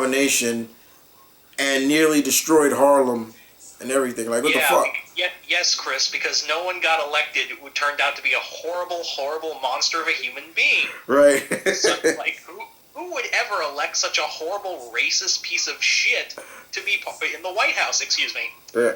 abomination and nearly destroyed Harlem and everything. Like, what the fuck? Yes, Chris, because no one got elected who turned out to be a horrible, horrible monster of a human being. Right. So, like, who would ever elect such a horrible, racist piece of shit to be in the White House? Excuse me. Yeah.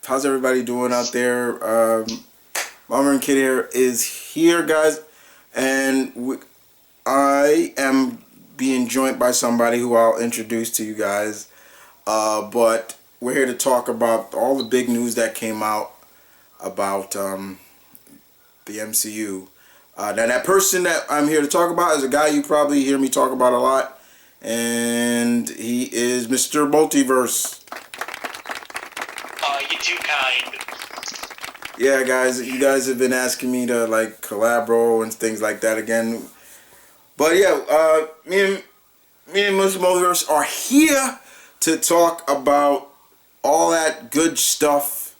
How's everybody doing out there? Mama and Kid here, guys, and I am being joined by somebody who I'll introduce to you guys. But we're here to talk about all the big news that came out about the MCU. Now, that person that I'm here to talk about is a guy you probably hear me talk about a lot, and he is Mr.Multiverse. You too kind. Yeah, guys, you guys have been asking me to like collaboro and things like that again. But yeah, me and Mr.Multiverse are here to talk about all that good stuff,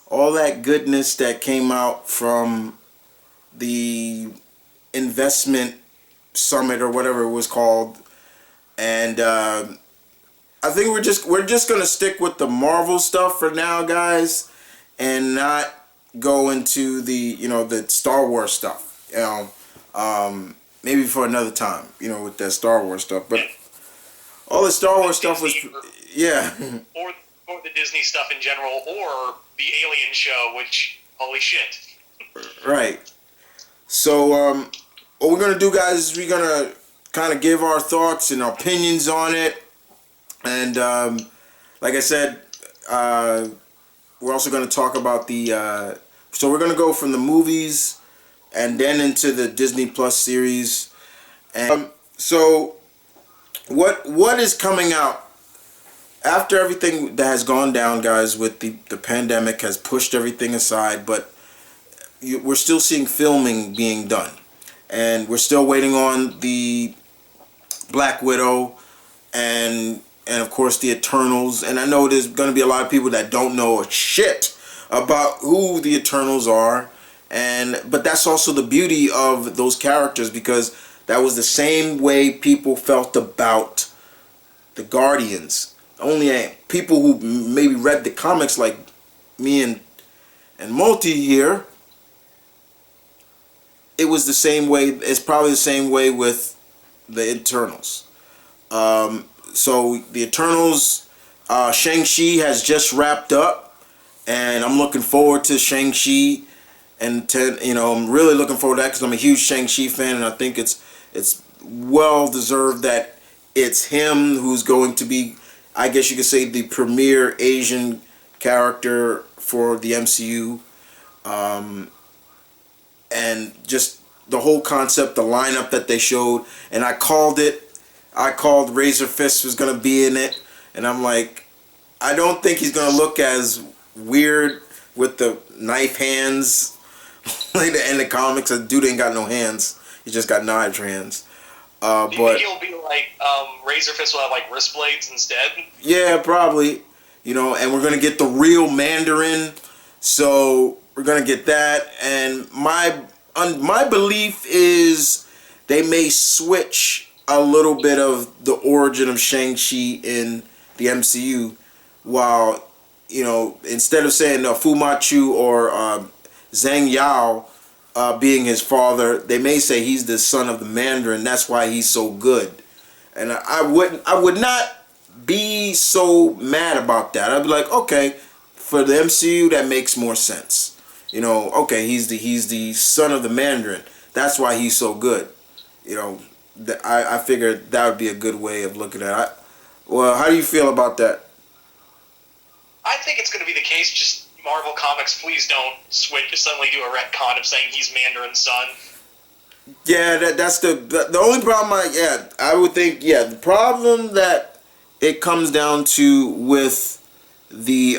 all that goodness that came out from the investment summit or whatever it was called, and I think we're just gonna stick with the Marvel stuff for now, guys, and not go into the the Star Wars stuff. Maybe for another time, with that Star Wars stuff. But all the Star Wars stuff was, yeah. or the Disney stuff in general, or the Alien show, which holy shit. Right. So what we're gonna do, guys, is we're gonna kind of give our thoughts and opinions on it. And like I said, we're also going to talk about the... so we're going to go from the movies and then into the Disney Plus series. And so what is coming out after everything that has gone down, guys, with the pandemic has pushed everything aside, but we're still seeing filming being done. And we're still waiting on the Black Widow and of course the Eternals, and I know there's going to be a lot of people that don't know a shit about who the Eternals are, but that's also the beauty of those characters, because that was the same way people felt about the Guardians. Only people who maybe read the comics like me and Multi here, it was the same way. It's probably the same way with the Eternals. So the Eternals, Shang-Chi has just wrapped up, and I'm looking forward to Shang-Chi, and I'm really looking forward to that because I'm a huge Shang-Chi fan, and I think it's well deserved that it's him who's going to be, I guess you could say, the premier Asian character for the MCU, and just the whole concept, the lineup that they showed, and I called Razor Fist was going to be in it, and I'm like, I don't think he's going to look as weird with the knife hands like in the comics. The dude ain't got no hands. He just got knife hands. Do you but think he'll be like, Razor Fist will have like wrist blades instead? Yeah, probably. And we're going to get the real Mandarin, so we're going to get that, and my belief is they may switch a little bit of the origin of Shang-Chi in the MCU, while, instead of saying Fu Manchu or Zhang Yao being his father, they may say he's the son of the Mandarin. That's why he's so good. And I would not be so mad about that. I'd be like, okay, for the MCU that makes more sense. Okay, he's the son of the Mandarin. That's why he's so good. I figured that would be a good way of looking at it. Well, how do you feel about that? I think it's going to be the case. Just Marvel Comics, please don't suddenly do a retcon of saying he's Mandarin's son. Yeah, that's the only problem. I would think. Yeah, the problem that it comes down to with the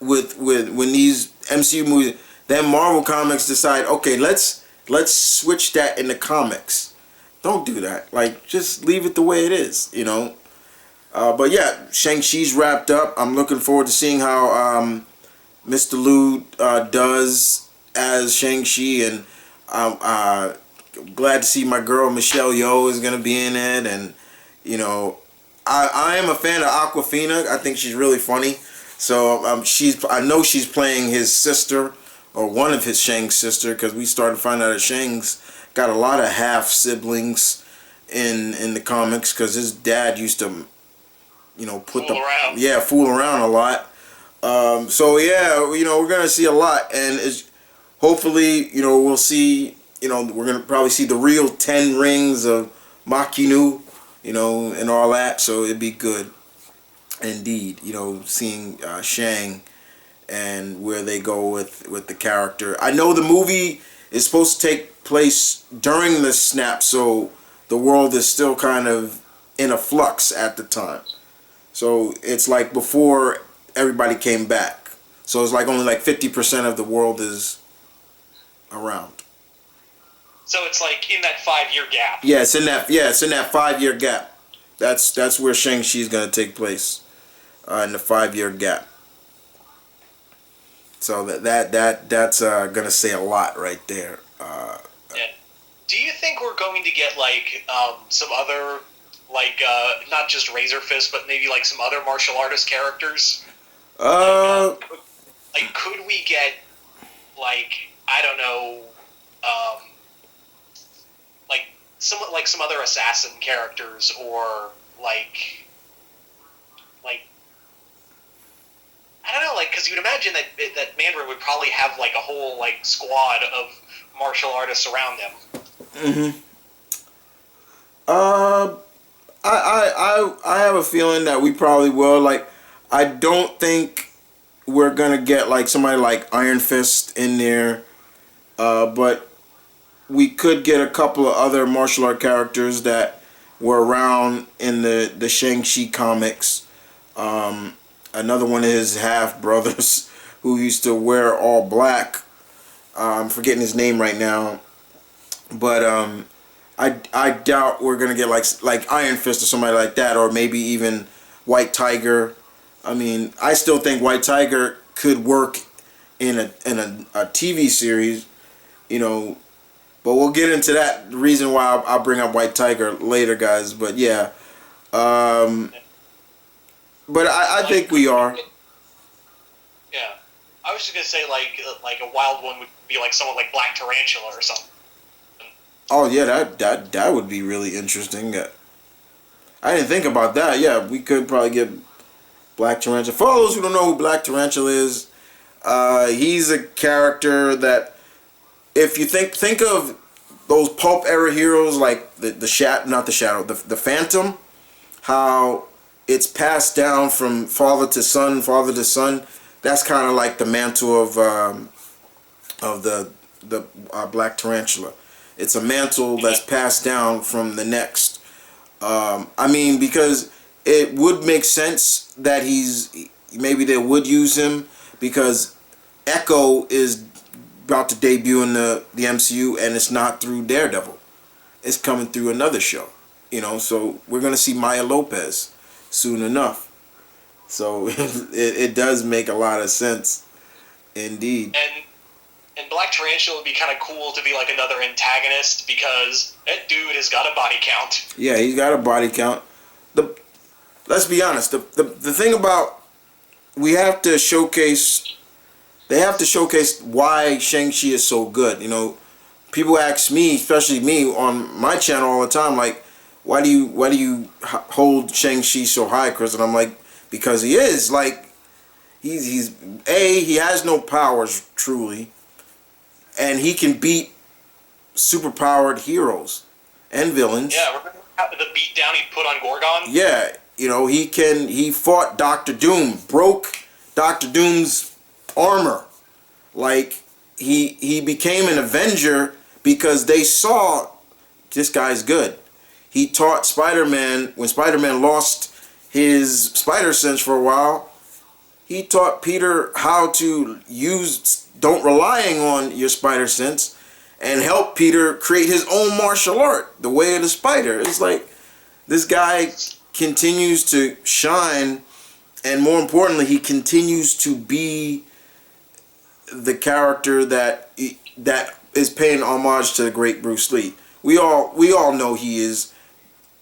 with when these MCU movies, then Marvel Comics decide, okay, let's switch that in the comics. Don't do that. Like, just leave it the way it is. But yeah, Shang-Chi's wrapped up. I'm looking forward to seeing how Mr. Liu does as Shang-Chi, and I'm glad to see my girl Michelle Yeoh is gonna be in it, and you know, I am a fan of Awkwafina. I think she's really funny. So I know she's playing his sister or one of his Shang's sister, because we started to find out that Shang's got a lot of half siblings in the comics, because his dad used to, you know, fool around a lot. So yeah, you know, we're gonna see a lot, and hopefully, you know, we'll see. You know, we're gonna probably see the real 10 rings of Makinu, you know, and all that. So it'd be good, indeed. You know, seeing Shang and where they go with the character. I know the movie is supposed to take place during the snap, so the world is still kind of in a flux at the time. So it's like before everybody came back. So it's like only like 50% of the world is around. So it's like in that 5-year gap. Yeah, it's in that 5-year gap. That's where Shang-Chi is gonna take place, in the 5-year gap. So that's gonna say a lot right there. Yeah. Do you think we're going to get like some other not just Razor Fist, but maybe like some other martial artist characters? Like could we get like, I don't know, like some other assassin characters, or like I don't know, like, because you'd imagine that Mandarin would probably have like a whole like squad of martial artists around him. Mm-hmm. I have a feeling that we probably will. Like, I don't think we're gonna get like somebody like Iron Fist in there, but we could get a couple of other martial art characters that were around in the Shang-Chi comics. Another one of his half brothers who used to wear all black. I'm forgetting his name right now, but I doubt we're gonna get like Iron Fist or somebody like that, or maybe even White Tiger. I mean, I still think White Tiger could work in a TV series, you know. But we'll get into that. The reason why I'll bring up White Tiger later, guys. But yeah, but I think we are. Yeah, I was just gonna say like a wild one would be like someone like Black Tarantula or something. Oh yeah, that would be really interesting. I didn't think about that. Yeah, we could probably get Black Tarantula. For those who don't know who Black Tarantula is, he's a character that, if you think of those pulp era heroes like the Phantom, how it's passed down from father to son, That's kind of like the mantle of the Black Tarantula. It's a mantle that's passed down from the next. I mean, because it would make sense that maybe they would use him, because Echo is about to debut in the MCU, and it's not through Daredevil. It's coming through another show, you know. So we're gonna see Maya Lopez soon enough. So it does make a lot of sense, indeed. And Black Tarantula would be kind of cool to be like another antagonist, because that dude has got a body count. Yeah, he's got a body count. Let's be honest. The thing about, we have to showcase. They have to showcase why Shang-Chi is so good. You know, people ask me, especially me on my channel all the time, like, why do you hold Shang-Chi so high, Chris? And I'm like, because he is like, he has no powers truly, and he can beat superpowered heroes and villains. Yeah, remember the beatdown he put on Gorgon? Yeah, you know, he fought Doctor Doom, broke Doctor Doom's armor. Like, he became an Avenger because they saw this guy's good. He taught Spider-Man, when Spider-Man lost his spider sense for a while, he taught Peter how to don't relying on your spider sense, and help Peter create his own martial art, the way of the spider. It's like, this guy continues to shine, and more importantly, he continues to be the character that is paying homage to the great Bruce Lee. We all know he is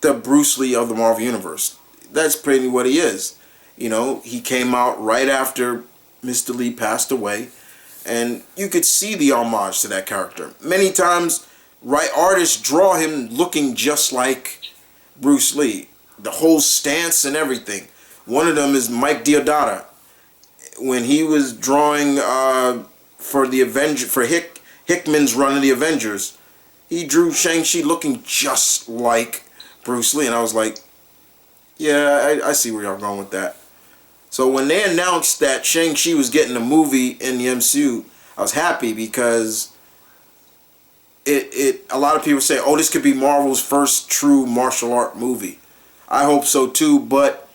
the Bruce Lee of the Marvel Universe. That's pretty what he is. You know, he came out right after Mr. Lee passed away, and you could see the homage to that character. Many times, artists draw him looking just like Bruce Lee. The whole stance and everything. One of them is Mike Deodato. When he was drawing for Hickman's run of the Avengers, he drew Shang-Chi looking just like Bruce Lee, and I was like, yeah, I see where y'all going with that. So when they announced that Shang-Chi was getting a movie in the MCU, I was happy because a lot of people say, oh, this could be Marvel's first true martial art movie. I hope so too, but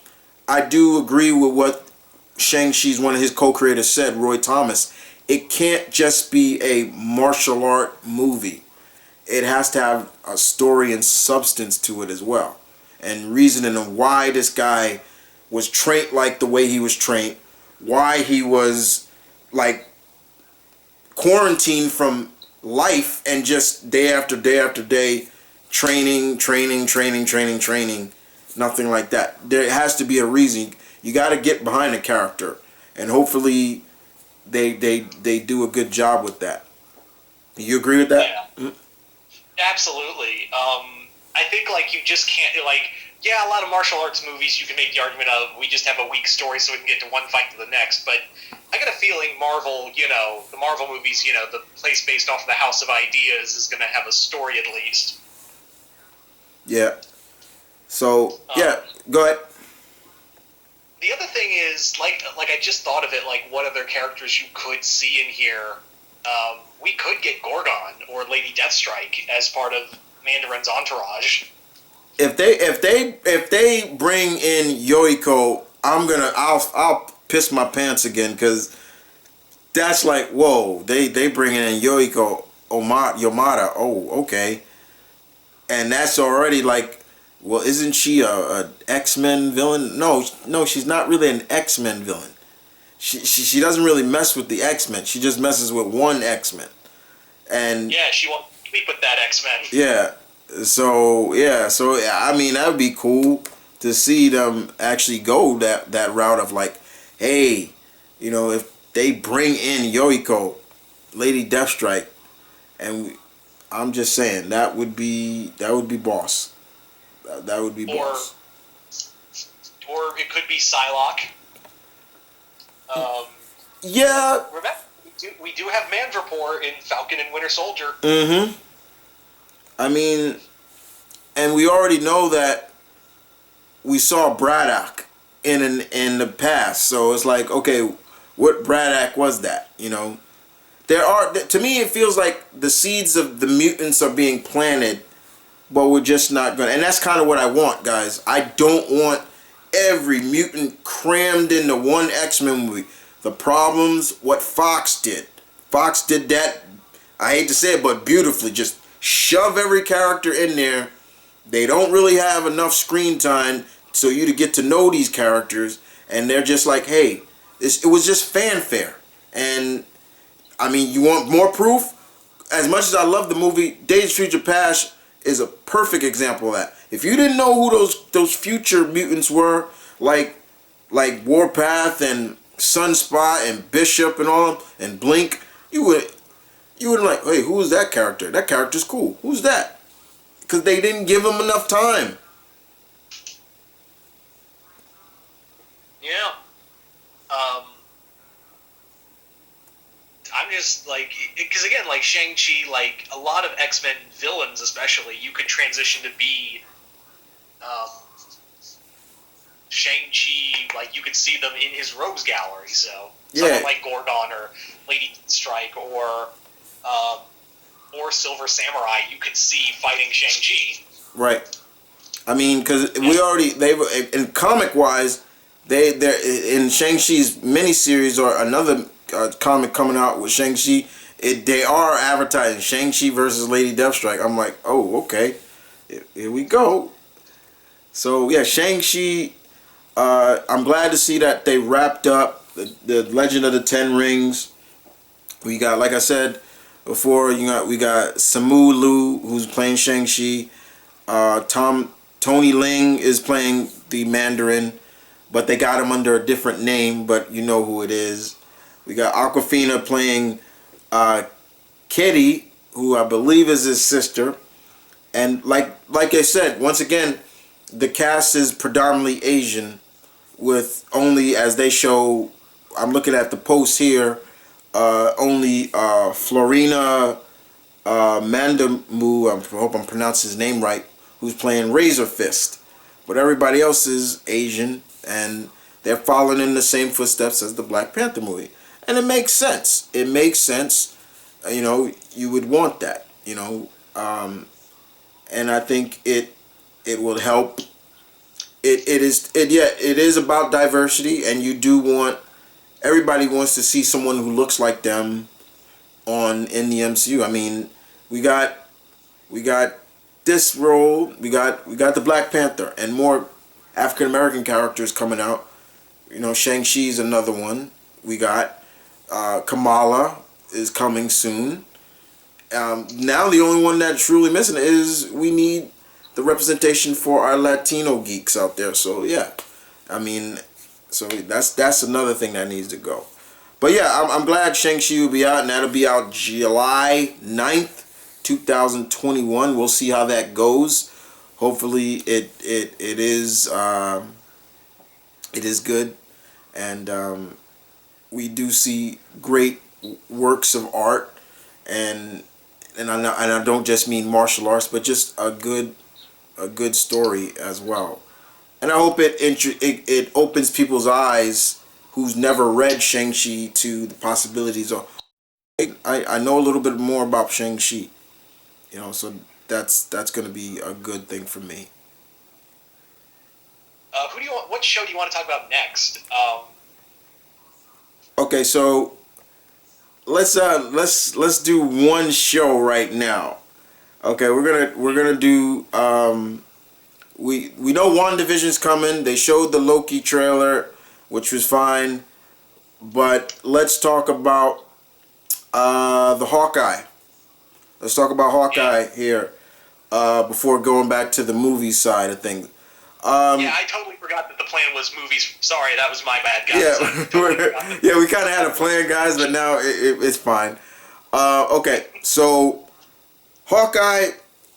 I do agree with what Shang-Chi's one of his co-creators said, Roy Thomas. It can't just be a martial art movie. It has to have a story and substance to it as well. And reasoning on why this guy was trained like the way he was trained, why he was like quarantined from life and just day after day after day training, nothing like that. There has to be a reason. You got to get behind the character, and hopefully they do a good job with that. You agree with that? Yeah. Mm-hmm. Absolutely. I think like you just can't a lot of martial arts movies you can make the argument of we just have a weak story so we can get to one fight to the next, but I got a feeling Marvel, the Marvel movies, the place based off of the House of Ideas is going to have a story at least. Yeah. So, yeah, go ahead. The other thing is, like I just thought of it, like what other characters you could see in here. We could get Gorgon or Lady Deathstrike as part of Mandarin's entourage. If they bring in Yoiko, I'll piss my pants again, because that's like, whoa, they bringing in Yoiko Yamada. Oh, okay. And that's already like, well, isn't she a X-Men villain? No, she's not really an X-Men villain. She doesn't really mess with the X-Men. She just messes with one X-Men. And yeah, she won't sleep with that X-Men. Yeah. So I mean, that would be cool to see them actually go that route of like, hey, if they bring in Yoiko, Lady Deathstrike, and I'm just saying that would be boss. That would be boss. Or it could be Psylocke. Yeah. Remember, we do have Mandrapore in Falcon and Winter Soldier. Mm-hmm. I mean, and we already know that we saw Braddock in the past, so it's like, okay, what Braddock was that? There are, to me, it feels like the seeds of the mutants are being planted, but we're just not gonna. And that's kind of what I want, guys. I don't want every mutant crammed into one X-Men movie. The problems, what Fox did. Fox did that, I hate to say it, but beautifully. Just shove every character in there. They don't really have enough screen time so you to get to know these characters, and they're just like, hey, it was just fanfare. And I mean, you want more proof? As much as I love the movie, Days of Future Past is a perfect example of that. If you didn't know who those future mutants were, like Warpath and Sunspot and Bishop and all of them, and Blink, you would like, hey, who is that character? That character's cool. Who's that? Because they didn't give him enough time. Yeah. I'm just like, because again, like Shang-Chi, like a lot of X-Men villains, especially, you could transition to be Shang-Chi, like you could see them in his rogues gallery. So someone like Gorgon or Lady Strike or Silver Samurai, you could see fighting Shang-Chi. Right. I mean, because in comic wise, they're in Shang-Chi's miniseries or another comic coming out with Shang-Chi, they are advertising Shang-Chi versus Lady Deathstrike. I'm like, oh, okay, here we go. So yeah, Shang-Chi. I'm glad to see that they wrapped up the Legend of the Ten Rings. We got, like I said before, we got Simu Liu, who's playing Shang-Chi. Tony Ling is playing the Mandarin, but they got him under a different name, but you know who it is. We got Aquafina playing Kitty, who I believe is his sister. And like I said, once again, the cast is predominantly Asian, with only, as they show, I'm looking at the post here, only Florina Mandamu, I hope I'm pronouncing his name right, who's playing Razor Fist. But everybody else is Asian, and they're following in the same footsteps as the Black Panther movie. And it makes sense. It makes sense. You would want that, and I think it will help. It is about diversity, and you do want, everybody wants to see someone who looks like them in the MCU. I mean, we got this role, we got the Black Panther, and more African American characters coming out. Shang-Chi's another one. We got Kamala is coming soon. Now the only one that's truly missing is we need the representation for our Latino geeks out there. So yeah, I mean, so that's another thing that needs to go. But yeah, I'm glad Shang-Chi will be out, and that'll be out July 9th, 2021. We'll see how that goes. Hopefully it is good, and we do see great works of art, and I don't just mean martial arts, but just a good story as well. And I hope it opens people's eyes who's never read Shang-Chi to the possibilities of, I know a little bit more about Shang-Chi, so that's going to be a good thing for me. What show do you want to talk about next? Okay, so let's do one show right now. Okay, we're gonna do we know WandaVision's coming. They showed the Loki trailer, which was fine, but let's talk about the Hawkeye. Let's talk about Hawkeye here before going back to the movie side of things. Yeah, I totally forgot that the plan was movies. Sorry, that was my bad, guys. Yeah, we kind of had a plan, guys, but now it's fine. Okay, so Hawkeye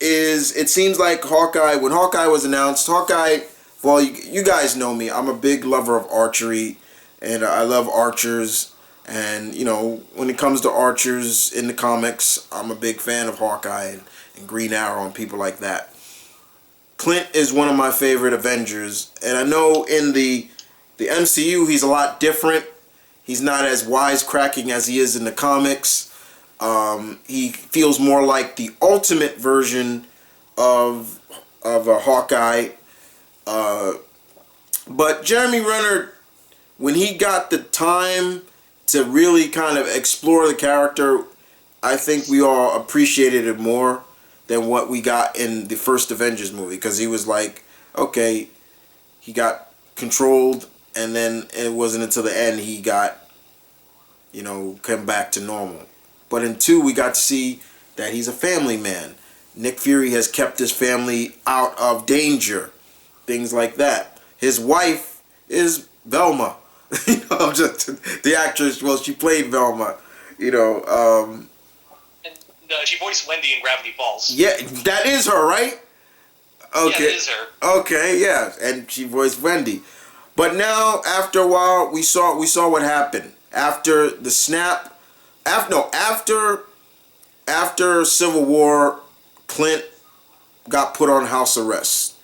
it seems like when Hawkeye was announced, well, you guys know me. I'm a big lover of archery, and I love archers. And, when it comes to archers in the comics, I'm a big fan of Hawkeye and Green Arrow and people like that. Clint is one of my favorite Avengers, and I know in the MCU he's a lot different. He's not as wisecracking as he is in the comics. He feels more like the ultimate version of a Hawkeye. But Jeremy Renner, when he got the time to really kind of explore the character, I think we all appreciated it more than what we got in the first Avengers movie, because he was like, okay, he got controlled, and then it wasn't until the end he got, come back to normal. But in 2, we got to see that he's a family man. Nick Fury has kept his family out of danger, things like that. His wife is Velma. Just the actress. Well, she played Velma. She voiced Wendy in Gravity Falls. Yeah, that is her, right? Okay. Yeah, it is her. Okay, yeah, and she voiced Wendy. But now, after a while, we saw what happened after the snap. After Civil War, Clint got put on house arrest.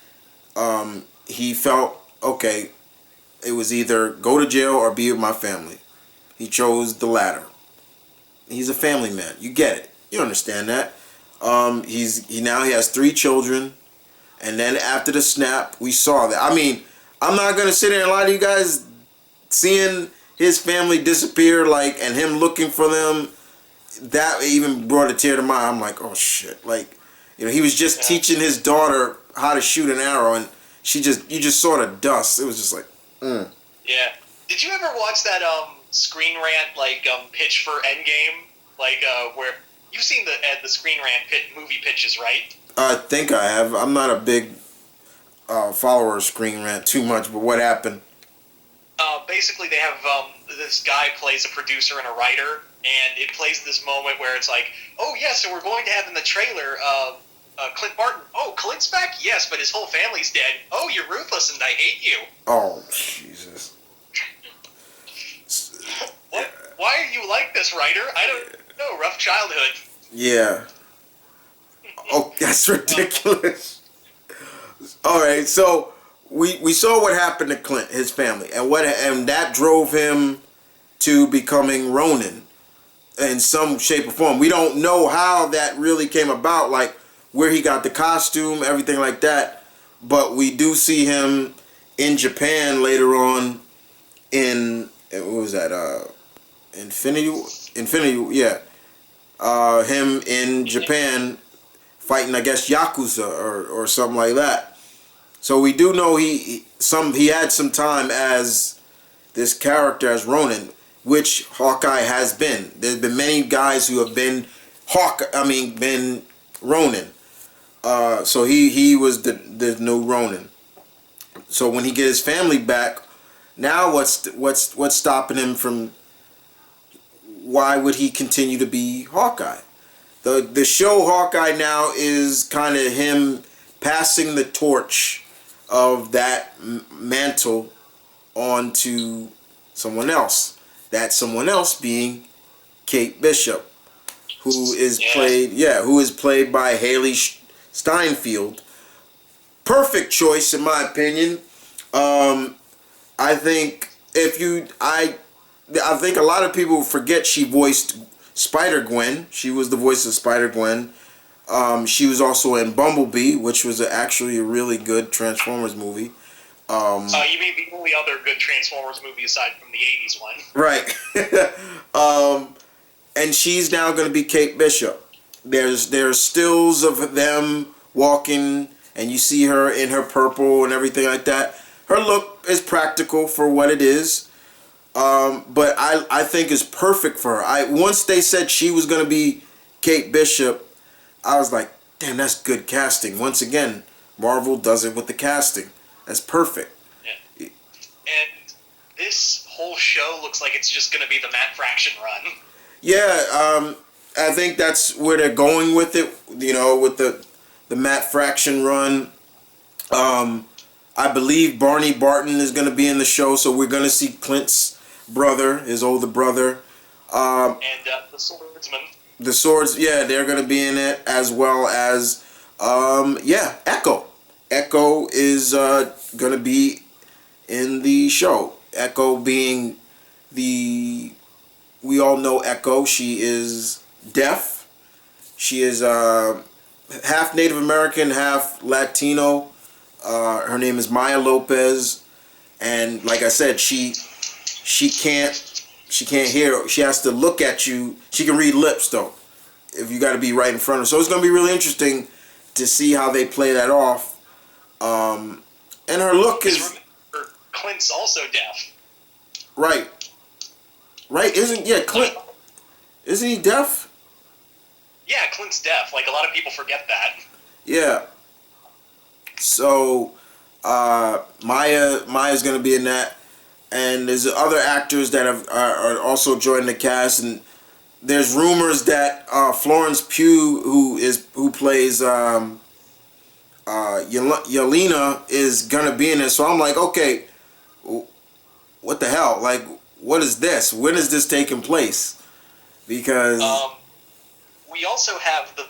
He felt, okay, it was either go to jail or be with my family. He chose the latter. He's a family man. You get it. You understand that. He now has 3 children, and then after the snap, we saw that. I mean, I'm not gonna sit there and lie to you guys. Seeing his family disappear, and him looking for them, that even brought a tear to my eye. I'm like, oh shit! He was just teaching his daughter how to shoot an arrow, and you just saw the dust. It was just like, Yeah. Did you ever watch that Screen Rant pitch for Endgame? Where you've seen the Screen Rant movie pitches, right? I think I have. I'm not a big follower of Screen Rant too much, but what happened? Basically, they have this guy plays a producer and a writer, and it plays this moment where it's like, oh yeah, so we're going to have in the trailer Clint Barton. Oh, Clint's back? Yes, but his whole family's dead. Oh, you're ruthless and I hate you. Oh, Jesus. What? Why are you like this, writer? I don't know. Rough childhood. Yeah. Oh, that's ridiculous. All right, so we saw what happened to Clint, his family, and that drove him to becoming Ronin in some shape or form. We don't know how that really came about, like where he got the costume, everything like that. But we do see him in Japan later on in what was that? Infinity, yeah. Him in Japan fighting, I guess, Yakuza or something like that. So we do know he had some time as this character as Ronin, which Hawkeye has been. There's been many guys who have been been Ronin. So he was the new Ronin. So when he get his family back, now what's stopping him from? Why would he continue to be Hawkeye? The show Hawkeye now is kind of him passing the torch of that mantle on to someone else. That someone else being Kate Bishop, who is played by Haley Steinfeld. Perfect choice in my opinion. I think I think a lot of people forget she voiced Spider-Gwen. She was the voice of Spider-Gwen. She was also in Bumblebee, which was actually a really good Transformers movie. You mean the only other good Transformers movie aside from the 80s one. Right. And she's now going to be Kate Bishop. There's stills of them walking, and you see her in her purple and everything like that. Her look is practical for what it is. But I think it's perfect for her. Once they said she was going to be Kate Bishop, I was like, damn, that's good casting. Once again, Marvel does it with the casting. That's perfect. Yeah. And this whole show looks like it's just going to be the Matt Fraction run. Yeah, I think that's where they're going with it, with the Matt Fraction run. I believe Barney Barton is going to be in the show, so we're going to see Clint's brother, his older brother. And the swordsman. The swords, yeah, they're going to be in it, as well as, Echo. Echo is going to be in the show. Echo being we all know Echo. She is deaf. She is half Native American, half Latino. Her name is Maya Lopez, and like I said, she can't hear. She has to look at you. She can read lips though, if you got to be right in front of her. So it's going to be really interesting to see how they play that off. And her look is. Clint's also deaf. Right. Clint? Isn't he deaf? Yeah, Clint's deaf. Like, a lot of people forget that. Yeah. So, Maya's going to be in that. And there's other actors that are also joining the cast. And there's rumors that Florence Pugh, who plays Yelena, is going to be in it. So I'm like, okay, what the hell? Like, what is this? When is this taking place? Because we also have the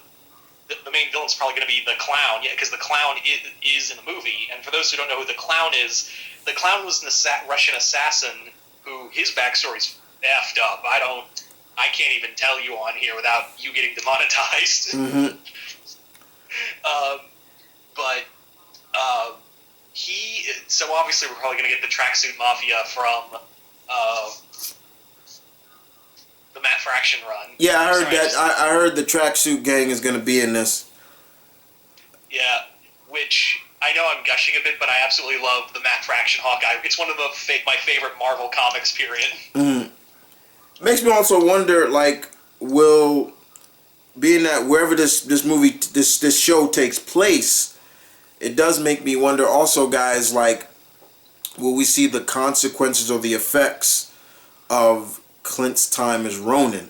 main villain's probably going to be the clown, because the clown is in the movie. And for those who don't know who the clown was an Russian assassin who his backstory's effed up. I can't even tell you on here without you getting demonetized. Mm-hmm. So obviously we're probably going to get the Tracksuit Mafia from the Matt Fraction run. Yeah, I heard that. I heard the Tracksuit Gang is going to be in this. Yeah, which I know I'm gushing a bit, but I absolutely love the Matt Fraction Hawkeye. It's one of my favorite Marvel comics, period. Mm. Makes me also wonder, like, will being that wherever this movie this show takes place, it does make me wonder also, guys, like, will we see the consequences or the effects of Clint's time as Ronin?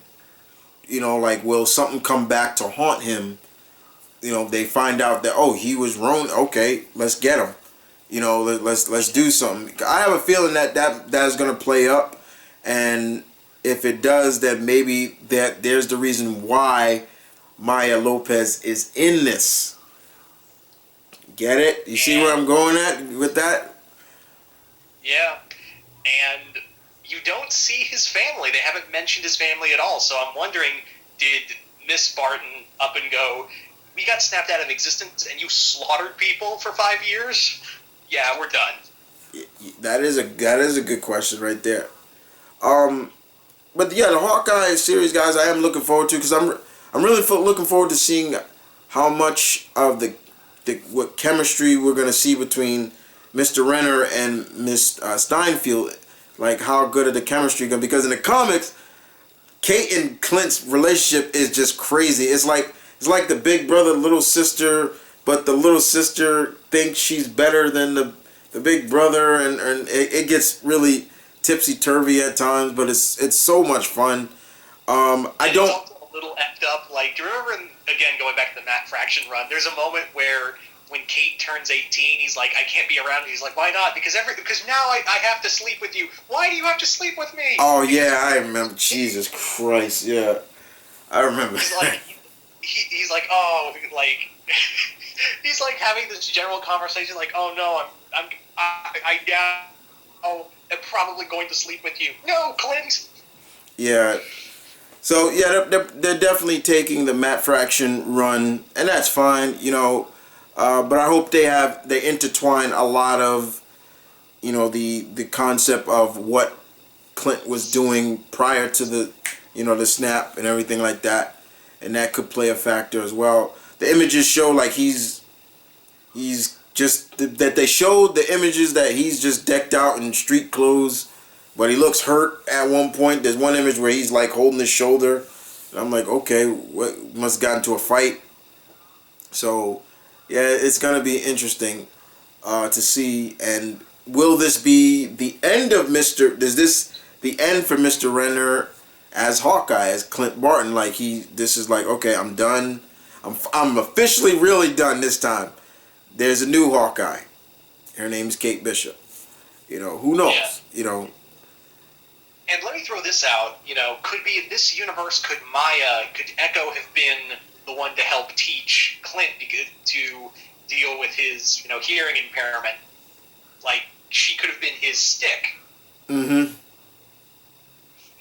You know, like, will something come back to haunt him? You know, they find out that, oh, he was Ronin. Okay, let's get him. You know, let's do something. I have a feeling that is going to play up, and if it does, then maybe there's the reason why Maya Lopez is in this. Get it? You see where I'm going at with that? Yeah, and you don't see his family. They haven't mentioned his family at all. So I'm wondering, did Miss Barton up and go, we got snapped out of existence and you slaughtered people for 5 years? Yeah, we're done. That is a good question right there. But yeah, the Hawkeye series, guys, I am looking forward to, because I'm really looking forward to seeing how much of the what chemistry we're gonna see between Mr. Renner and Miss Steinfeld. Like, how good are the chemistry gonna? Because in the comics, Kate and Clint's relationship is just crazy. It's like the big brother little sister, but the little sister thinks she's better than the big brother, and it gets really tipsy turvy at times, but it's so much fun. I don't. It's also a little effed up. Like, do you remember? Again, going back to the Matt Fraction run, there's a moment where when Kate turns 18, he's like, I can't be around. He's like, why not? Because now I have to sleep with you. Why do you have to sleep with me? Oh yeah, I remember. Jesus Christ, yeah, I remember. He's like, he's like, oh, like, he's like having this general conversation, like, oh no, I'm probably going to sleep with you. No, Clint. Yeah. So yeah, they're definitely taking the Matt Fraction run, and that's fine, you know. But I hope they intertwine a lot of, you know, the concept of what Clint was doing prior to the, you know, the snap and everything like that, and that could play a factor as well. The images show like he's just that they showed the images that he's just decked out in street clothes, but he looks hurt at one point. There's one image where he's like holding his shoulder, and I'm like, okay, what must have gotten into a fight. So yeah, it's gonna be interesting to see. And will this be the end of Mr.? Is this the end for Mr. Renner as Hawkeye, as Clint Barton? Like this is like, okay, I'm done. I'm officially really done this time. There's a new Hawkeye. Her name's Kate Bishop. You know, who knows? Yeah. You know. And let me throw this out. You know, could be in this universe, could Echo have been the one to help teach Clint to deal with his, you know, hearing impairment? Like, she could have been his stick. Mm-hmm.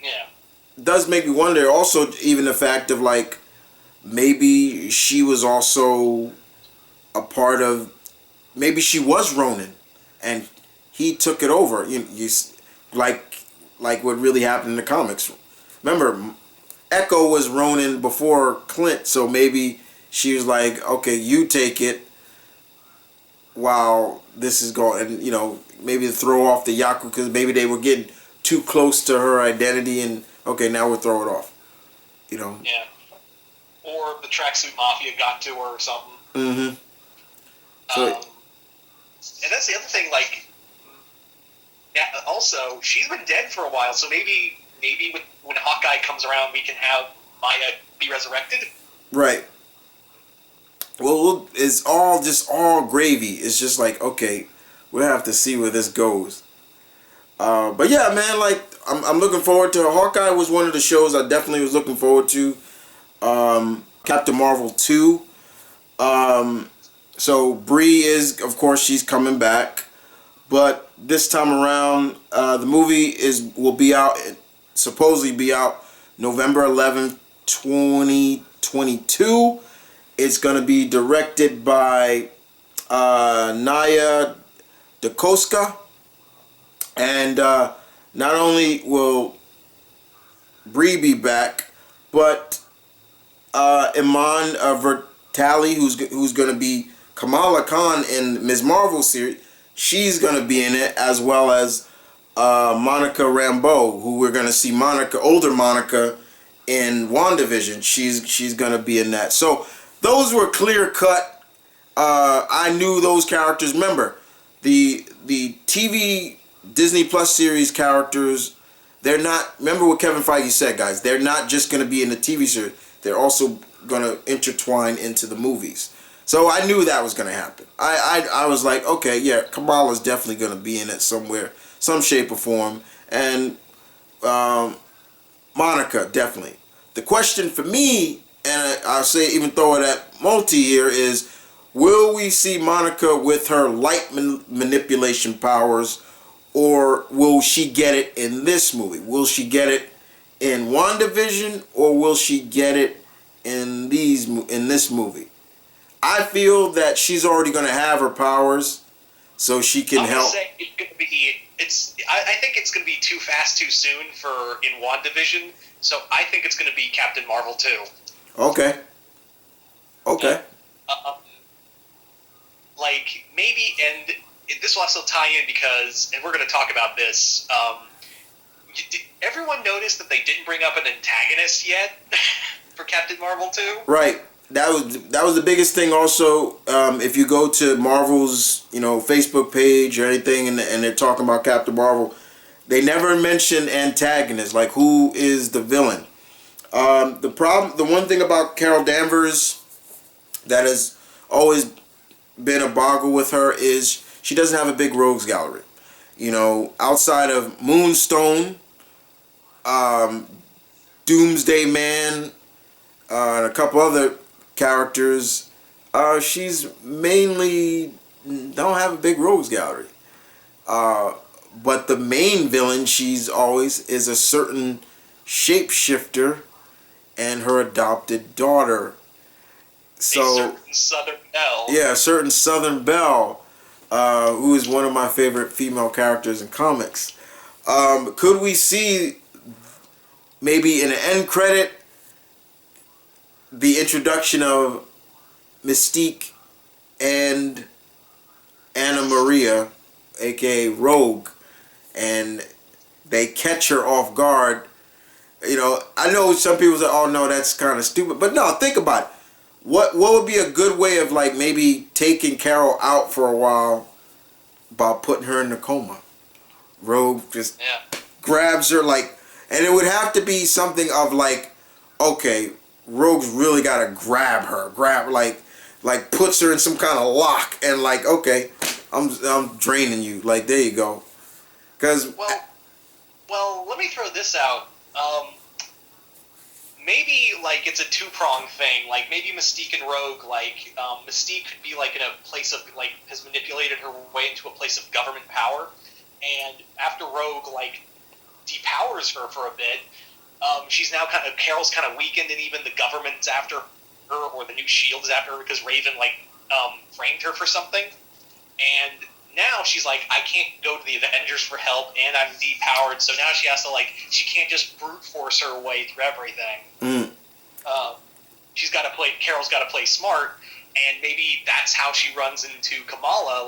Yeah. It does make me wonder. Also, even the fact of like, maybe she was also a part of. Maybe she was Ronin, and he took it over. You like what really happened in the comics. Remember, Echo was Ronin before Clint, so maybe she was like, okay, you take it while this is going, and you know, maybe to throw off the Yaku, because maybe they were getting too close to her identity, and okay, now we'll throw it off. You know. Yeah. Or the tracksuit mafia got to her or something. Mm-hmm. So, and that's the other thing, like, yeah, also, she's been dead for a while, so maybe when Hawkeye comes around, we can have Maya be resurrected. Right. Well, it's all gravy. It's just like, okay, we'll have to see where this goes. But yeah, man, like, I'm looking forward to it. Hawkeye was one of the shows I definitely was looking forward to. Captain Marvel 2. So Brie is, of course, she's coming back. But this time around, the movie will be out, supposedly be out November 11th, 2022. It's going to be directed by Naya DaCosta. And not only will Brie be back, but Iman Vertali, who's going to be Kamala Khan in Ms. Marvel series, she's gonna be in it, as well as Monica Rambeau, who we're gonna see older Monica in WandaVision. She's gonna be in that. So those were clear cut. I knew those characters. Remember, the TV Disney Plus series characters. They're not. Remember what Kevin Feige said, guys. They're not just gonna be in the TV series. They're also gonna intertwine into the movies. So I knew that was gonna happen. I was like, okay, yeah, Kamala's definitely gonna be in it somewhere, some shape or form, and Monica definitely. The question for me, and I'll say even throw it at Multi here, is will we see Monica with her light manipulation powers, or will she get it in this movie? Will she get it in WandaVision, or will she get it in this movie? I feel that she's already going to have her powers, so she can help. Say it's going to be. I think it's going to be too fast, too soon for in WandaVision. So I think it's going to be Captain Marvel too. Okay. Like maybe, and this will also tie in because, and we're going to talk about this. Did everyone notice that they didn't bring up an antagonist yet for Captain Marvel 2? Right. That was the biggest thing. Also, if you go to Marvel's Facebook page or anything, and they're talking about Captain Marvel, they never mention antagonists, like who is the villain. The one thing about Carol Danvers that has always been a boggle with her is she doesn't have a big rogues gallery. Outside of Moonstone, Doomsday Man, and a couple other characters, she's mainly don't have a big rogues gallery. But the main villain she's always is a certain shapeshifter and her adopted daughter. So a certain Southern Belle. Yeah, a certain Southern Belle, who is one of my favorite female characters in comics. Could we see maybe in an end credit the introduction of Mystique and Anna Maria, aka Rogue, and they catch her off guard? I know some people say, "Oh no, that's kind of stupid," but no, think about it. What would be a good way of like maybe taking Carol out for a while by putting her in a coma? Rogue just grabs her and it would have to be something of like, okay, Rogue's really gotta grab her, like puts her in some kind of lock and like, okay, I'm draining you. Like there you go. Cause well, let me throw this out. Maybe like it's a two-pronged thing. Like maybe Mystique and Rogue, Mystique could be like in a place of has manipulated her way into a place of government power, and after Rogue depowers her for a bit, she's now Carol's kind of weakened, and even the government's after her, or the new Shield is after her because Raven framed her for something, and now she's like, I can't go to the Avengers for help, and I'm depowered, so now she has to, she can't just brute force her way through everything. Carol's got to play smart, and maybe that's how she runs into Kamala.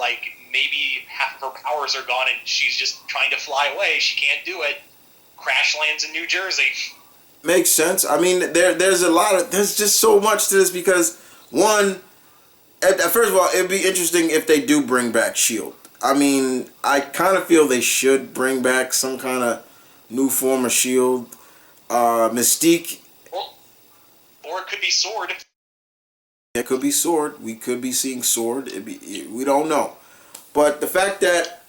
Maybe half of her powers are gone, and she's just trying to fly away. She can't do it. Crash lands in New Jersey. Makes sense. I mean, there's just so much to this because, one, first of all, it'd be interesting if they do bring back S.H.I.E.L.D. I mean, I kind of feel they should bring back some kind of new form of S.H.I.E.L.D. Mystique. Or it could be S.W.O.R.D. It could be S.W.O.R.D. We could be seeing S.W.O.R.D. We don't know. But the fact that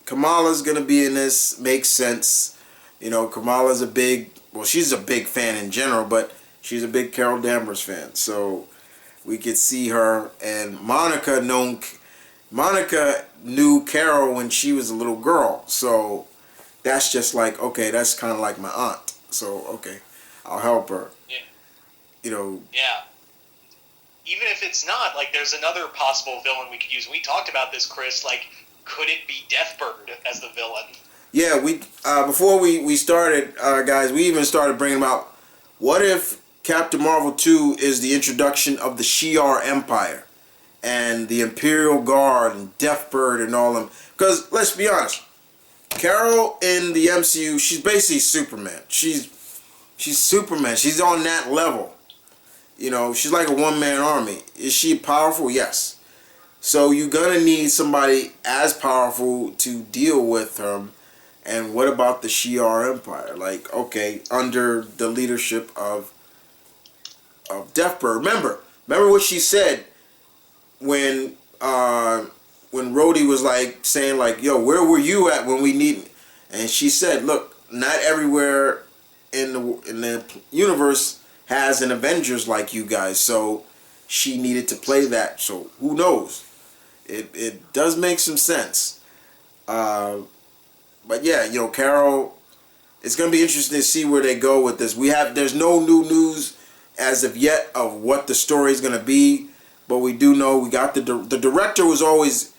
Kamala's going to be in this makes sense. Kamala's she's a big fan in general, but she's a big Carol Danvers fan. So we could see her, and Monica knew Carol when she was a little girl, so that's just okay, that's kind of like my aunt. So okay, I'll help her. Yeah. Yeah. Even if it's not, there's another possible villain we could use. We talked about this, Chris. Could it be Deathbird as the villain? Yeah, we before we started, guys, we even started bringing about what if Captain Marvel 2 is the introduction of the Shi'ar Empire, and the Imperial Guard and Deathbird and all them. Because let's be honest, Carol in the MCU, she's basically Superman. She's Superman. She's on that level. You know, she's like a one-man army. Is she powerful? Yes. So you're gonna need somebody as powerful to deal with her. And what about the Shi'ar Empire? Like, okay, under the leadership of Deathbird. Remember what she said when Rhodey was like saying like, "Yo, where were you at when we need me?" And she said, "Look, not everywhere in the universe has an Avengers like you guys." So she needed to play that. So who knows? It does make some sense. But yeah, you know, Carol, it's gonna be interesting to see where they go with this. There's no new news as of yet of what the story is gonna be, but we do know we got the director was always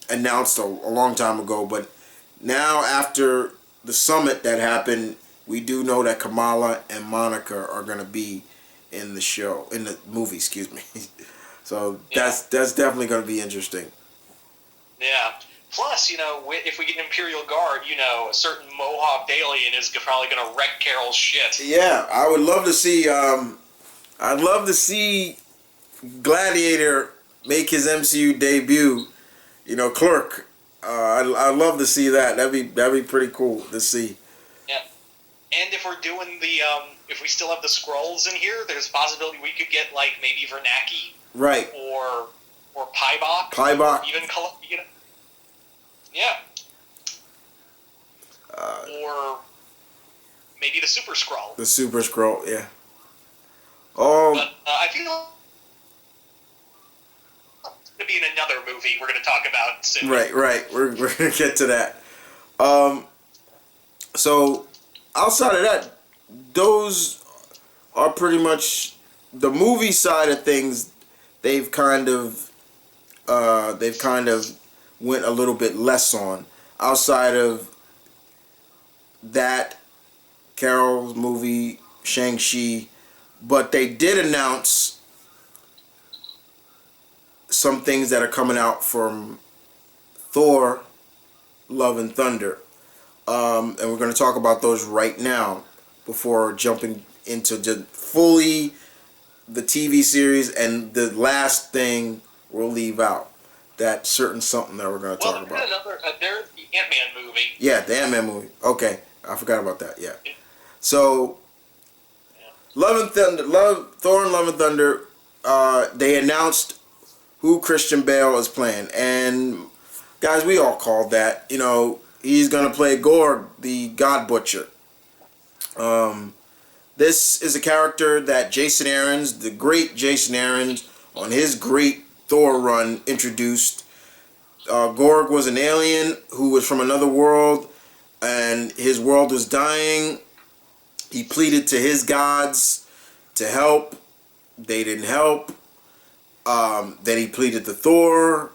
announced a long time ago, but now after the summit that happened, we do know that Kamala and Monica are gonna be in the movie. Excuse me. So that's definitely gonna be interesting. Yeah. Plus, you know, if we get an Imperial Guard, you know, a certain Mohawk alien is probably going to wreck Carol's shit. Yeah, I would love to see. I'd love to see Gladiator make his MCU debut. You know, Clerk. I'd love to see that. That'd be pretty cool to see. Yeah, and if we're doing if we still have the Skrulls in here, there's a possibility we could get like maybe Vernaki, right, or Pybok, even you know. Yeah. Or maybe the Super Skrull. The Super Skrull, yeah. But I feel it's going to be in another movie we're going to talk about soon. Right. We're going to get to that. So, outside of that, those are pretty much the movie side of things. They've kind of went a little bit less on. Outside of that, Carol's movie, Shang-Chi, but they did announce some things that are coming out from Thor, Love and Thunder. And we're going to talk about those right now before jumping into fully the TV series, and the last thing we'll leave out. That certain something that we're going to talk about. There's the Ant-Man movie. Yeah, the Ant-Man movie. Okay, I forgot about that. Yeah. So, Thor and Love and Thunder. They announced who Christian Bale is playing, and guys, we all called that. You know, he's going to play Gorr, the God Butcher. This is a character that Jason Aaron's, the great Jason Aaron's, on his great Thor run introduced. Gorr was an alien who was from another world, and his world was dying. He pleaded to his gods to help. They didn't help. Then he pleaded to Thor,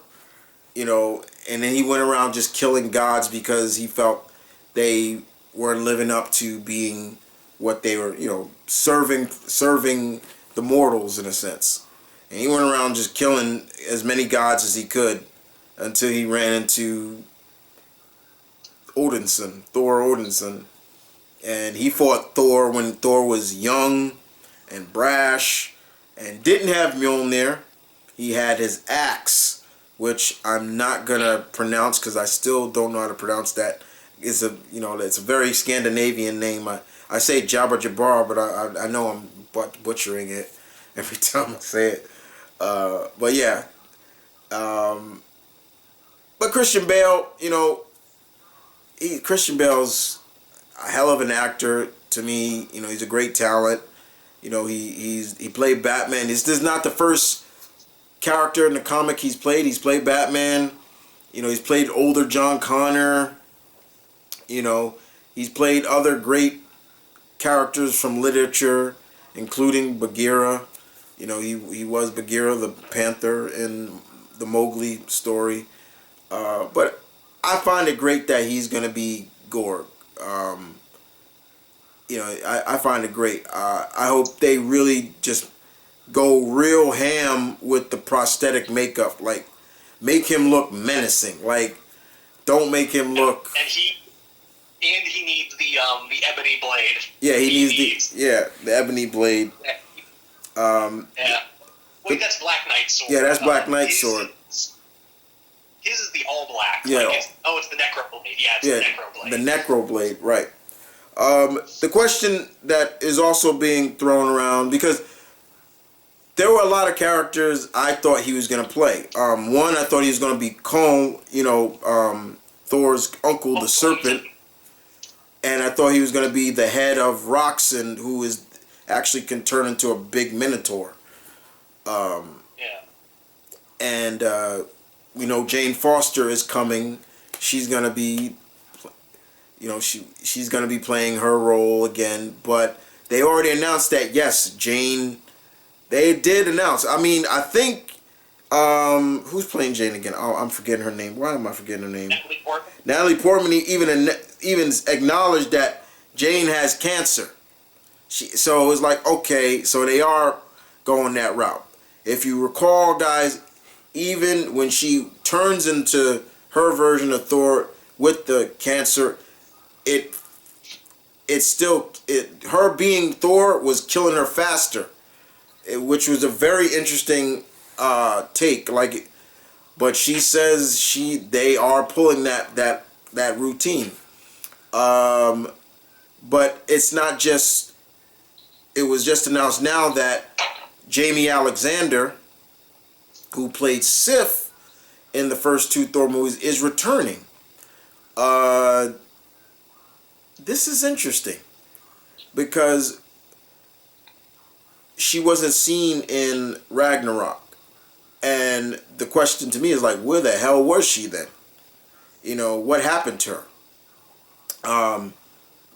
you know, and then he went around just killing gods because he felt they weren't living up to being what they were, you know, serving the mortals in a sense. And he went around just killing as many gods as he could until he ran into Thor Odinson. And he fought Thor when Thor was young and brash and didn't have Mjolnir. He had his axe, which I'm not going to pronounce because I still don't know how to pronounce that. It's a very Scandinavian name. I say Jabba Jabbar, but I know I'm butchering it every time I say it. But yeah. But Christian Bale, you know, Christian Bale's a hell of an actor to me. You know, he's a great talent. You know, he played Batman. This is not the first character in the comic he's played. He's played Batman. You know, he's played older John Connor. You know, he's played other great characters from literature, including Bagheera. You know, he was Bagheera the Panther in the Mowgli story. But I find it great that he's going to be Gorr. You know, I find it great. I hope they really just go real ham with the prosthetic makeup. Like, make him look menacing. Like, don't make him look. And he needs the ebony blade. Yeah, he needs the ebony blade. Yeah. Wait, that's Black Knight's sword. Yeah, that's Black Knight's sword. His is the all black. Yeah. Like it's the Necro blade. Yeah, it's the Necro blade. The Necro blade, right. The question that is also being thrown around, because there were a lot of characters I thought he was going to play. One, I thought he was going to be Kang, Thor's uncle, the Serpent. And I thought he was going to be the head of Roxxon, who is actually can turn into a big Minotaur. And we know Jane Foster is coming. She's going to be, she's going to be playing her role again. But they already announced that, yes, Jane, they did announce. I mean, I think, who's playing Jane again? Oh, I'm forgetting her name. Why am I forgetting her name? Natalie Portman even acknowledged that Jane has cancer. So it was like, okay, so they are going that route. If you recall, guys, even when she turns into her version of Thor with the cancer, her being Thor was killing her faster, which was a very interesting take. Like, but she says they are pulling that routine. But it's not just. It was just announced now that Jamie Alexander, who played Sif in the first two Thor movies, is returning. This is interesting because she wasn't seen in Ragnarok. And the question to me is like, where the hell was she then? What happened to her?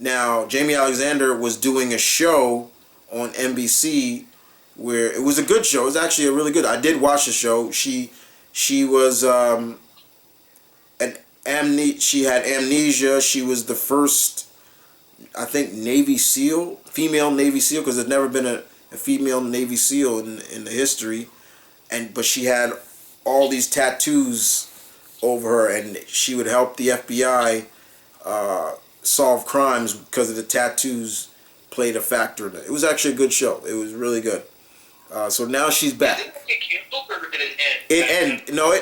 Now, Jamie Alexander was doing a show on NBC where it was a good show. It was actually a really good. I did watch the show. She was she had amnesia. She was the first, I think, female Navy SEAL, because there's never been a female Navy SEAL in the history. But she had all these tattoos over her, and she would help the FBI solve crimes because of the tattoos played a factor in it. It was actually a good show. It was really good. So now she's back. Did it get canceled or did it end? It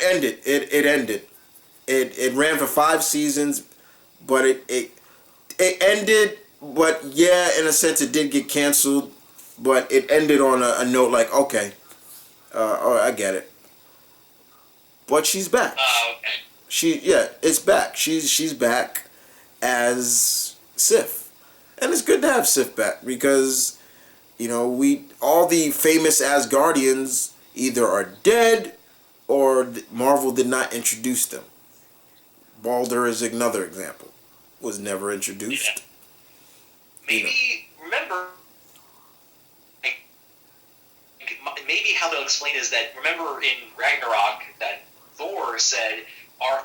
ended. It ended. It ran for 5 seasons, but it ended. But yeah, in a sense, it did get canceled. But it ended on a note like, okay, I get it. But she's back. Okay. It's back. She's back as Sif, and it's good to have Sif back because all the famous Asgardians either are dead or Marvel did not introduce them. Balder is another example. Was never introduced. Yeah. Remember, maybe how they'll explain is that, remember in Ragnarok that Thor said,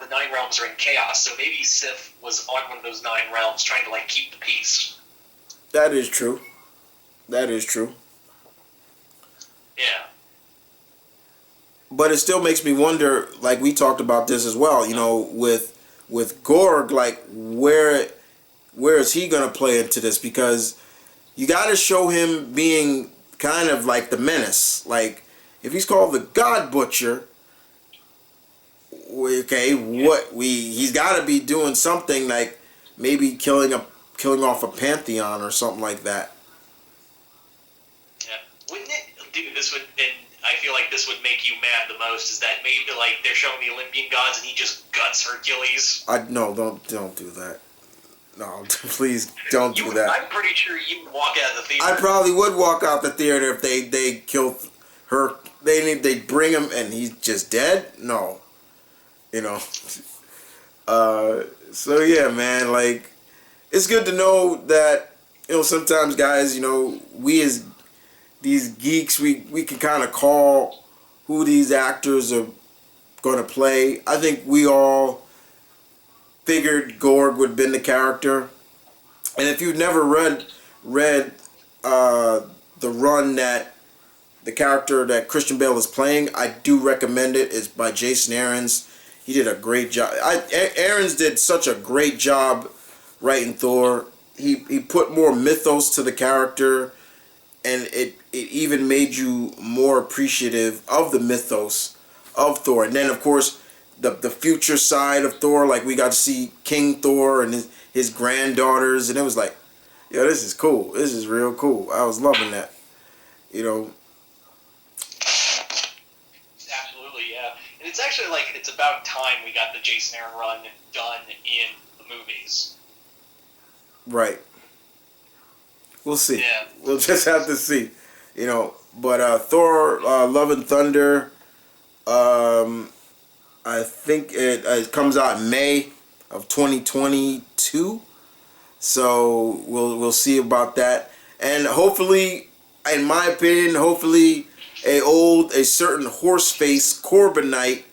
the 9 realms are in chaos, so maybe Sif was on one of those 9 realms trying to keep the peace. That is true. Yeah. But it still makes me wonder, like we talked about this as well, with Gorr, like where is he gonna play into this? Because you gotta show him being kind of like the menace. Like, if he's called the God Butcher, okay, he's gotta be doing something, like maybe killing off a pantheon or something like that. Yeah. Wouldn't it, dude, and I feel like this would make you mad the most, is that maybe they're showing the Olympian gods and he just guts Hercules. No, don't do that. No, please don't do that. I'm pretty sure you would walk out of the theater. I probably would walk out the theater if they kill her. They bring him and he's just dead. No, So yeah, man. Like, it's good to know that sometimes, guys, we as these geeks, we can kind of call who these actors are going to play. I think we all figured Gorr would have been the character. And if you've never read the run that the character that Christian Bale is playing, I do recommend it. It's by Jason Aaron's. He did a great job. Aaron's did such a great job writing Thor. He put more mythos to the character, and it even made you more appreciative of the mythos of Thor. And then, of course, the future side of Thor, like we got to see King Thor and his granddaughters, and it was like, yo, this is cool. This is real cool. I was loving that. You know. Absolutely, yeah. And it's actually like it's about time we got the Jason Aaron run done in the movies. Right. We'll see. Yeah. We'll just have to see. You know. But Thor, Love and Thunder, I think it comes out in May of 2022. So we'll see about that. And hopefully, in my opinion, hopefully a certain horse-faced Corbinite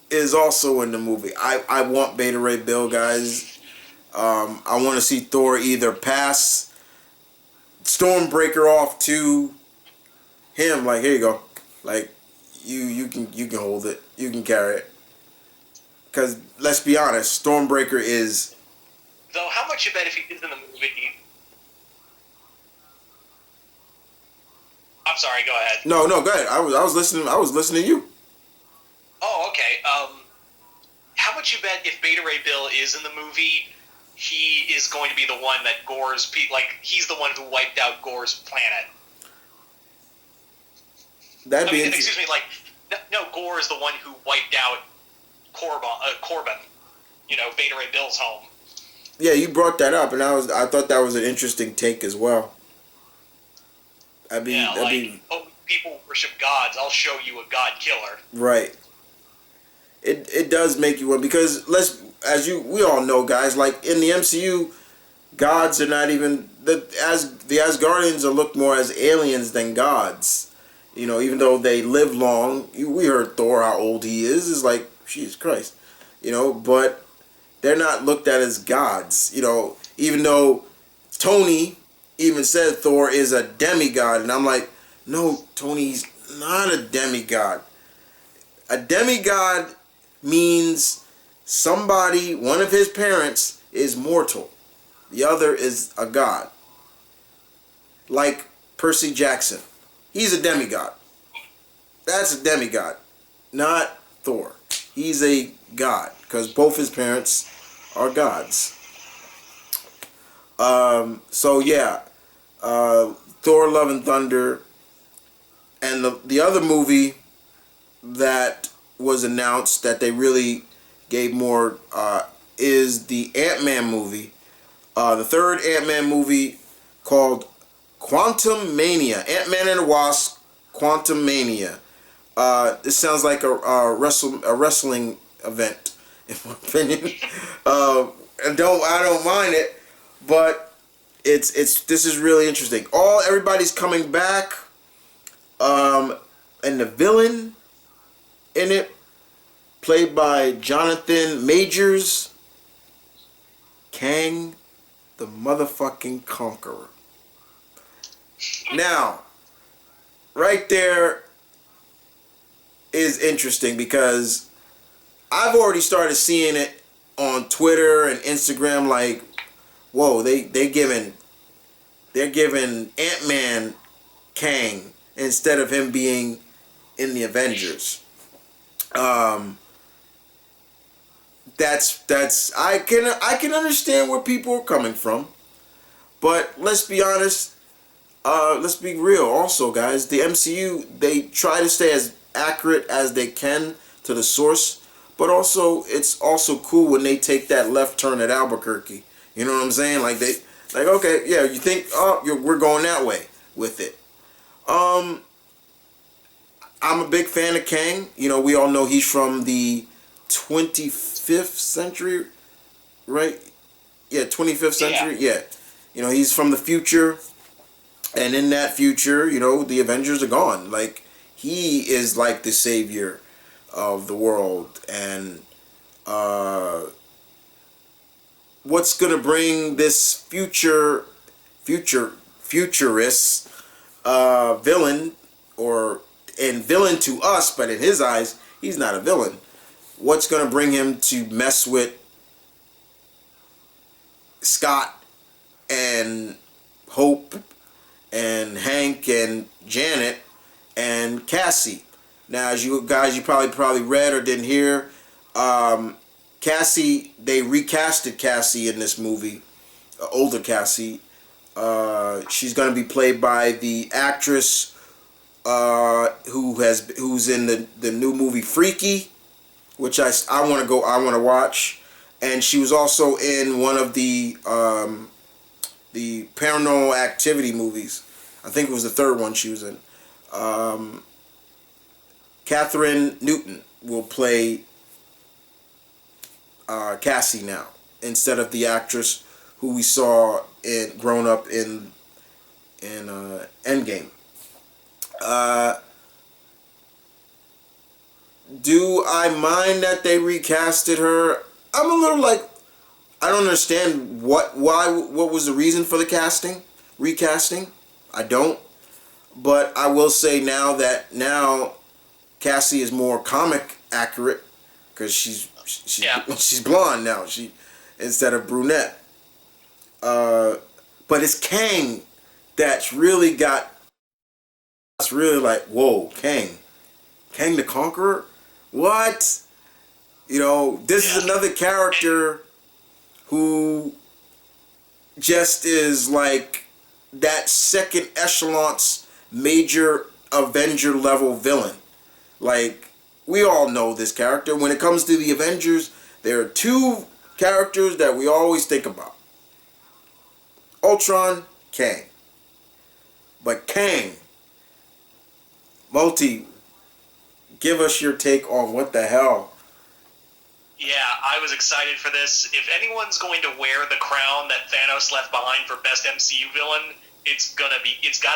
is also in the movie. I want Beta Ray Bill, guys. I want to see Thor either pass Stormbreaker off to him, like, here you go, like you can hold it, you can carry it. Because let's be honest, Stormbreaker is. Though, how much you bet if he is in the movie? I'm sorry. Go ahead. No, go ahead. I was listening. I was listening to you. Oh, okay. How much you bet if Beta Ray Bill is in the movie, he is going to be the one that Gorr's he's the one who wiped out Gorr's planet. That'd be excuse me. No, Gorr is the one who wiped out Corbin. You know, Beta Ray Bill's home. Yeah, you brought that up, and I thought that was an interesting take as well. People worship gods. I'll show you a god killer. Right. It does make you one, because we all know, guys, like in the MCU, gods are not even the Asgardians are looked more as aliens than gods. You know, even though they live long, we heard Thor how old he is. It's like, Jesus Christ, you know, but they're not looked at as gods. You know, even though Tony even said Thor is a demigod, and I'm like, no, Tony's not a demigod. A demigod means somebody, one of his parents is mortal. The other is a god. Like Percy Jackson. He's a demigod. That's a demigod. Not Thor. He's a god, because both his parents are gods. So yeah. Thor Love and Thunder. And the other movie that was announced that they really gave more is the Ant-Man movie. The third Ant-Man movie called Quantumania. Ant-Man and the Wasp, Quantumania. This sounds like a wrestling event, in my opinion. I don't mind it, but this is really interesting. Everybody's coming back. And the villain in it, played by Jonathan Majors, Kang, the motherfucking Conqueror. Now, right there is interesting, because I've already started seeing it on Twitter and Instagram, like, whoa, they're giving Ant-Man Kang instead of him being in the Avengers. That's I can understand where people are coming from, but let's be honest. Let's be real. Also, guys, the MCU, they try to stay as accurate as they can to the source, but also it's also cool when they take that left turn at Albuquerque. You know what I'm saying? Like okay, yeah, you think, we're going that way with it. I'm a big fan of Kang. You know, we all know he's from the 25th century, right? Yeah, 25th century. Yeah. You know, he's from the future. And in that future, you know, the Avengers are gone. Like, he is like the savior of the world. And what's going to bring this futurist villain and villain to us, but in his eyes, he's not a villain. What's going to bring him to mess with Scott and Hope and Hank and Janet and Cassie? Now, as you guys, you probably read or didn't hear, Cassie, they recasted Cassie in this movie, older Cassie. She's going to be played by the actress who's in the new movie Freaky, which I want to watch, and she was also in one of the Paranormal Activity movies. I think it was the third one she was in. Catherine Newton will play Cassie now, instead of the actress who we saw grown up in Endgame. Do I mind that they recasted her? I'm a little like, I don't understand what was the reason for the recasting. I don't, but I will say now Cassie is more comic accurate because she's blonde now. Instead of brunette. But it's Kang that's really got. It's really like, whoa, Kang the Conqueror. What? This is another character who just is like that second echelon's major Avenger level villain. Like, we all know this character. When it comes to the Avengers, there are two characters that we always think about. Ultron, Kang. But Kang, Multi, give us your take on what the hell. Yeah, I was excited for this. If anyone's going to wear the crown that Thanos left behind for best MCU villain, it's got to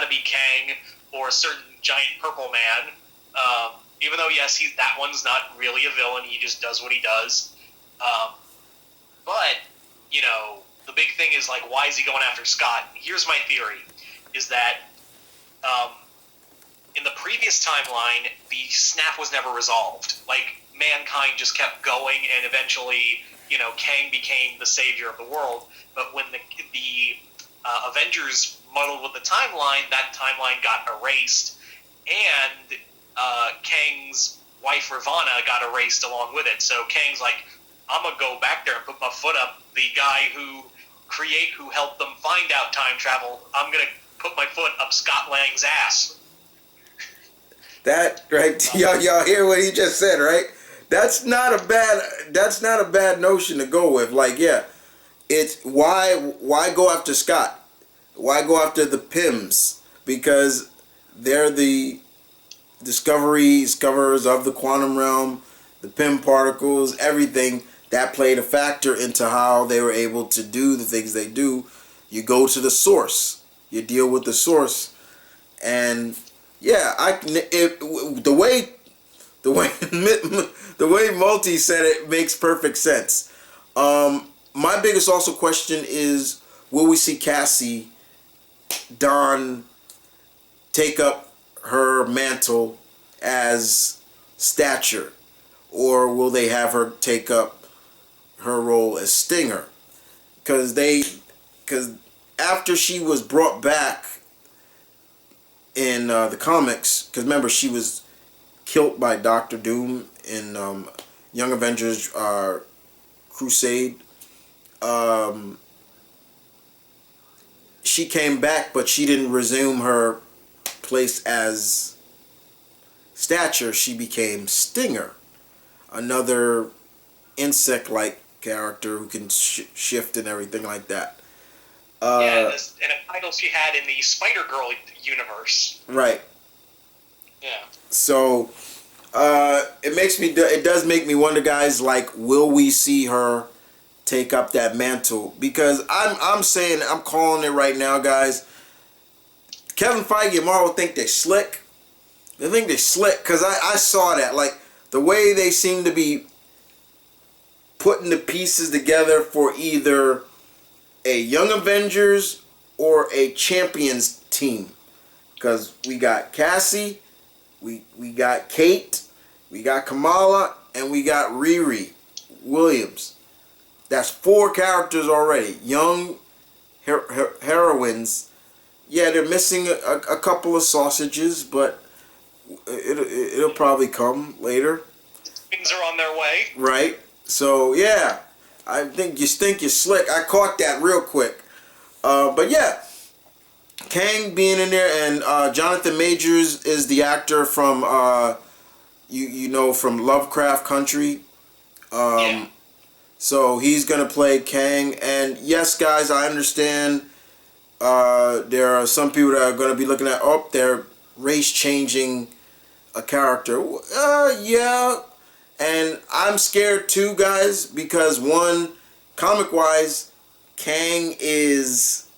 be Kang or a certain giant purple man. Even though, yes, that one's not really a villain, he just does what he does. But, the big thing is, like, why is he going after Scott? Here's my theory, is that in the previous timeline, the snap was never resolved. Like, mankind just kept going, and eventually, Kang became the savior of the world. But when the Avengers muddled with the timeline, that timeline got erased, and Kang's wife Ravonna got erased along with it. So Kang's like, I'm gonna go back there and put my foot up. The guy who helped them find out time travel, I'm gonna put my foot up Scott Lang's ass. That right, y'all hear what he just said, right? That's not a bad notion to go with. Like, yeah, it's why go after Scott? Why go after the Pyms? Because they're the discoverers of the quantum realm, the Pym particles, everything that played a factor into how they were able to do the things they do. You go to the source, you deal with the source, and yeah, the way Multi said it makes perfect sense. My biggest also question is, will we see Cassie take up her mantle as Stature, or will they have her take up her role as Stinger? Because after she was brought back in the comics, because remember, she was killed by Doctor Doom in Young Avengers Crusade. She came back, but she didn't resume her place as Stature. She became Stinger, another insect-like character who can shift and everything like that. And a title she had in the Spider-Girl universe. Right. Yeah. So it does make me wonder, guys, like, will we see her take up that mantle? Because I'm calling it right now, guys. Kevin Feige and Marvel think they're slick. They think they're slick because I saw that, like, the way they seem to be putting the pieces together for either a Young Avengers or a Champions team. Because we got Cassie, we got Kate, we got Kamala, and we got Riri Williams. That's 4 characters already. Young heroines. Yeah, they're missing a couple of sausages, but it'll probably come later. Things are on their way. Right. So yeah, I think you're slick. I caught that real quick. But yeah, Kang being in there, and Jonathan Majors is the actor from you know, from Lovecraft Country. Yeah. So he's gonna play Kang, and yes, guys, I understand. There are some people that are gonna be looking at, oh, they're race changing a character. Yeah, and I'm scared too, guys, because one, comic wise, Kang is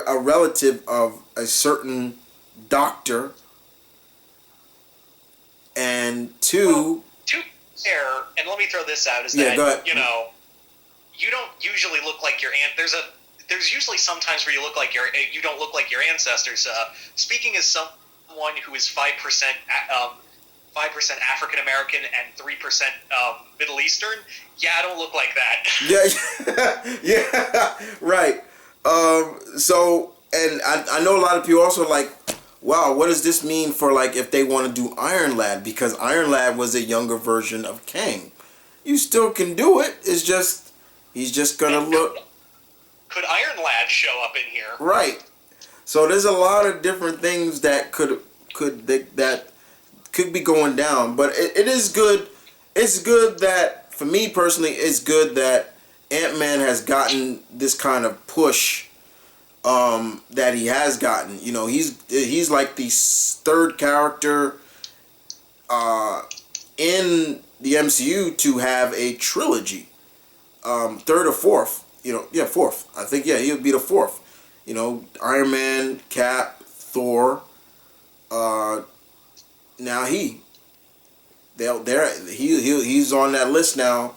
a relative of a certain doctor, and two. Error, and let me throw this out, is Yeah, that, go ahead. you know, you don't usually look like your aunt. There's usually sometimes where you don't look like your ancestors. Speaking as someone who is 5% African American and 3% Middle Eastern, yeah, I don't look like that. Yeah, yeah, right. So, and I know a lot of people also like, wow, what does this mean for, like, if they want to do Iron Lad? Because Iron Lad was a younger version of Kang. You still can do it. It's just, he's just gonna look. Could Iron Lad show up in here? Right. So there's a lot of different things that could be going down. But it is good. It's good that, for me personally, it's good that Ant-Man has gotten this kind of push that he has gotten. You know, he's like the 3rd character in the MCU to have a trilogy. 3rd or 4th. You know, yeah, 4th. I think, yeah, he would be the 4th. You know, Iron Man, Cap, Thor. Now he's on that list now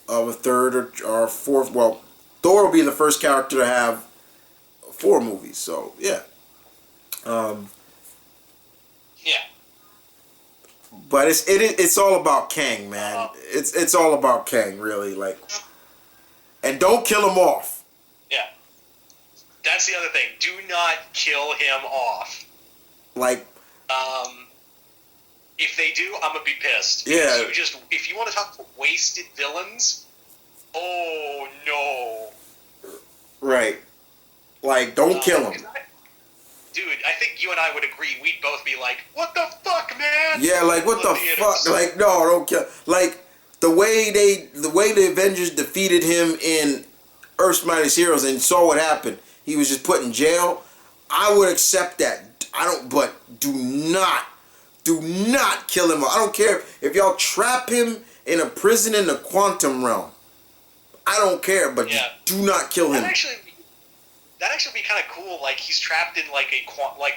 of a 3rd or 4th. Well, Thor will be the first character to have 4 movies. So yeah. Yeah. But it's all about Kang, man. It's all about Kang, really. Like, and don't kill him off. Yeah. That's the other thing. Do not kill him off. Like, if they do, I'm gonna be pissed. Yeah. If you want to talk about wasted villains, oh no. Right. Like, don't kill him. Dude, I think you and I would agree. We'd both be like, "What the fuck, man?" Yeah, like, what the fuck? Like, no, don't kill. Like, the way the Avengers defeated him in Earth's Mightiest Heroes and saw what happened, he was just put in jail. I would accept that. But do not kill him. I don't care if y'all trap him in a prison in the quantum realm. I don't care, but just do not kill him. That'd actually be kind of cool. Like, he's trapped in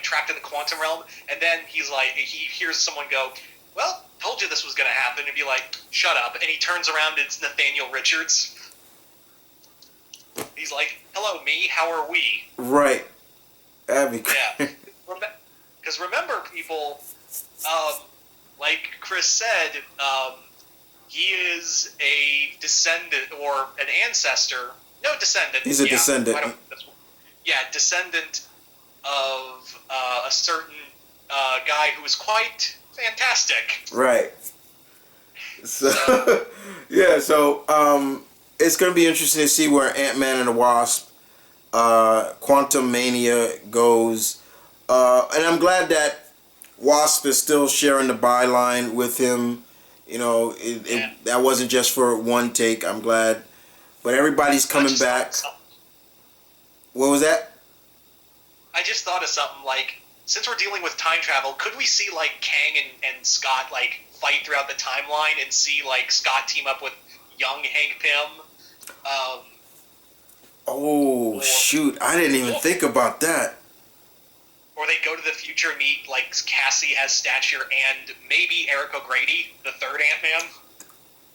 trapped in the quantum realm, and then he's like, he hears someone go, "Well, told you this was gonna happen," and be like, "Shut up!" And he turns around, and it's Nathaniel Richards. He's like, "Hello, me. How are we?" Right. That'd be great. Yeah. Because remember, people, like Chris said, he is a descendant or an ancestor. No, descendant. He's a descendant. Descendant of a certain guy who is quite fantastic. Right. So, yeah, so it's going to be interesting to see where Ant-Man and the Wasp, Quantumania goes. And I'm glad that Wasp is still sharing the byline with him. You know, that wasn't just for one take. I'm glad. But everybody's coming back. What was that? I just thought of something, like, since we're dealing with time travel, could we see, like, Kang and Scott, like, fight throughout the timeline and see, like, Scott team up with young Hank Pym? Shoot. I didn't even think about that. Or they go to the future and meet, like, Cassie as Stature and maybe Eric O'Grady, the 3rd Ant-Man.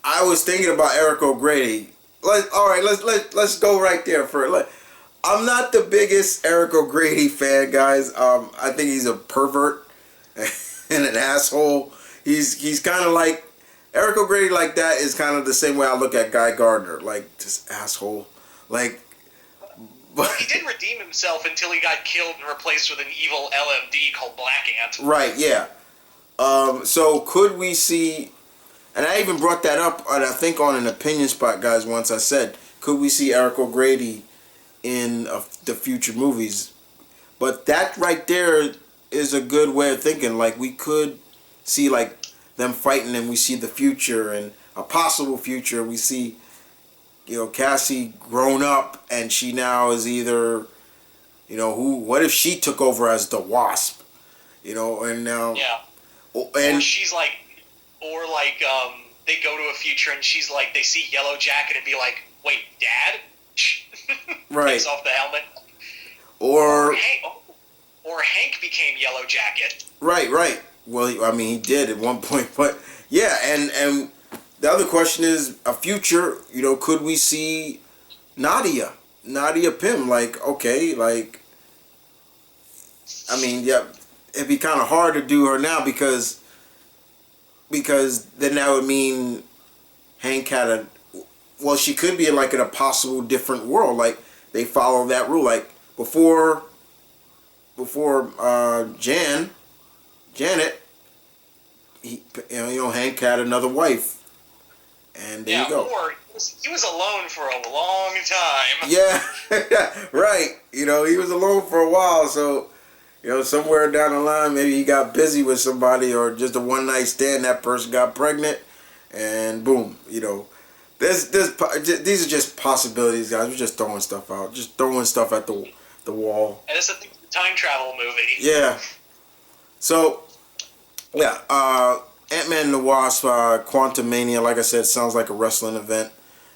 I was thinking about Eric O'Grady. Let's go right there for it. I'm not the biggest Eric O'Grady fan, guys. I think he's a pervert. and an asshole. He's kind of like Eric O'Grady. Like that is kind of the same way I look at Guy Gardner, like just asshole. Like, but he didn't redeem himself until he got killed and replaced with an evil LMD called Black Ant. Right, yeah. So could we see? And I even brought that up, I think, on an opinion spot, guys. Once I said, could we see Eric O'Grady in the future movies? But that right there is a good way of thinking. Like, we could see like them fighting, and we see the future and a possible future. We see, Cassie grown up, and she now is either, what if she took over as the Wasp, and now, yeah, and or she's like, they go to a future and she's like, they see Yellow Jacket and be like, wait, Dad? right, takes off the helmet. Or Hank became Yellow Jacket. Right. Well, he did at one point, but yeah, and the other question is a future. Could we see Nadia Pym? Like, okay, like, yeah, it'd be kind of hard to do her now because then that would mean Hank had she could be like in a possible different world. Like, they follow that rule. Like, before Janet, Hank had another wife, and there you go. Or he was alone for a long time. Yeah, right. He was alone for a while, so somewhere down the line, maybe he got busy with somebody, or just a one night stand. That person got pregnant, and boom. These are just possibilities, guys. We're just throwing stuff out, just throwing stuff at the wall. And it's a time travel movie. Yeah. So, yeah, Ant-Man and the Wasp, Quantumania, like I said, sounds like a wrestling event.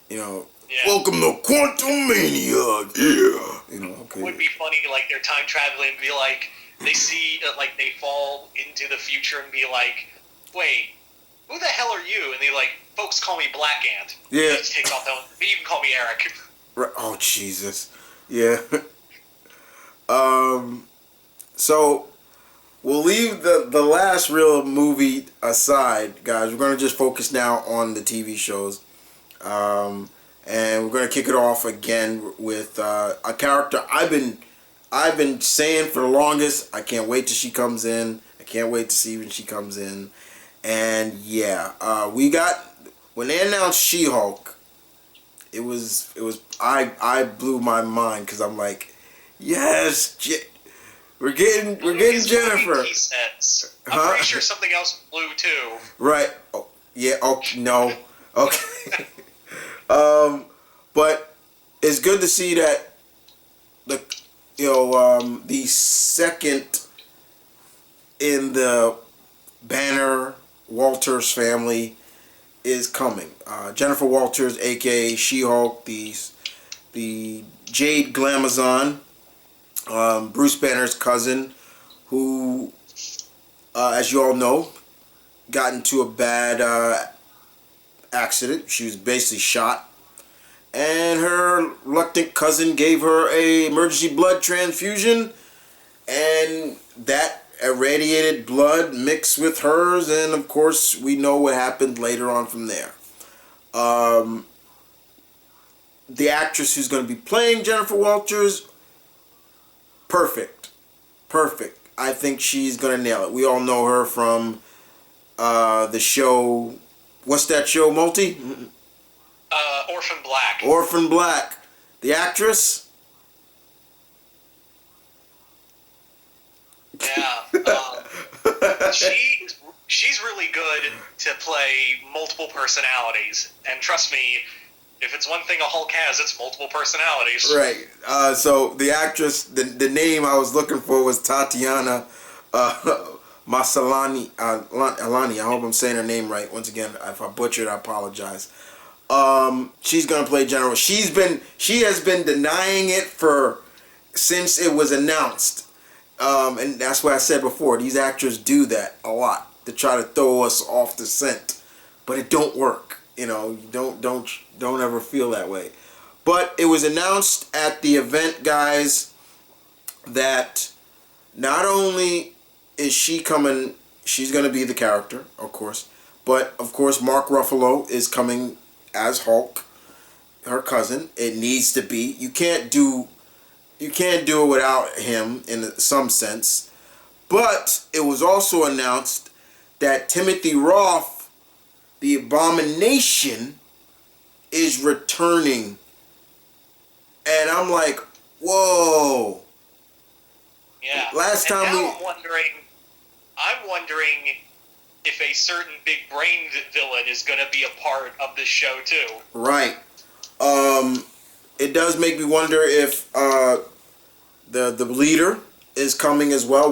Yeah. Welcome to Quantumania. Yeah. Okay. It would be funny, like, they're time traveling and be like, they see, they fall into the future and be like, wait, who the hell are you? And they like, folks call me Black Ant. Yeah. He takes off but you can call me Eric. Oh, Jesus. Yeah. So we'll leave the last real movie aside, guys. We're gonna just focus now on the TV shows, and we're gonna kick it off again with a character I've been saying for the longest. I can't wait till she comes in. I can't wait to see when she comes in. And yeah, we got, when they announced She-Hulk, it was I blew my mind, because I'm like, yes, we're getting Jennifer. He says. I'm pretty sure something else blew too. Right. Oh, yeah. Oh, no. Okay. But it's good to see that the second in the Banner Walters family is coming. Jennifer Walters, aka She-Hulk, the Jade Glamazon, Bruce Banner's cousin, who, as you all know, got into a bad accident. She was basically shot, and her reluctant cousin gave her a emergency blood transfusion, and that irradiated blood mixed with hers, and of course we know what happened later on from there. The actress who's going to be playing Jennifer Walters, perfect. I think she's going to nail it. We all know her from the show, what's that show, Multi? Orphan Black. Orphan Black. The actress? Yeah. She's really good to play multiple personalities. And trust me, if it's one thing a Hulk has, it's multiple personalities. Right. So the actress, the name I was looking for was Tatiana Maslany. Alani. I hope I'm saying her name right. Once again, if I butchered, I apologize. She's gonna play General. She has been denying it since it was announced. And that's what I said before. These actors do that a lot to try to throw us off the scent, but it don't work. Don't ever feel that way. But it was announced at the event, guys, that not only is she coming, she's going to be the character, of course. But, of course, Mark Ruffalo is coming as Hulk, her cousin. It needs to be. You can't do it without him in some sense. But it was also announced that Timothy Roth, the Abomination, is returning. And I'm like, whoa. Yeah. Last time I'm wondering if a certain big brain villain is going to be a part of this show too. Right. It does make me wonder if the leader is coming as well.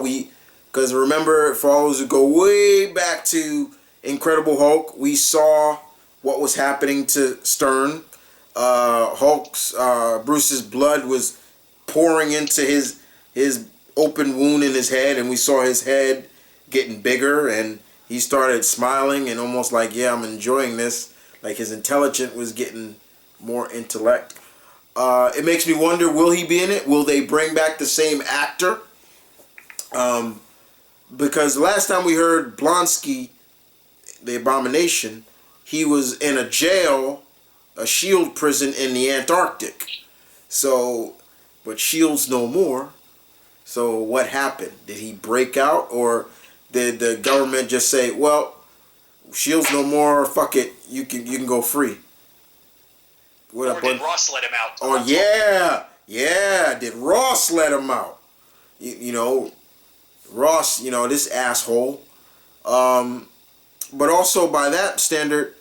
Because remember, for all those who go way back to Incredible Hulk, we saw what was happening to Stern. Bruce's blood was pouring into his open wound in his head, and we saw his head getting bigger, and he started smiling and almost like, yeah, I'm enjoying this. Like his intelligence was getting more intellect. It makes me wonder, will he be in it? Will they bring back the same actor? Because last time we heard Blonsky, the Abomination, he was in a jail, a S.H.I.E.L.D. prison in the Antarctic. So, but S.H.I.E.L.D's no more. So what happened? Did he break out, or did the government just say, well, S.H.I.E.L.D's no more, fuck it, you can go free? Or did Ross let him out? Oh, yeah, did Ross let him out? You know, Ross, this asshole. But also by that standard,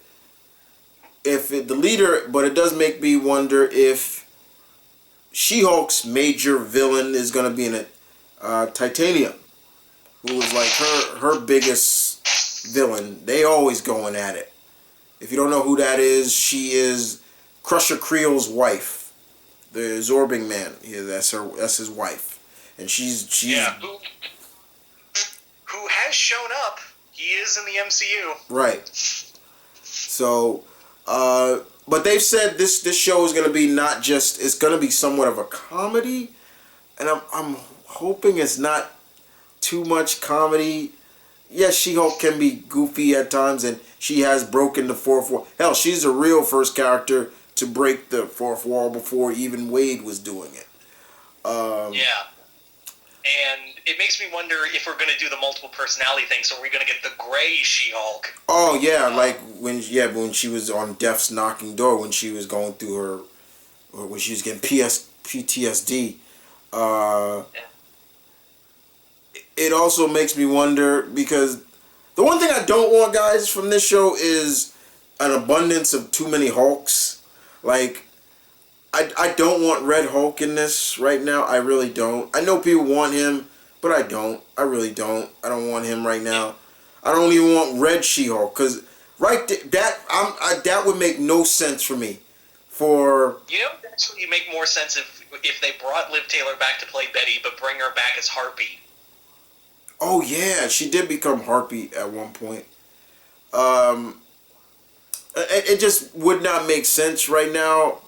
but it does make me wonder if She-Hulk's major villain is going to be in it, Titania, who is like her biggest villain. They always going at it. If you don't know who that is, she is Crusher Creel's wife, the absorbing man. Yeah, that's his wife, and she's who has shown up. He is in the MCU. Right. So, but they've said this show is going to be not just, it's going to be somewhat of a comedy, and I'm hoping it's not too much comedy. Yes, She-Hulk can be goofy at times, and she has broken the fourth wall. Hell, she's the real first character to break the fourth wall before even Wade was doing it. Yeah. And it makes me wonder if we're going to do the multiple personality thing. So are we going to get the gray She-Hulk? Oh, yeah, like when she was on Death's knocking door, when she was going through her, or when she was getting PTSD. It also makes me wonder, because the one thing I don't want, guys, from this show is an abundance of too many Hulks. Like, I don't want Red Hulk in this right now. I really don't. I know people want him, but I don't. I really don't. I don't want him right now. I don't even want Red She-Hulk, because that would make no sense for me. Actually make more sense if they brought Liv Taylor back to play Betty, but bring her back as Harpy. Oh yeah, she did become Harpy at one point. It just would not make sense right now,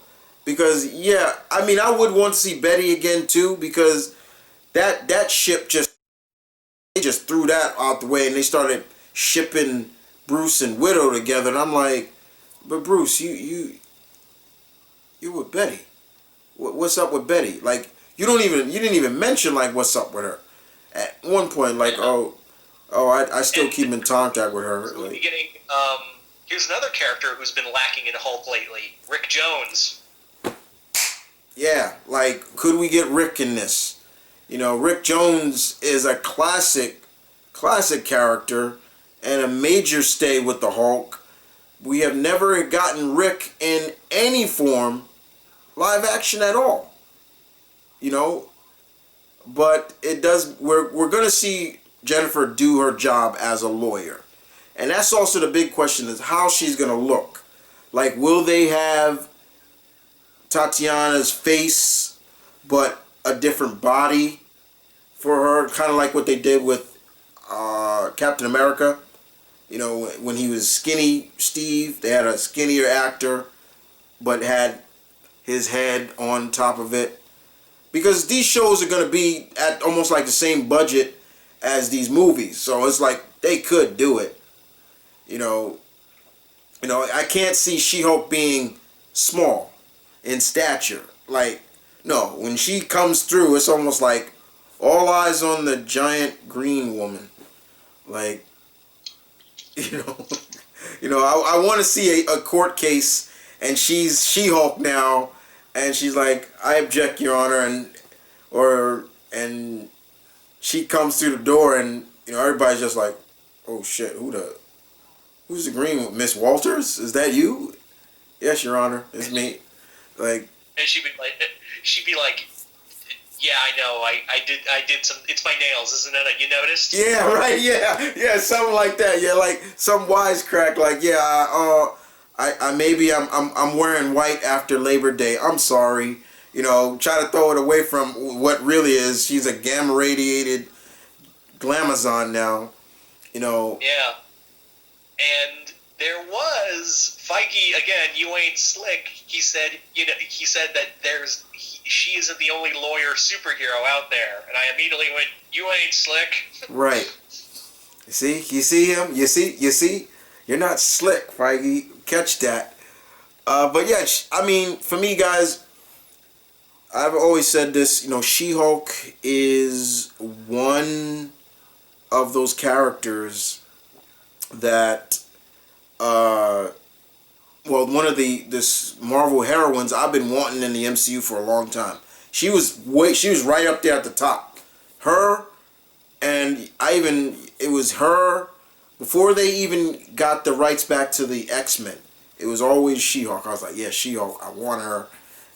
because I would want to see Betty again too, because that ship they just threw that out the way and they started shipping Bruce and Widow together, and I'm like, but Bruce, you with Betty. What's up with Betty? Like, you didn't even mention like what's up with her. At one point, like, I still keep in contact with her. We'll be getting, here's another character who's been lacking in Hulk lately, Rick Jones. Yeah, like, could we get Rick in this? Rick Jones is a classic character and a major stay with the Hulk. We have never gotten Rick in any form, live action at all. But it does. We're gonna see Jennifer do her job as a lawyer, and that's also the big question: is how she's gonna look. Like, will they have Tatiana's face, but a different body for her, kind of like what they did with Captain America? When he was skinny Steve, they had a skinnier actor, but had his head on top of it. Because these shows are going to be at almost like the same budget as these movies. So it's like they could do it. You know, I can't see She-Hulk being small in stature. Like, no, when she comes through, it's almost like all eyes on the giant green woman. Like, you know, I want to see a court case, and she's She-Hulk now, and she's like, I object, Your Honor, and she comes through the door, and everybody's just like, oh shit, who's the green one? Miss Walters? Is that you? Yes, Your Honor, it's me. Like, and she'd be like, yeah, I know, I did some. It's my nails, isn't it? You noticed? Yeah, right. Yeah, something like that. Yeah, like some wisecrack. Like, yeah, I'm wearing white after Labor Day. I'm sorry. Try to throw it away from what really is. She's a gamma radiated glamazon now. Yeah, and there was Feige again. You ain't slick. He said. He said that she isn't the only lawyer superhero out there, and I immediately went, "You ain't slick." Right. You see him. You see. You're not slick, Feige. Catch that. But yeah, I mean, for me, guys, I've always said this. She-Hulk is one of those characters that, one of this Marvel heroines I've been wanting in the MCU for a long time. She was right up there at the top. Her, and it was her before they even got the rights back to the X-Men. It was always She-Hulk. I was like, yeah, She-Hulk. I want her,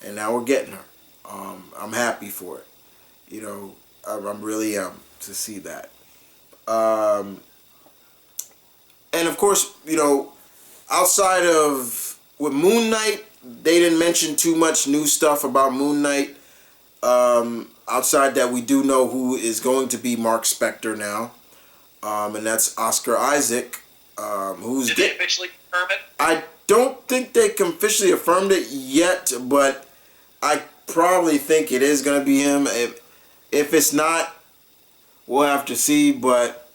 and now we're getting her. I'm happy for it. I'm really to see that. And of course, outside of with Moon Knight, they didn't mention too much new stuff about Moon Knight. Outside that, we do know who is going to be Mark Spector now, and that's Oscar Isaac. Did they officially confirm it? I don't think they officially affirmed it yet, but I probably think it is going to be him. If it's not, we'll have to see. But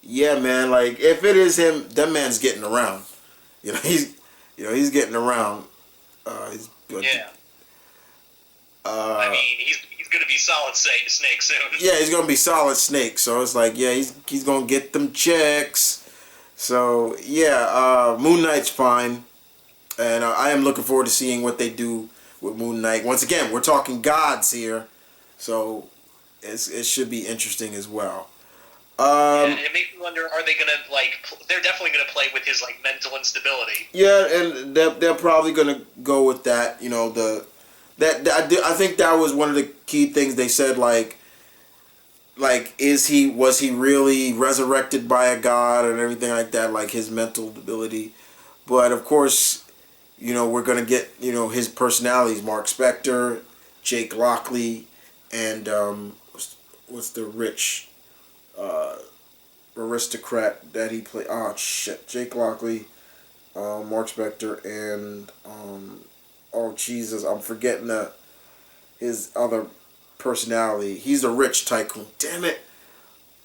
yeah, man, like if it is him, that man's getting around. He's getting around. He's good. Yeah. I mean, he's gonna be Solid Snake soon. Yeah, he's gonna be Solid Snake. So it's like, yeah, he's gonna get them checks. So yeah, Moon Knight's fine, and I am looking forward to seeing what they do with Moon Knight. Once again, we're talking gods here, so it should be interesting as well. It makes me wonder: are they gonna they're definitely gonna play with his mental instability? Yeah, and they're probably gonna go with that. I think that was one of the key things they said. Like, was he really resurrected by a god and everything like that? Like his mental ability, but of course, we're gonna get his personalities: Mark Spector, Jake Lockley, and what's the rich aristocrat that he played? Oh shit, Jake Lockley, Mark Spector, and oh Jesus, I'm forgetting his other personality. He's a rich tycoon. Damn it.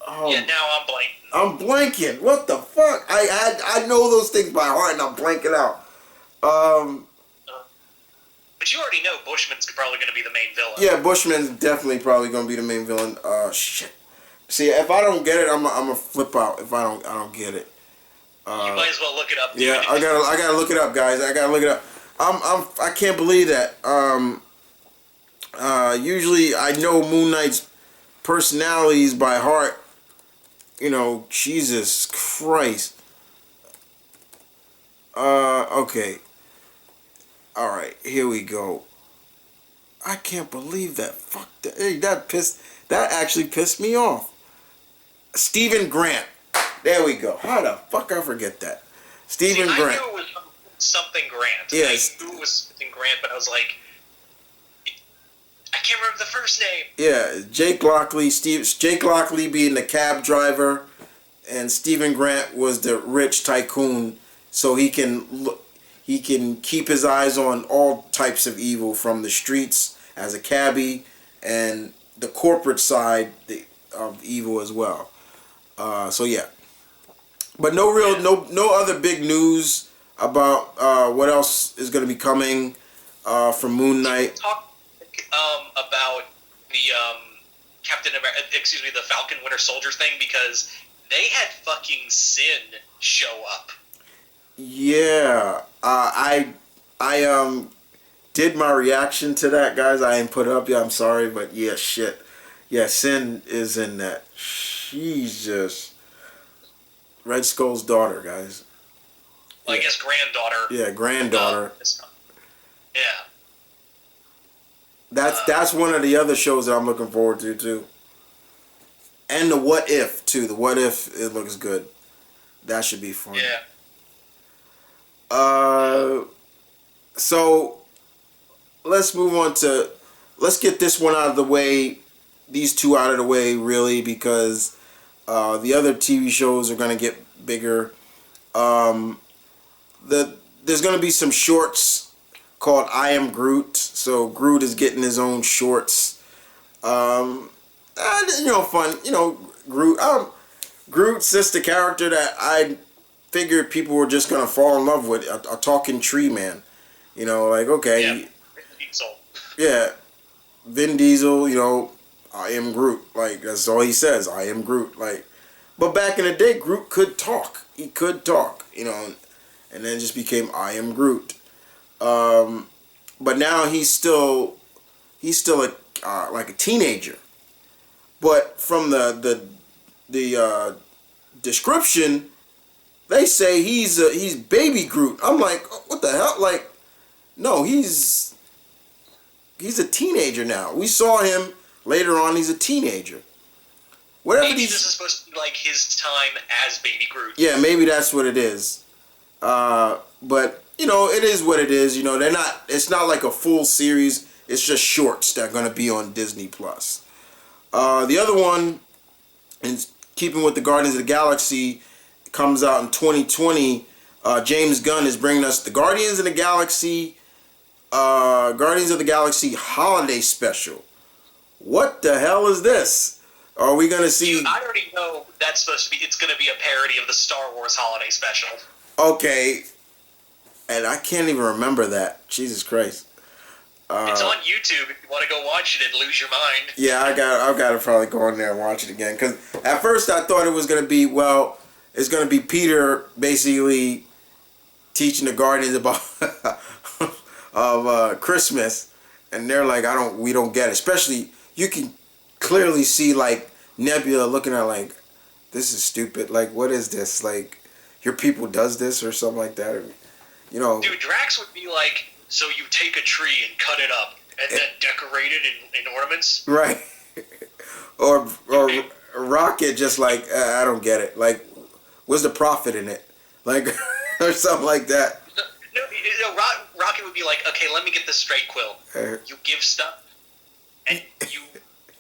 Oh, yeah, now I'm blanking. I'm blanking. What the fuck? I know those things by heart, and I'm blanking out. But you already know Bushman's probably going to be the main villain. Yeah, Bushman's definitely probably going to be the main villain. Shit. See, if I don't get it, I'm gonna flip out. If I don't get it. You might as well look it up. Dude. Yeah, I gotta look it up, guys. I gotta look it up. I can't believe that. Usually I know Moon Knight's personalities by heart. Jesus Christ. Okay. All right, here we go. I can't believe that. Fuck that. Hey, that actually pissed me off. Stephen Grant. There we go. How the fuck I forget that? Stephen Grant. I knew it was something Grant. Yes. I knew it was something Grant, but I was like, I can't remember the first name. Yeah, Jake Lockley. Jake Lockley being the cab driver, and Stephen Grant was the rich tycoon, so he can keep his eyes on all types of evil, from the streets as a cabbie and the corporate side of evil as well. So yeah, but no other big news about what else is going to be coming from Moon Knight. Talk about the the Falcon Winter Soldier thing, because they had fucking Sin show up. Yeah, I did my reaction to that, guys. I didn't put it up yet. I'm sorry, but yeah, shit. Yeah, Sin is in that. She's just Red Skull's daughter, guys. Well, I guess granddaughter. Yeah, granddaughter. Yeah. That's one of the other shows that I'm looking forward to too. And the What If too. The What If, it looks good. That should be fun. Yeah. So let's move on to, let's get this one out of the way. These two out of the way, really, because the other TV shows are going to get bigger. There's going to be some shorts called I Am Groot. So Groot is getting his own shorts. Fun. Groot. Groot's just the character that I figured people were just going to fall in love with. A talking tree man. Okay. Yeah. Diesel. Yeah. Vin Diesel, I am Groot. Like, that's all he says. I am Groot. Like, but back in the day, Groot could talk. He could talk, and then just became I am Groot. But now he's still like a teenager. But from the description, they say he's baby Groot. I'm like, what the hell? Like, no, he's a teenager now. We saw him later on. He's a teenager. Whatever. Maybe this is supposed to be like his time as baby Groot. Yeah, maybe that's what it is. But it is what it is. They're not. It's not like a full series. It's just shorts that are gonna be on Disney Plus. The other one, in keeping with the Guardians of the Galaxy, comes out in 2020. James Gunn is bringing us the Guardians of the Galaxy holiday special. What the hell is this? Are we gonna see? I already know that's supposed to be. It's gonna be a parody of the Star Wars holiday special. Okay, and I can't even remember that. Jesus Christ. It's on YouTube. If you want to go watch it and lose your mind. Yeah, I've got to probably go in there and watch it again. Because at first I thought it was going to be, it's going to be Peter basically teaching the Guardians about of Christmas. And they're like, we don't get it. Especially, you can clearly see like Nebula looking at like, this is stupid. Like, what is this? Like, your people does this or something like that. Or, Dude, Drax would be like, so you take a tree and cut it up and then decorate it in ornaments? Right. or Rocket just like, I don't get it. Like, what's the profit in it? Like, or something like that. No, Rocket would be like, okay, let me get this straight, Quill. You give stuff and you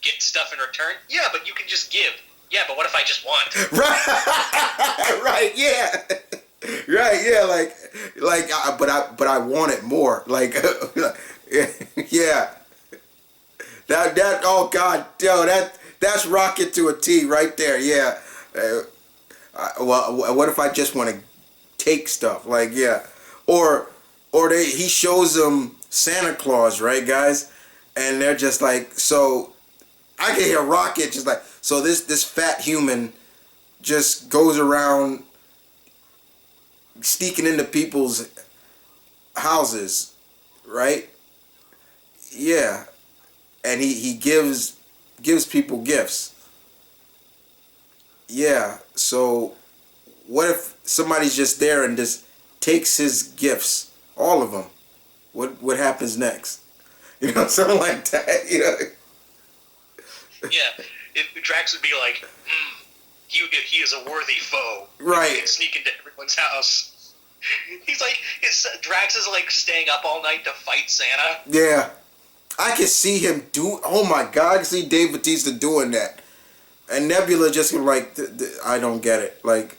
get stuff in return? Yeah, but you can just give. Yeah, but what if I just want? Right. Right, yeah. Right, yeah, but I want it more. Like, yeah. That oh god, that's Rocket to a T right there. Yeah. What if I just want to take stuff? Like, yeah. Or he shows them Santa Claus, right, guys? And they're just like, so I can hear Rocket just like, so this fat human just goes around sneaking into people's houses, right? Yeah. And he gives people gifts. Yeah. So what if somebody's just there and just takes his gifts, all of them? What happens next? Something like that. Yeah. Drax would be like, he is a worthy foe. Right. He can sneak into everyone's house. He's like, Drax is like staying up all night to fight Santa. Yeah. I can see him oh my god, I can see Dave Bautista doing that. And Nebula just like, I don't get it. Like,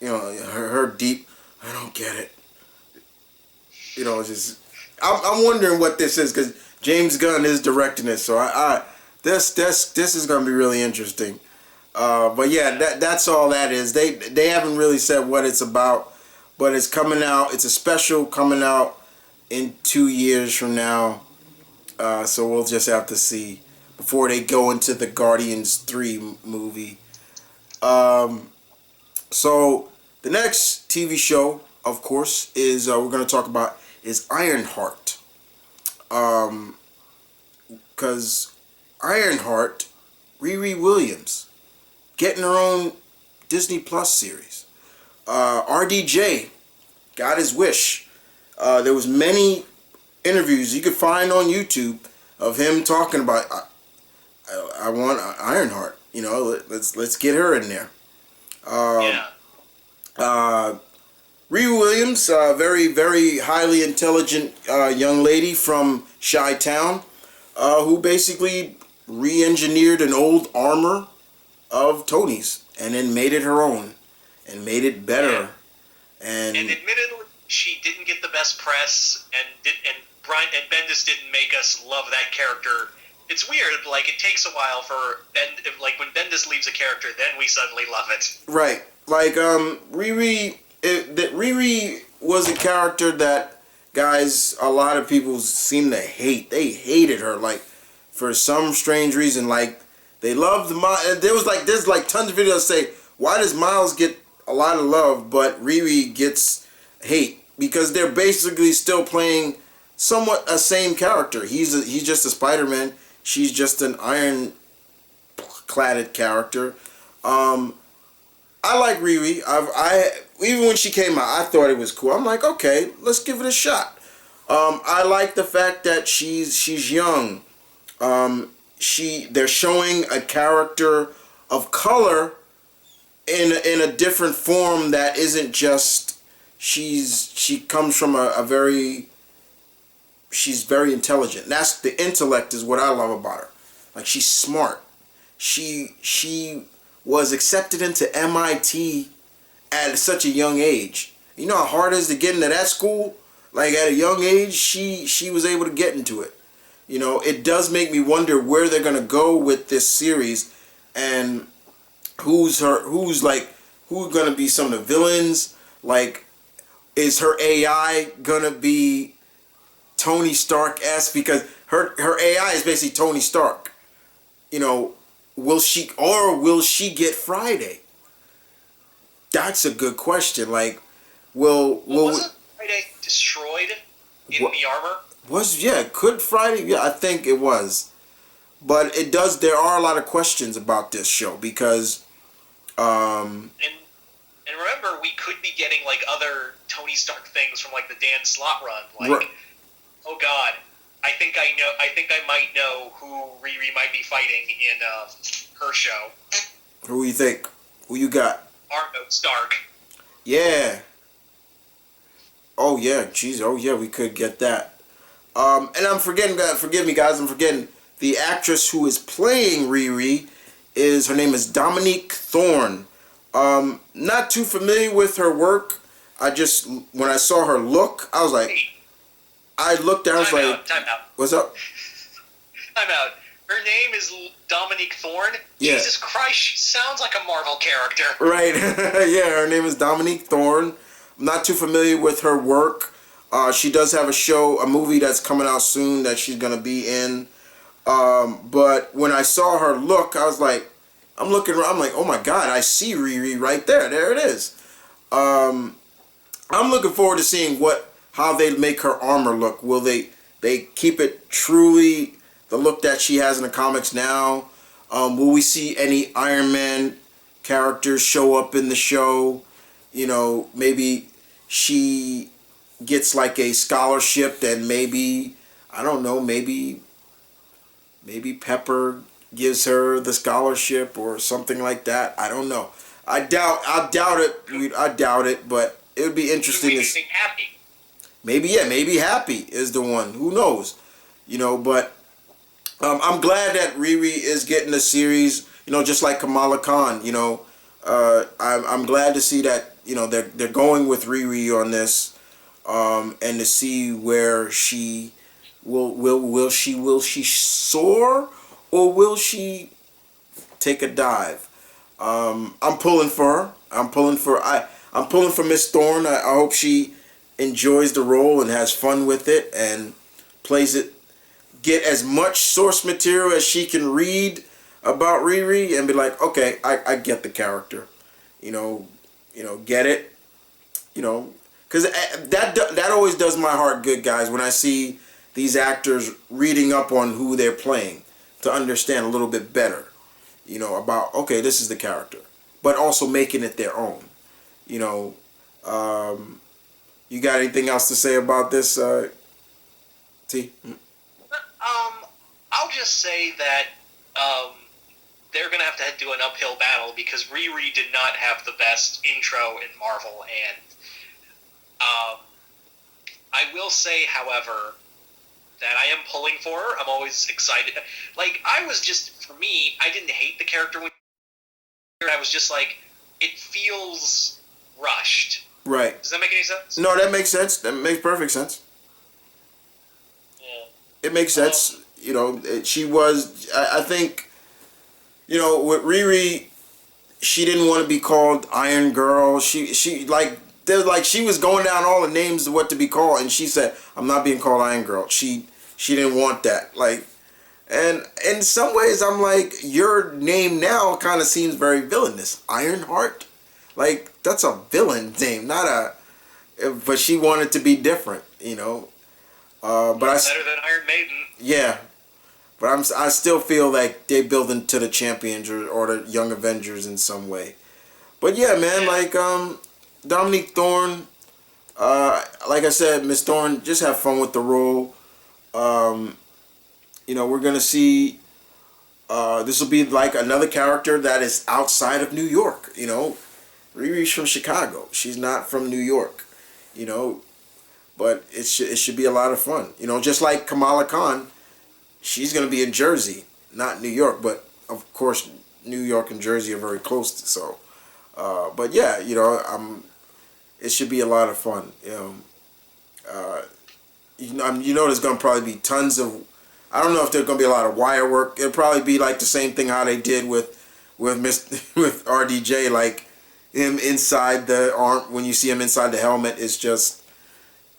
her deep, I don't get it. Just, I'm wondering what this is, because James Gunn is directing it, so this is going to be really interesting. But yeah, that's all that is. They haven't really said what it's about, but it's coming out. It's a special coming out in 2 years from now. So we'll just have to see before they go into the Guardians 3 movie. So the next TV show, of course, is we're going to talk about is Ironheart. Because Ironheart, Riri Williams, getting her own Disney Plus series. RDJ got his wish. There was many interviews you could find on YouTube of him talking about I want Ironheart. Let's get her in there. Riri Williams, very very highly intelligent young lady from Chi-Town, who basically re-engineered an old armor of Tony's and then made it her own and made it better. And admittedly, she didn't get the best press, and Bendis didn't make us love that character. It's weird, like it takes a while for when Bendis leaves a character, then we suddenly love it. Right, like Riri. Riri was a character that guys, a lot of people seem to hate. They hated her, like for some strange reason. Like they loved there's tons of videos that say, why does Miles get a lot of love but Riri gets hate? Because they're basically still playing somewhat a same character. He's just a Spider-Man. She's just an iron-cladded character. I like Riri. Even when she came out, I thought it was cool. I'm like, okay, let's give it a shot. I like the fact that she's young. They're showing a character of color in a different form that isn't just she comes from she's very intelligent. That's the intellect is what I love about her. Like she's smart. She was accepted into MIT at such a young age. You know how hard it is to get into that school? Like at a young age, she was able to get into it. It does make me wonder where they're gonna go with this series, and who's gonna be some of the villains. Like, is her AI gonna be Tony Stark-esque? Because her AI is basically Tony Stark. Will she get Friday? That's a good question. Like, wasn't Friday destroyed in the armor? Could Friday? Yeah, I think it was. But it does. There are a lot of questions about this show because. And remember, we could be getting like other Tony Stark things from like the Dan Slott run. Like, oh God, I think I might know who Riri might be fighting in her show. Who you think? Who you got? Arno Stark. Yeah. Oh yeah, jeez. Oh yeah, we could get that. And I'm forgetting. Forgive me, guys. I'm forgetting the actress who is playing Riri. Her name is Dominique Thorne. Not too familiar with her work. When I saw her look, I was like, I looked at her, I was like, time out. What's up? Time out. Her name is Dominique Thorne? Yeah. Jesus Christ, she sounds like a Marvel character. Right. Yeah, her name is Dominique Thorne. I'm not too familiar with her work. She does have a movie that's coming out soon that she's going to be in. But when I saw her look, I was like, I'm looking around, I'm like, oh my God, I see Riri right there. There it is. I'm looking forward to seeing how they make her armor look. Will they keep it truly the look that she has in the comics now? Will we see any Iron Man characters show up in the show? Maybe she gets like a scholarship and maybe, I don't know, maybe Pepper gives her the scholarship or something like that. I don't know. I doubt it, but it would be interesting to see. Happy. Maybe Happy is the one. Who knows? But I'm glad that Riri is getting a series, just like Kamala Khan, I'm glad to see that, they're going with Riri on this, and to see where she will she soar or will she take a dive? I'm pulling for her. I'm pulling for Miss Thorne. I hope she enjoys the role and has fun with it and plays it. Get as much source material as she can read about Riri and be like, okay, I get the character, you know, get it, because that always does my heart good, guys, when I see these actors reading up on who they're playing to understand a little bit better, about, okay, this is the character, but also making it their own, you know. You got anything else to say about this, T? I'll just say that they're going to have to do an uphill battle because Riri did not have the best intro in Marvel, and I will say, however, that I am pulling for her. I'm always excited. Like, for me, I didn't hate the character when I was just like, it feels rushed. Right. Does that make any sense? No, that makes sense. That makes perfect sense. Yeah. It makes sense. She was, I think, with Riri, she didn't want to be called Iron Girl. She was going down all the names of what to be called, and she said, I'm not being called Iron Girl. She didn't want that. Like, and in some ways, I'm like, your name now kind of seems very villainous. Ironheart? Like, that's a villain name, but she wanted to be different, But better than Iron Maiden. Yeah. But I still feel like they build into the champions or the Young Avengers in some way. But yeah, man, like Dominique Thorne, like I said, Miss Thorne, just have fun with the role. We're gonna see. This will be like another character that is outside of New York. Riri's from Chicago. She's not from New York. But it should be a lot of fun. Just like Kamala Khan. She's going to be in Jersey, not New York, but of course New York and Jersey are very close. So, but yeah, it should be a lot of fun. There's going to probably be tons of. I don't know if there's going to be a lot of wire work. It'll probably be like the same thing how they did with RDJ, like him inside the arm. When you see him inside the helmet, it's just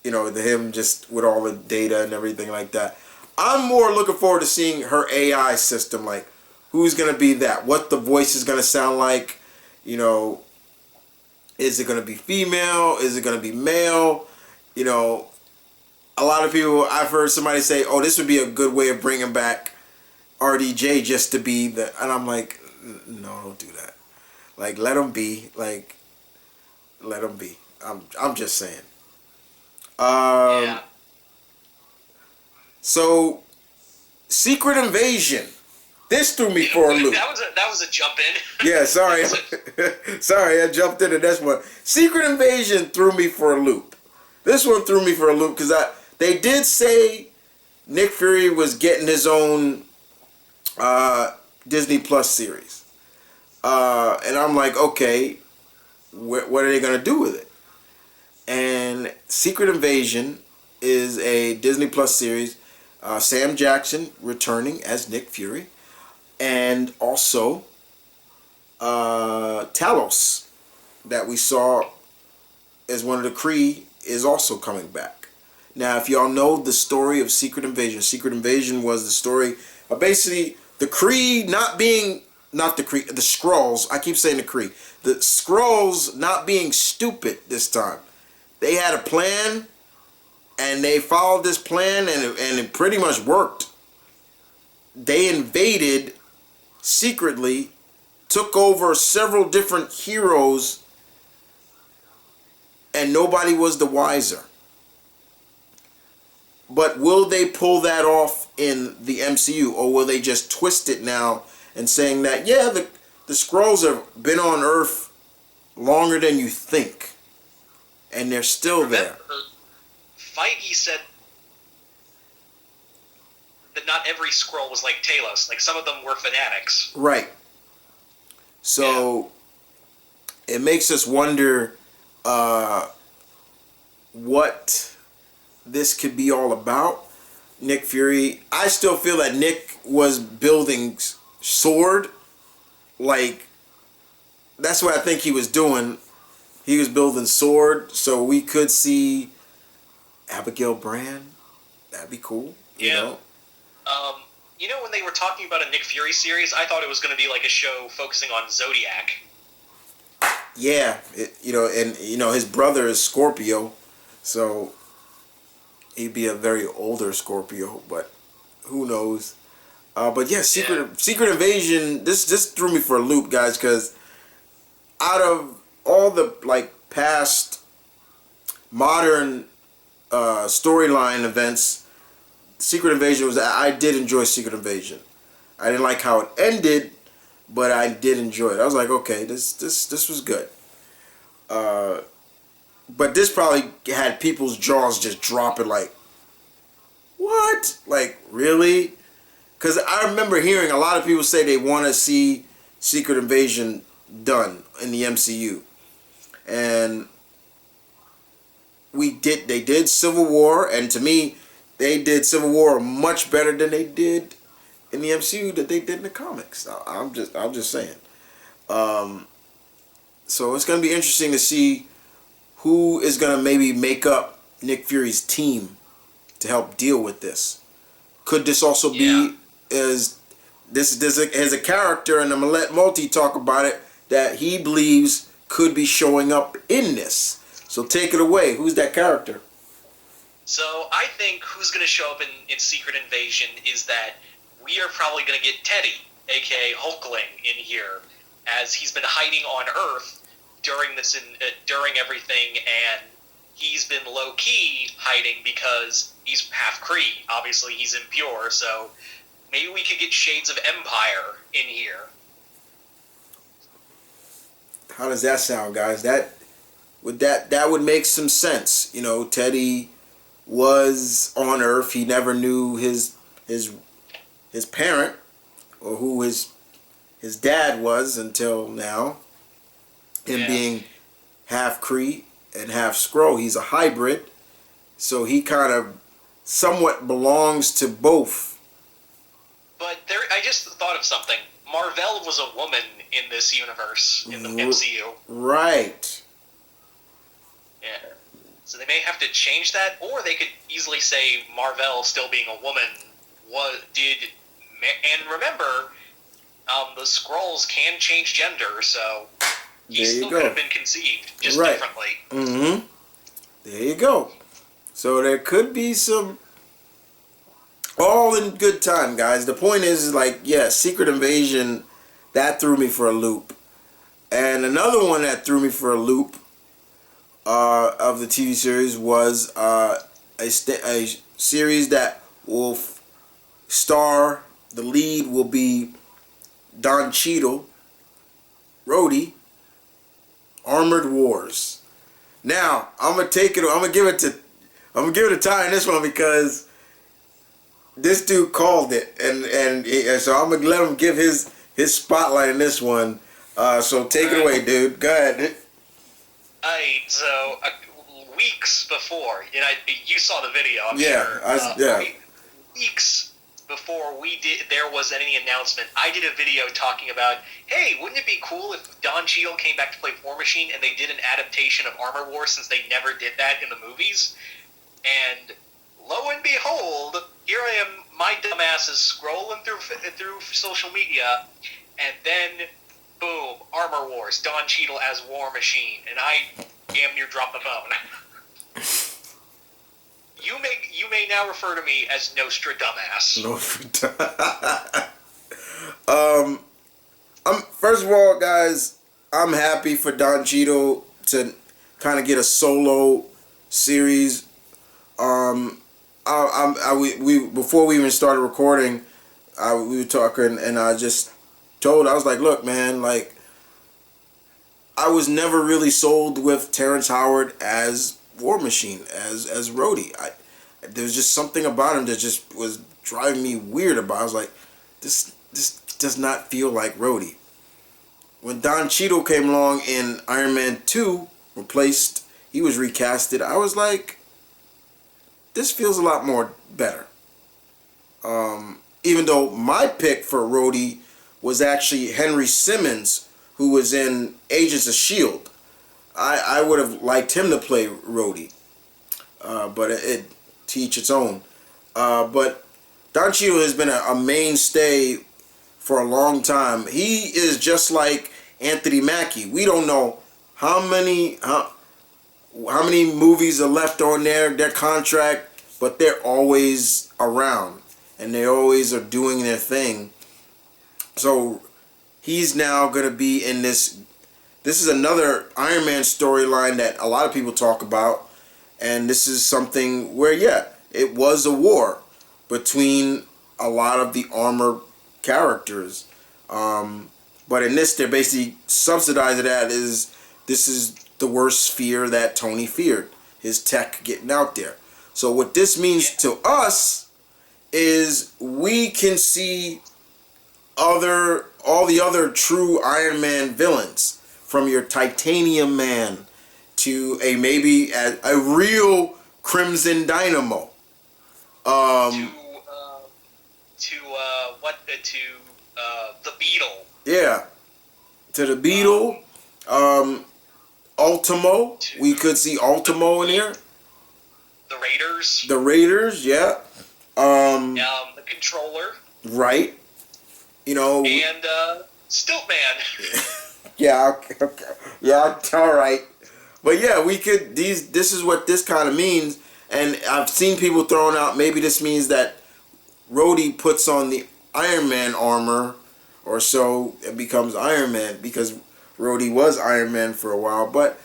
him just with all the data and everything like that. I'm more looking forward to seeing her AI system, like who's going to be that, what the voice is going to sound like, is it going to be female, is it going to be male, a lot of people, I've heard somebody say, oh, this would be a good way of bringing back RDJ just to be and I'm like, no, don't do that. Like, let him be, I'm just saying. Yeah. So, Secret Invasion. This threw me for a loop. That was a jump in. Yeah, sorry. Sorry, I jumped in and that's one. Secret Invasion threw me for a loop. This one threw me for a loop because they did say Nick Fury was getting his own Disney Plus series. And I'm like, okay, what are they going to do with it? And Secret Invasion is a Disney Plus series. Sam Jackson returning as Nick Fury. And also Talos that we saw as one of the Kree is also coming back. Now, if y'all know the story of Secret Invasion was the story of basically the Kree the Skrulls. I keep saying the Kree. The Skrulls not being stupid this time. They had a plan, and they followed this plan, and it pretty much worked. They invaded secretly, took over several different heroes, and nobody was the wiser. But will they pull that off in the MCU, or will they just twist it now and saying that, yeah, the Skrulls have been on Earth longer than you think, and they're still there. Feige said that not every Skrull was like Talos. Like, some of them were fanatics. Right. So, It makes us wonder what this could be all about. Nick Fury, I still feel that Nick was building Sword like that's what I think he was doing. He was building Sword, so we could see Abigail Brand. That'd be cool. You know? You know, when they were talking about a Nick Fury series, I thought it was going to be like a show focusing on Zodiac. Yeah, and his brother is Scorpio, so he'd be a very older Scorpio, but who knows? But yeah, Secret Invasion. This threw me for a loop, guys, because out of all the past modern storyline events, Secret Invasion I did enjoy Secret Invasion. I didn't like how it ended, but I did enjoy it. I was like, okay, this was good. But this probably had people's jaws just dropping like, what? Like, really? Because I remember hearing a lot of people say they want to see Secret Invasion done in the MCU. And they did Civil War, and to me, they did Civil War much better than they did in the MCU that they did in the comics. I'm just saying. So it's gonna be interesting to see who is gonna maybe make up Nick Fury's team to help deal with this. Could this also be as a character, and I'm gonna let Multi talk about it, that he believes could be showing up in this. So take it away. Who's that character? So I think who's going to show up in Secret Invasion is that we are probably going to get Teddy, aka Hulkling, in here, as he's been hiding on Earth during everything, and he's been low key hiding because he's half Kree. Obviously, he's impure, so maybe we could get shades of Empire in here. How does that sound, guys? That would make some sense. You know, Teddy was on Earth. He never knew his parent or who his dad was until now. Him being half Kree and half Skrull, he's a hybrid, so he kind of somewhat belongs to both. But I just thought of something. Marvel was a woman in this universe, in the MCU. Right. Yeah. So they may have to change that, or they could easily say Marvel, still being a woman, and remember, the Skrulls can change gender, so he still could have been conceived, just differently. Mm-hmm. There you go. So there could be some, all in good time, guys. The point is Secret Invasion, that threw me for a loop. And another one that threw me for a loop of the TV series was a series that will star, the lead will be Don Cheadle, Rhodey, Armored Wars. Now, I'm gonna give it a tie in this one because this dude called it, and so I'm gonna let him give his spotlight in this one. So take it away, dude. Go ahead. Alright, so weeks before, you saw the video, I'm sure. Yeah. Weeks before there was any announcement, I did a video talking about, hey, wouldn't it be cool if Don Cheadle came back to play War Machine and they did an adaptation of Armor Wars, since they never did that in the movies? And lo and behold, here I am, my dumbass is scrolling through social media, and then boom, Armor Wars, Don Cheadle as War Machine, and I damn near dropped the phone. You may now refer to me as Nostradumbass. First of all, guys, I'm happy for Don Cheadle to kind of get a solo series. We before we even started recording, we were talking, and I was like, look, man, I was never really sold with Terrence Howard as War Machine, as Rhodey. There was just something about him that just was driving me weird about it. I was like, this does not feel like Rhodey. When Don Cheadle came along in Iron Man 2, he was recasted, I was like, this feels a lot more better. Even though my pick for Rhodey was actually Henry Simmons, who was in Agents of Shield. I would have liked him to play Rhodey, but it to each its own. But Don Cheadle has been a mainstay for a long time. He is just like Anthony Mackie. We don't know how many movies are left on their contract, but they're always around and they always are doing their thing. So he's now going to be in this. This is another Iron Man storyline that a lot of people talk about, and this is something where, yeah, it was a war between a lot of the armor characters. But in this, they're basically subsidizing that this is the worst fear that Tony feared, his tech getting out there. So what this means to us is we can see all the other true Iron Man villains, from your Titanium Man to maybe a real Crimson Dynamo. The Beetle. Yeah, to the Beetle. Ultimo. We could see Ultimo in here. The Raiders. The Raiders, yeah. The Controller. Right. You know. And Stiltman. Yeah, okay. Yeah, all right. But yeah, we could. This is what this kind of means, and I've seen people throwing out. Maybe this means that Rhodey puts on the Iron Man armor, or so it becomes Iron Man, because Rhodey was Iron Man for a while. But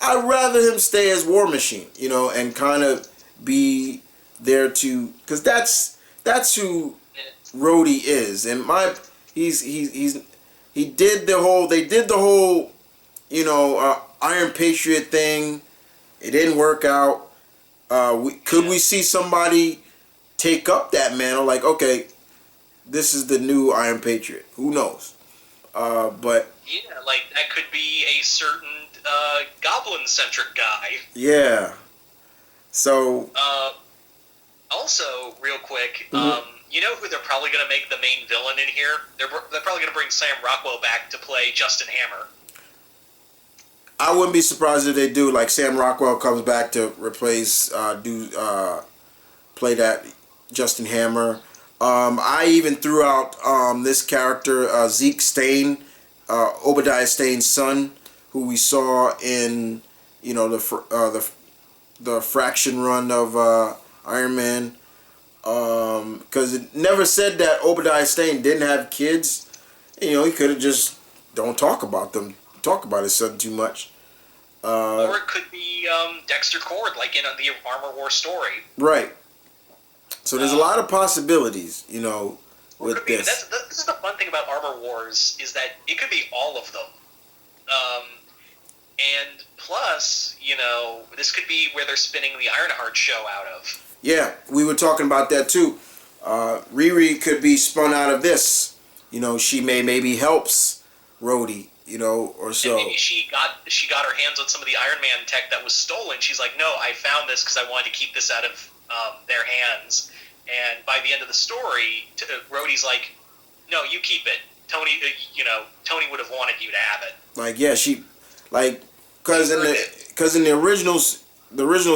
I'd rather him stay as War Machine, you know, and kind of be there to, because that's who Rhodey is, and they did the whole, you know, Iron Patriot thing. It didn't work out. Could we see somebody take up that mantle? Like, okay, this is the new Iron Patriot. Who knows? But yeah, like that could be a certain goblin-centric guy. Yeah. So. Also, real quick, Mm-hmm. You know who they're probably going to make the main villain in here? They're probably going to bring Sam Rockwell back to play Justin Hammer. I wouldn't be surprised if they do. Like, Sam Rockwell comes back to replace, play that Justin Hammer. I even threw out this character, Zeke Stane, Obadiah Stane's son, who we saw in, you know, the Fraction run of Iron Man. Because it never said that Obadiah Stane didn't have kids. You know, he could have just don't talk about his son too much. Or it could be Dexter Cord, like in the Armor War story. Right. So there's a lot of possibilities, you know, with this. This is the fun thing about Armor Wars, is that it could be all of them. And plus, you know, this could be where they're spinning the Ironheart show out of. Yeah, we were talking about that too. Riri could be spun out of this. You know, she maybe helps Rhodey, you know, or so. And maybe she got her hands on some of the Iron Man tech that was stolen. She's like, no, I found this because I wanted to keep this out of their hands. And by the end of the story, Rhodey's like, no, you keep it. Tony, Tony would have wanted you to have it. Like, yeah, because in the original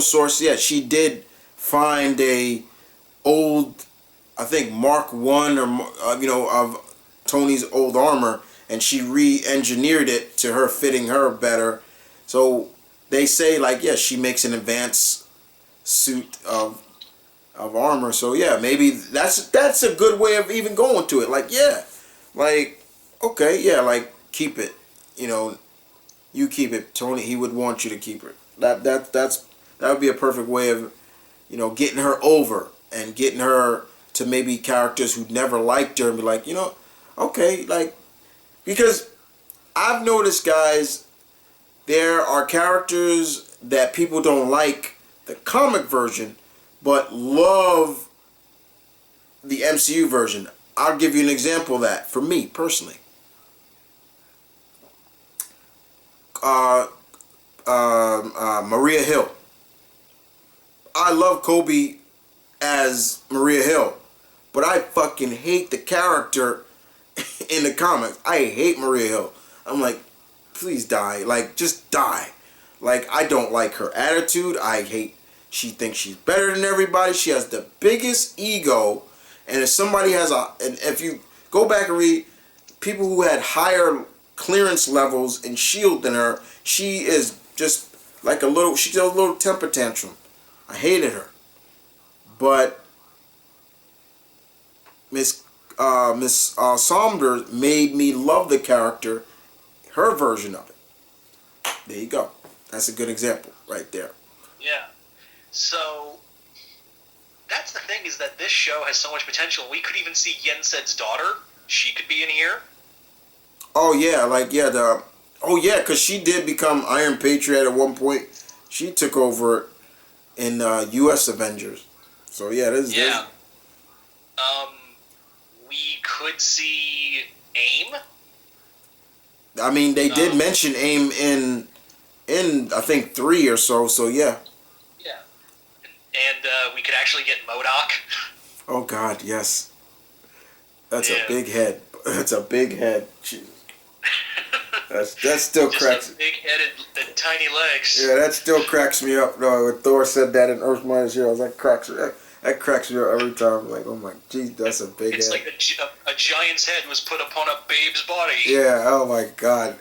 source, yeah, she did find a old, I think Mark 1 or of Tony's old armor, and she re-engineered it to her fitting her better. So they say, like, yeah, she makes an advanced suit of armor. So yeah, maybe that's a good way of even going to it. Like, yeah, like, okay, yeah, like, keep it, you know, you keep it, Tony. He would want you to keep it. That would be a perfect way of, you know, getting her over and getting her to maybe characters who never liked her and be like, you know, okay, like, because I've noticed, guys, there are characters that people don't like the comic version, but love the MCU version. I'll give you an example of that for me personally. Maria Hill. I love Kobe as Maria Hill, but I fucking hate the character in the comics. I hate Maria Hill. I'm like, please die. Like, just die. Like, I don't like her attitude. I hate, she thinks she's better than everybody. She has the biggest ego. And if somebody has and if you go back and read people who had higher clearance levels in S.H.I.E.L.D. than her, she is just like she does a little temper tantrum. I hated her. But Miss Saunders made me love the character, her version of it. There you go. That's a good example right there. Yeah. So that's the thing, is that this show has so much potential. We could even see Yensed's daughter. She could be in here. Oh yeah, because she did become Iron Patriot at one point. She took over in U.S. Avengers. So yeah, this. We could see AIM. I mean, they did mention AIM in I think 3 or so. So yeah. Yeah. And we could actually get MODOK. Oh God, yes. That's a big head. That's a big head. Jesus. That still cracks. Just a big head and tiny legs. Yeah, that still cracks me up. No, when Thor said that in Earth Minus Heroes, that cracks me up every time. I'm like, oh my, geez, that's a big head. It's like a giant's head was put upon a babe's body. Yeah, oh my God.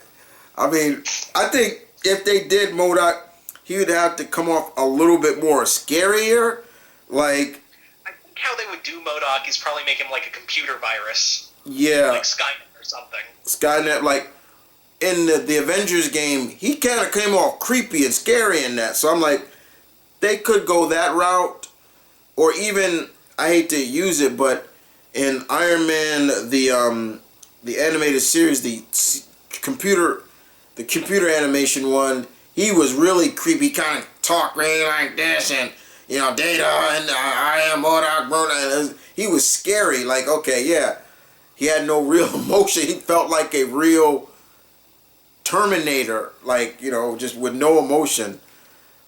I mean, I think if they did MODOK, he would have to come off a little bit more scarier. Like, I think how they would do MODOK is probably make him like a computer virus. Yeah. Like Skynet or something. Skynet, like, in the Avengers game, he kind of came off creepy and scary in that. So I'm like, they could go that route. Or even, I hate to use it, but in Iron Man, the animated series, the computer animation one, he was really creepy. Kind of talk really like this, and Data, and I am MODOK. He was scary. Like, okay, yeah, he had no real emotion. He felt like a real Terminator, like, just with no emotion.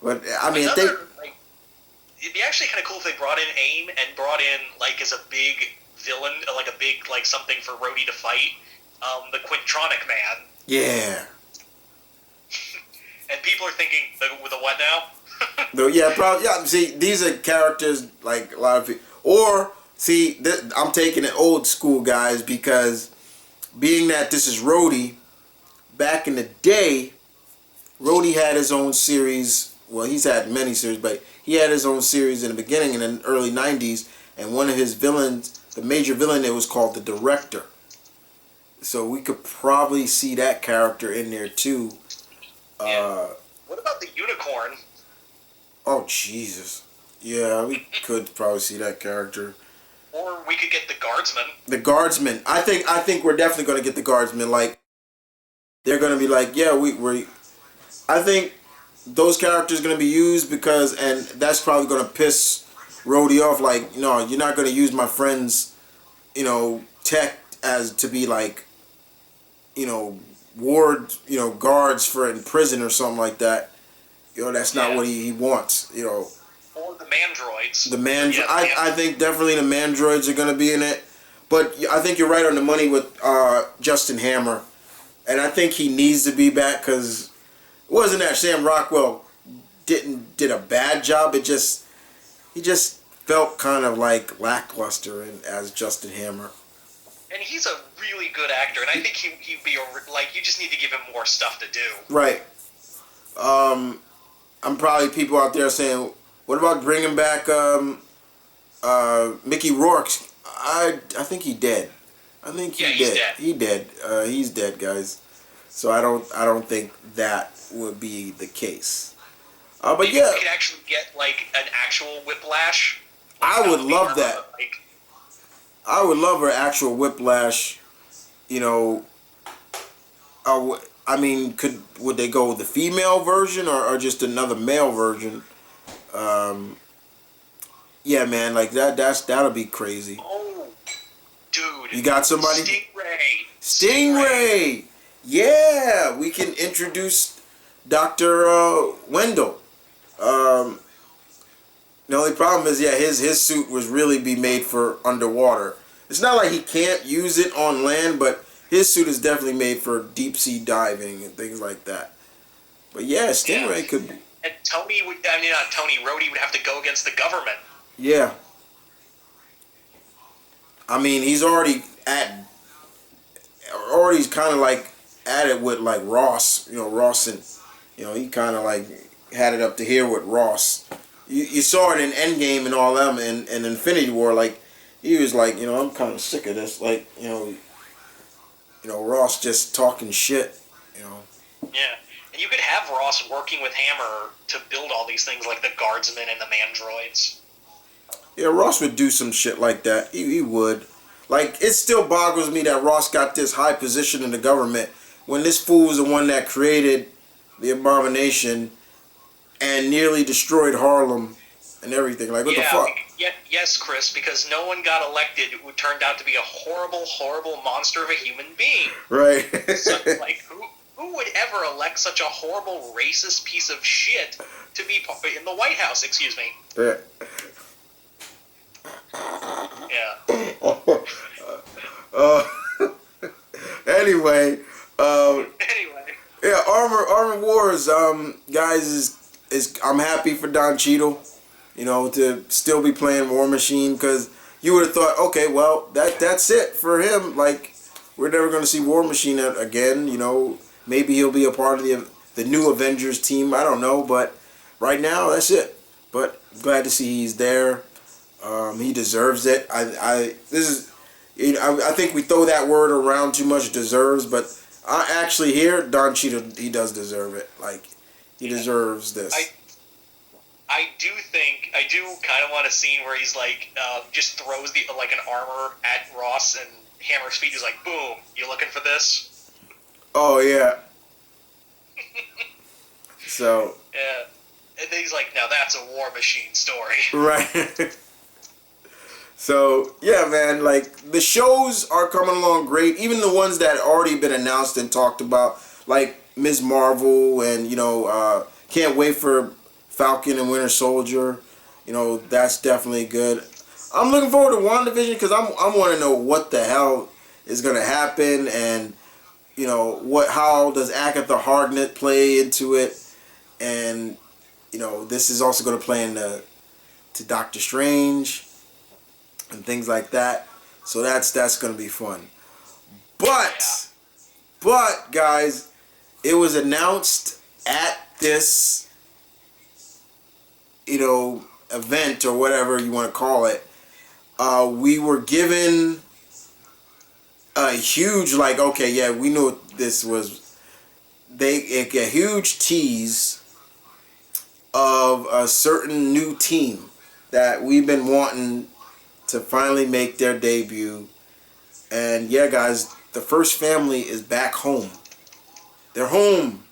But I mean, it'd be actually kind of cool if they brought in AIM and brought in, like, as a big villain, like a big, like, something for Rhodey to fight, the Quintronic Man. Yeah. And people are thinking, with a what now? No, yeah, probably. Yeah, see, these are characters like a lot of people. Or see, I'm taking it old school, guys, because being that this is Rhodey, back in the day, Rhodey had his own series. Well, he's had many series, but he had his own series in the beginning in the early 90s, and one of his villains, the major villain, it was called the Director. So we could probably see that character in there too. What about the Unicorn? Oh Jesus! Yeah, we could probably see that character. Or we could get the Guardsman. The Guardsman. I think we're definitely going to get the Guardsman. Like, they're going to be like, yeah, we. I think those characters are going to be used and that's probably going to piss Rhodey off. Like, no, you're not going to use my friend's, tech as to be like, ward, guards for in prison or something like that. That's not what he wants. Or the Mandroids. I think definitely the Mandroids are going to be in it. But I think you're right on the money with Justin Hammer. And I think he needs to be back because it wasn't that Sam Rockwell did a bad job. He just felt kind of like lackluster as Justin Hammer. And he's a really good actor, and I think he'd be you just need to give him more stuff to do. Right. I'm probably people out there saying, what about bringing back Mickey Rourke? I think he dead. I think he's dead. He dead. He's dead, guys. So I don't think that would be the case. But maybe yeah, we could actually get like an actual Whiplash. I would love that. I would love her actual Whiplash. I mean, would they go with the female version or just another male version? Yeah, man, like that'll be crazy. Oh, dude! You got somebody? Stingray. Yeah, we can introduce Dr. Wendell. The only problem is, his suit was really be made for underwater. It's not like he can't use it on land, but his suit is definitely made for deep sea diving and things like that. But yeah, Stingray could be. And Tony would, I mean, not Tony, Rhodey would have to go against the government. Yeah. I mean, he's already kind of like at it with like Ross, Ross and, he kind of like had it up to here with Ross. You saw it in Endgame and all them and Infinity War, like, he was like, I'm kind of sick of this, like, Ross just talking shit, Yeah. And you could have Ross working with Hammer to build all these things like the guardsmen and the mandroids. Yeah, Ross would do some shit like that. He would. Like, it still boggles me that Ross got this high position in the government when this fool was the one that created the Abomination and nearly destroyed Harlem and everything. Like, what the fuck? Yes, Chris, because no one got elected who turned out to be a horrible, horrible monster of a human being. Right. So, like, who would ever elect such a horrible, racist piece of shit to be in the White House? Excuse me. Yeah. Yeah. Anyway. Anyway. Yeah, Armor Wars, guys, is I'm happy for Don Cheadle, to still be playing War Machine, because you would have thought, okay, well, that's it for him. Like, we're never going to see War Machine again. Maybe he'll be a part of the new Avengers team. I don't know, but right now, that's it. But glad to see he's there. He deserves it. I think we throw that word around too much, deserves, but I actually hear Don Cheadle, he does deserve it. Like, he deserves this. I do kind of want a scene where he's like, just throws an armor at Ross and Hammer's feet is like, boom, you looking for this? Oh, yeah. So. Yeah. And then he's like, now that's a War Machine story. Right. So, yeah, man, like, the shows are coming along great. Even the ones that already been announced and talked about, like Ms. Marvel and, can't wait for Falcon and Winter Soldier. That's definitely good. I'm looking forward to WandaVision because I want to know what the hell is going to happen and, how does Agatha Harkness play into it. And, this is also going to play into Doctor Strange and things like that. So that's going to be fun. But guys, it was announced at this, event or whatever you want to call it. We were given a huge, like, okay, yeah, we knew this was, a huge tease of a certain new team that we've been wanting to finally make their debut. And yeah, guys, the first family is back home. They're home.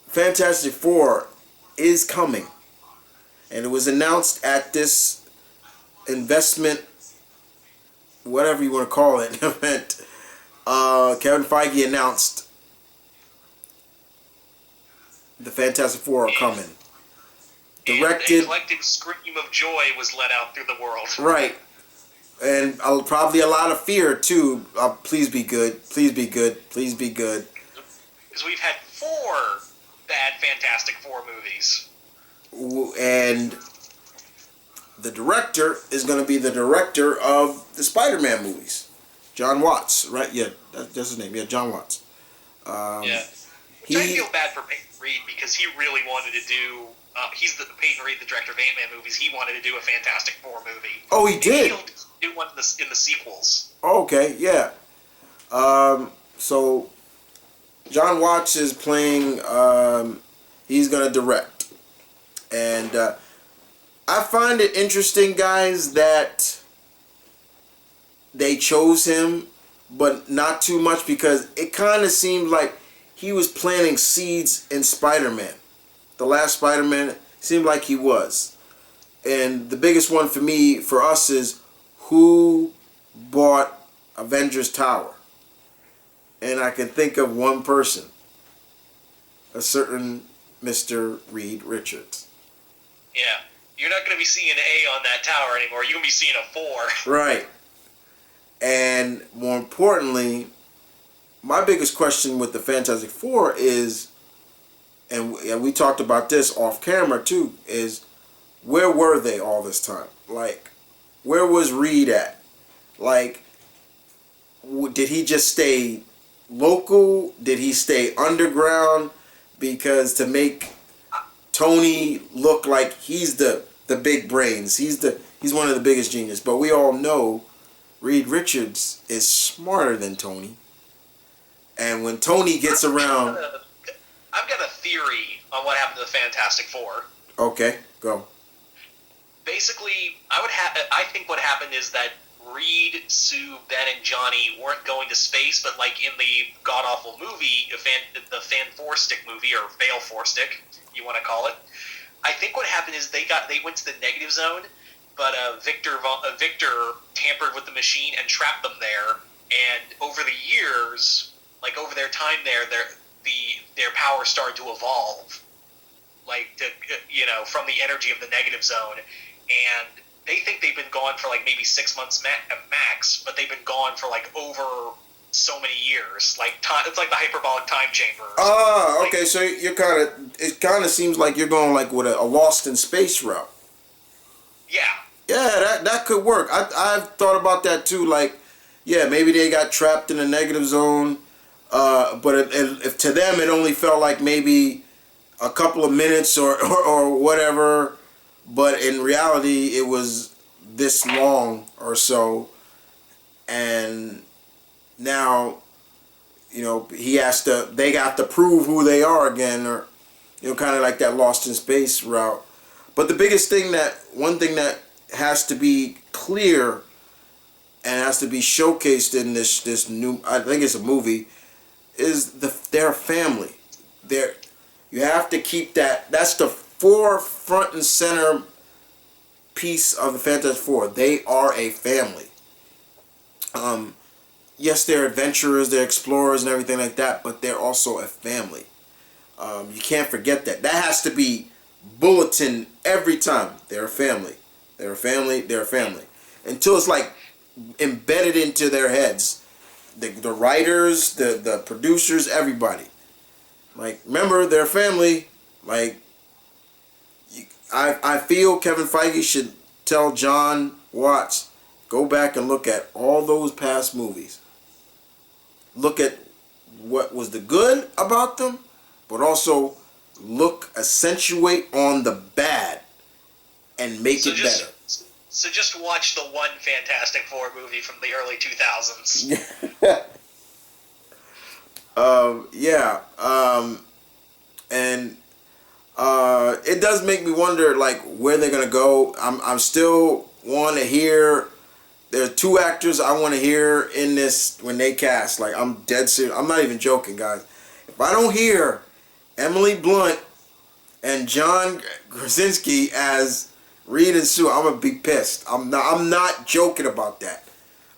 Fantastic Four is coming. And it was announced at this investment, whatever you want to call it, event. Kevin Feige announced the Fantastic Four are coming. Directed. A collective scream of joy was let out through the world. Right. And probably a lot of fear, too. Please be good. Please be good. Please be good. Because we've had 4 bad Fantastic Four movies. And the director is going to be the director of the Spider-Man movies. John Watts, right? Yeah, that's his name. Yeah, John Watts. Yeah. Which I feel bad for Peyton Reed because he really wanted to do... he's Peyton Reed, the director of Ant-Man movies. He wanted to do a Fantastic Four movie. Oh, he did? He'll do one in the sequels. Okay, yeah. So, John Watts is playing... he's going to direct. And I find it interesting, guys, that they chose him, but not too much, because it kind of seemed like he was planting seeds in Spider-Man. The last Spider-Man seemed like he was. And the biggest one for us is who bought Avengers Tower. And I can think of one person. A certain Mr. Reed Richards. Yeah. You're not going to be seeing an A on that tower anymore. You're going to be seeing a 4. Right. And more importantly, my biggest question with the Fantastic Four is, and we talked about this off camera too, is where were they all this time? Like, where was Reed at? Like, did he just stay local? Did he stay underground? Because to make Tony look like he's the big brains, he's one of the biggest genius. But we all know Reed Richards is smarter than Tony. And when Tony gets around... I've got a theory on what happened to the Fantastic Four. Okay, go. Basically, I think what happened is that Reed, Sue, Ben, and Johnny weren't going to space, but like in the god-awful movie, the Fan Four Stick movie, or Fail Four Stick, you want to call it, I think what happened is they went to the negative zone, but Victor tampered with the machine and trapped them there, and over the years, like over their time there, their power started to evolve, like from the energy of the negative zone, and they think they've been gone for like maybe 6 months max, but they've been gone for like over so many years. Like it's like the hyperbolic time chamber. Ah, okay. So it kind of seems like you're going like with a Lost in Space route. Yeah. Yeah, that could work. I've thought about that too. Like, yeah, maybe they got trapped in a negative zone, but if to them it only felt like maybe a couple of minutes or whatever. But in reality, it was this long or so, and now, they got to prove who they are again, or, kind of like that Lost in Space route. But the biggest thing one thing that has to be clear and has to be showcased in this new, I think it's a movie, is their family. You have to keep that's the forefront and center piece of the Fantastic Four. They are a family. Yes, they're adventurers, they're explorers and everything like that, but they're also a family. You can't forget that. That has to be bulletin every time. They're a family. They're a family. They're a family. Until it's like embedded into their heads. The writers, the producers, everybody. Like, remember, they're a family. Like, I feel Kevin Feige should tell John Watts, go back and look at all those past movies. Look at what was the good about them, but also accentuate on the bad and make it better. So just watch the one Fantastic Four movie from the early 2000s. And it does make me wonder, like, where they're gonna go. I'm still want to hear. There are two actors I want to hear in this when they cast. Like, I'm dead serious. I'm not even joking, guys. If I don't hear Emily Blunt and John Krasinski as Reed and Sue, I'm gonna be pissed. I'm not joking about that.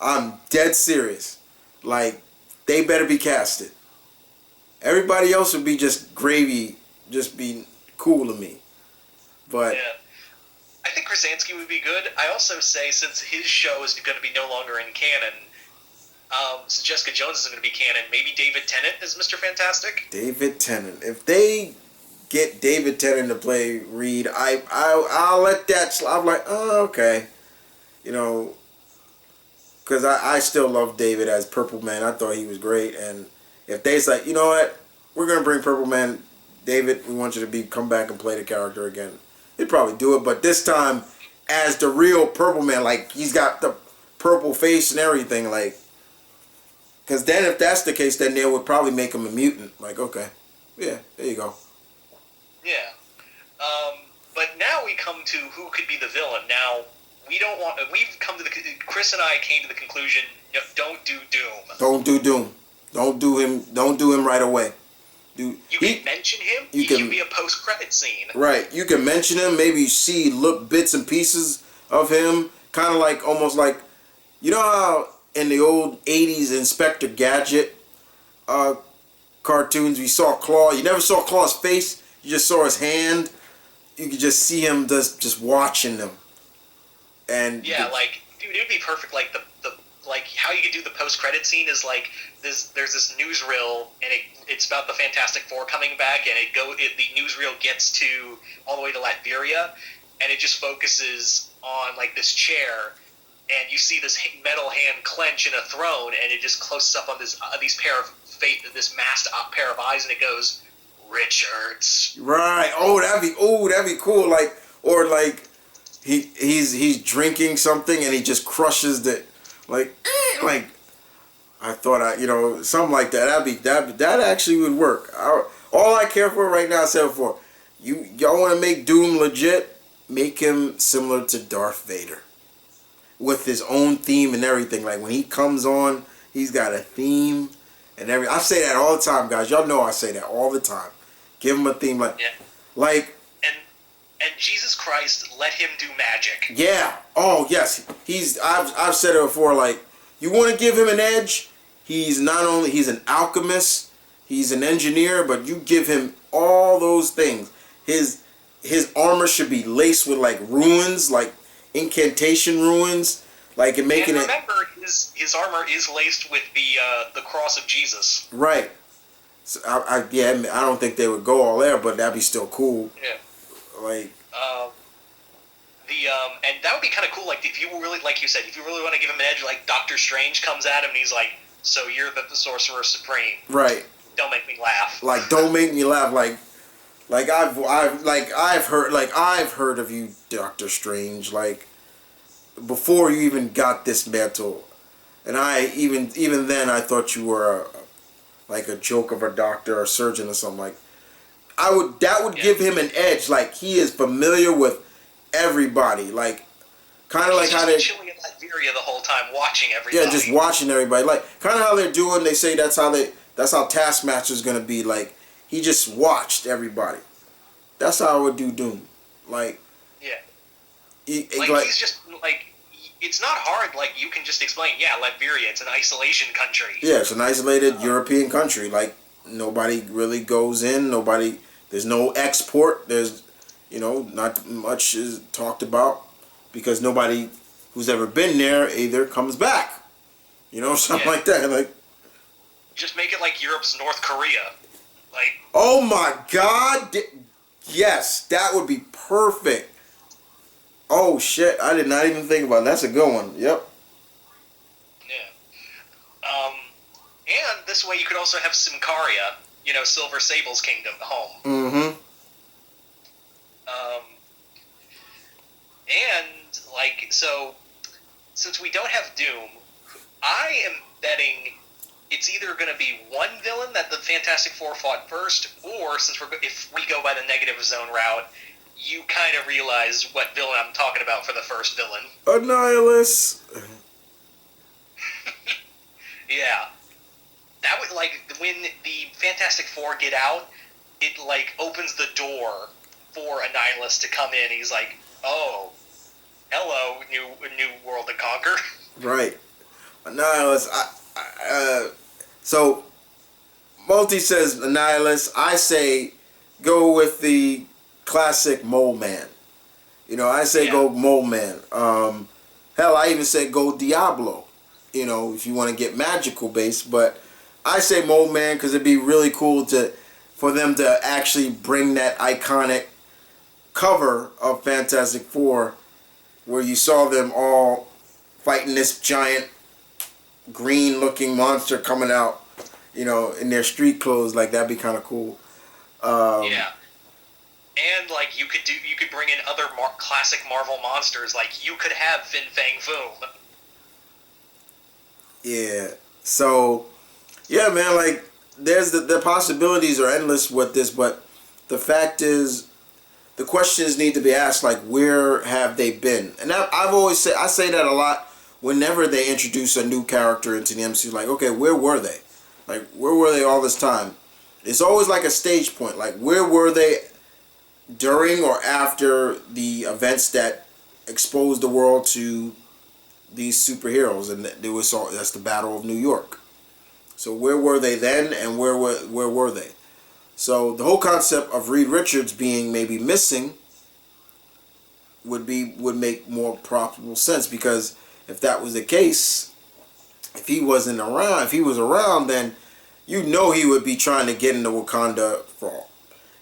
I'm dead serious. Like, they better be casted. Everybody else would be just gravy, just be cool to me. But yeah. I think Krasinski would be good. I also say, since his show is going to be no longer in canon, so Jessica Jones is going to be canon, maybe David Tennant is Mr. Fantastic? David Tennant. If they get David Tennant to play Reed, I'll let that. I'm like, oh, okay. Because I still love David as Purple Man. I thought he was great. And if they say, you know what, we're going to bring Purple Man, David, we want you to come back and play the character again. He'd probably do it, but this time as the real Purple Man, like, he's got the purple face and everything, like, because then if that's the case, then they would probably make him a mutant. Like, okay, yeah, there you go. Yeah. But now we come to who could be the villain. Now, Chris and I came to the conclusion, don't do Doom. Don't do Doom. Don't do him right away. You can mention him. He can be a post-credit scene. Right. You can mention him. Maybe see bits and pieces of him. Kind of like, almost like, you know how in the old 80s Inspector Gadget cartoons, we saw Claw. You never saw Claw's face. You just saw his hand. You could just see him just watching them. And yeah, like, dude, it would be perfect. Like the like how you could do the post-credit scene is like this. There's this newsreel, and it's about the Fantastic Four coming back, and the newsreel gets to all the way to Latveria, and it just focuses on like this chair, and you see this metal hand clench in a throne, and it just closes up on this this masked pair of eyes, and it goes, Richards. Right. That'd be cool. Like, or like he's drinking something and he just crushes the like I thought something like that. That actually would work. All I care for right now, I said before, y'all want to make Doom legit, make him similar to Darth Vader with his own theme and everything. Like when he comes on, he's got a theme and everything. I say that all the time, guys. Y'all know I say that all the time. Give him a theme like and Jesus Christ, let him do magic. Yeah. Oh yes. I've said it before. Like you want to give him an edge. He's an alchemist. He's an engineer, but you give him all those things. His armor should be laced with like runes, like incantation runes, like and making it. And remember, his armor is laced with the cross of Jesus. Right. So I don't think they would go all there, but that'd be still cool. Yeah. Like. And that would be kind of cool. Like if you really, like you said, if you really want to give him an edge, like Doctor Strange comes at him and he's like, "So you're the Sorcerer Supreme." Right. Don't make me laugh. Like don't make me laugh. Like I've heard of you, Doctor Strange. Like before you even got this mantle, and even then I thought you were like a joke of a doctor or a surgeon or something. Like that would give him an edge. Like he is familiar with everybody. Like kind of like how they're chilling in Latveria the whole time, watching everybody. Yeah, just watching everybody. Like kind of how they're doing. They say that's how Taskmaster's gonna be. Like he just watched everybody. That's how I would do Doom. Like yeah, like he's just like. It's not hard, like, you can just explain, Latveria, it's an isolation country. Yeah, it's an isolated European country. Like, nobody really goes in, there's no export, there's, not much is talked about, because nobody who's ever been there either comes back. Something like that. Like, just make it like Europe's North Korea. Like, oh my God! Yes, that would be perfect. Oh shit! I did not even think about it. That's a good one. Yep. Yeah. And this way you could also have Simcaria, Silver Sable's kingdom, home. Mm-hmm. And so since we don't have Doom, I am betting it's either going to be one villain that the Fantastic Four fought first, or if we go by the negative zone route, you kind of realize what villain I'm talking about for the first villain. Annihilus. Yeah. That would, when the Fantastic Four get out, it, opens the door for Annihilus to come in. He's like, oh, hello, new world to conquer. Right. Annihilus, so, Multi says Annihilus. I say go with the classic Mole Man. I say go Mole Man. Hell, I even say go Diablo. If you want to get magical based, but I say Mole Man because it'd be really cool for them to actually bring that iconic cover of Fantastic Four, where you saw them all fighting this giant green-looking monster coming out, in their street clothes. Like that'd be kind of cool. Yeah. And you could bring in other classic Marvel monsters. Like you could have Fin Fang Foom. Yeah. So, yeah, man. There's the possibilities are endless with this, but the fact is, the questions need to be asked. Like, where have they been? And I've always said, I say that a lot whenever they introduce a new character into the MCU. Like, okay, where were they? Like, where were they all this time? It's always like a stage point. Like, where were they during or after the events that exposed the world to these superheroes? And that's the Battle of New York. So where were they then, and where were they? So the whole concept of Reed Richards being maybe missing would make more probable sense, because if that was the case, if he wasn't around, if he was around, then you know he would be trying to get into Wakanda for.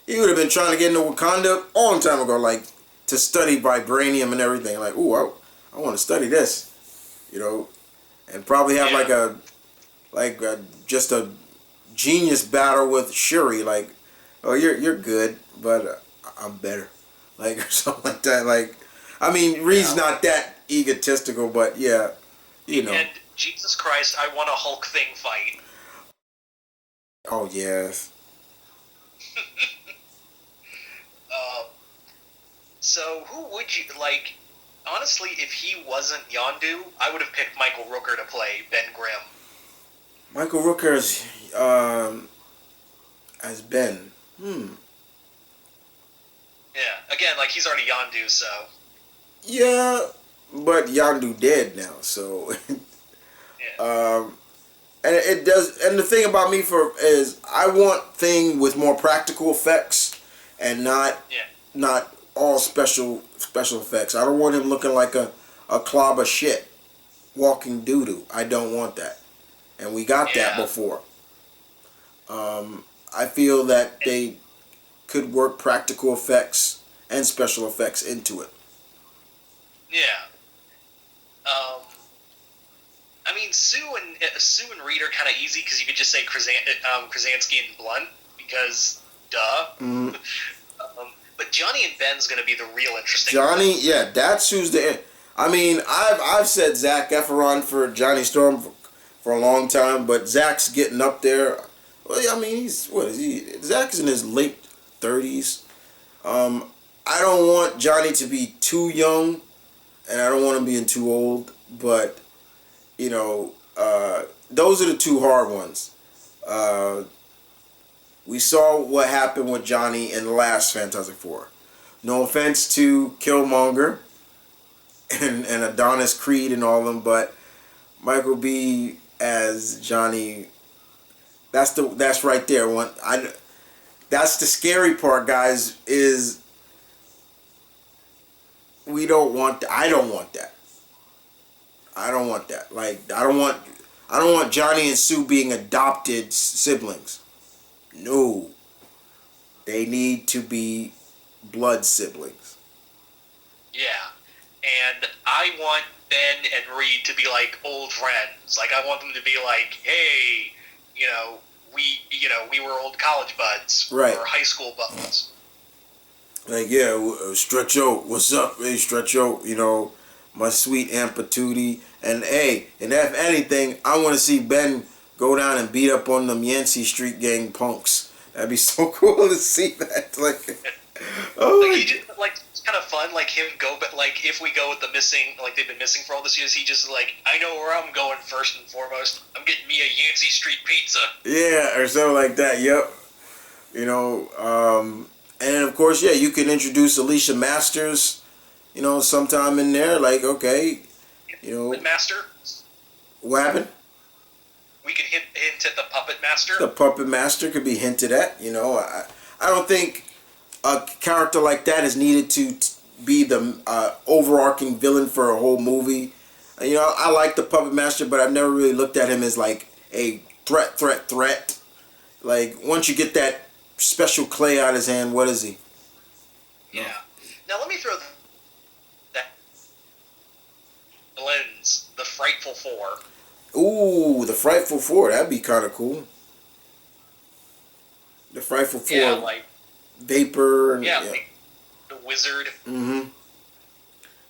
He would have been trying to get into Wakanda a long time ago, like to study vibranium and everything. Like, ooh, I want to study this, you know, and probably have just a genius battle with Shuri. Like, oh, you're good, but I'm better, like or something like that. Like, I mean, Reed's not that egotistical, but yeah, you know. And Jesus Christ, I want a Hulk thing fight. Oh yes. So who would you like? Honestly, if he wasn't Yondu, I would have picked Michael Rooker to play Ben Grimm. Michael Rooker as Ben. Yeah, again, like he's already Yondu, so. Yeah, but Yondu dead now, so. Yeah. And it does. And the thing about me is I want thing with more practical effects and not all special effects. I don't want him looking like a clob of shit walking doo doo. I don't want that. And we got that before. I feel that they could work practical effects and special effects into it. Yeah. I mean, Sue and Reed are kind of easy because you could just say Krasinski and Blunt because duh. But Johnny and Ben's going to be the real interesting. Johnny, yeah, that's who's the. I mean, I've said Zac Efron for Johnny Storm for a long time, but Zach's getting up there. Well, I mean, Zach's in his late 30s. I don't want Johnny to be too young, and I don't want him being too old. But you know, those are the two hard ones. We saw what happened with Johnny in the last Fantastic Four. No offense to Killmonger and Adonis Creed and all of them, but Michael B as Johnny, that's right there. That's the scary part, guys, is we don't want I don't want that. I don't want that. Like I don't want Johnny and Sue being adopted siblings. No. They need to be blood siblings. Yeah. And I want Ben and Reed to be like old friends. Like I want them to be like, hey, we were old college buds. Right. Or high school buds. Like, yeah, Stretcho, what's up? Hey, Stretcho, my sweet Aunt Patootie. And hey, and if anything, I want to see Ben go down and beat up on them Yancey Street Gang punks. That'd be so cool to see that. Like, oh, it's kind of fun. Like him go, but like if we go with the missing, like they've been missing for all this years, he just like, I know where I'm going first and foremost. I'm getting me a Yancey Street pizza. Yeah, or something like that. Yep. And then of course, yeah, you can introduce Alicia Masters. Sometime in there. Like, okay, Master. What happened? We can hint at the Puppet Master. The Puppet Master could be hinted at. I don't think a character like that is needed to be the overarching villain for a whole movie. I like the Puppet Master, but I've never really looked at him as like a threat. Like once you get that special clay out of his hand, what is he? Yeah. Now let me throw that lens, the Frightful Four. Ooh, the Frightful Four. That'd be kind of cool. The Frightful Four. Yeah, like Vapor. Like the Wizard. Mm-hmm.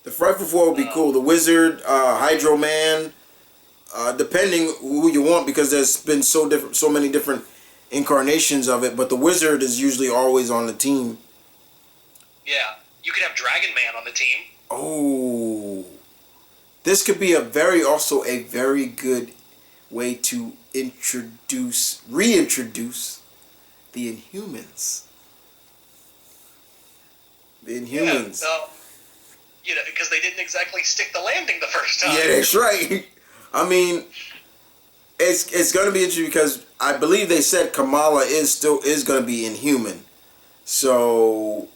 The Frightful Four would be cool. The Wizard, Hydro Man, depending who you want, because there's been so many different incarnations of it. But the Wizard is usually always on the team. Yeah, you could have Dragon Man on the team. Oh. This could be a very good way to reintroduce the Inhumans. The Inhumans. Yeah, because they didn't exactly stick the landing the first time. Yeah, that's right. I mean, it's going to be interesting because I believe they said Kamala is going to be Inhuman. So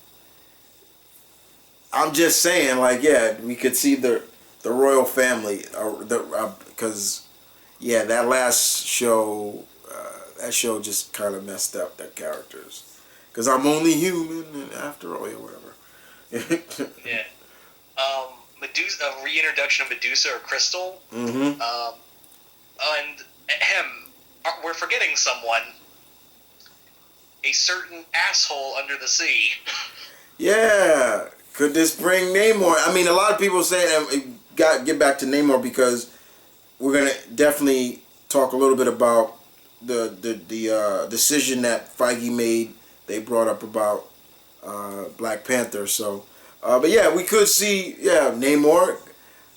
I'm just saying, like, yeah, we could see the royal family, because yeah, that last show, that show just kind of messed up their characters. Because I'm only human, and after all, yeah, whatever. Yeah. Medusa, a reintroduction of Medusa or Crystal. Mm-hmm. And we're forgetting someone. A certain asshole under the sea. Yeah. Could this bring Namor? I mean, a lot of people say, get back to Namor because we're gonna definitely talk a little bit about the decision that Feige made. They brought up about Black Panther. So, but yeah, we could see Namor.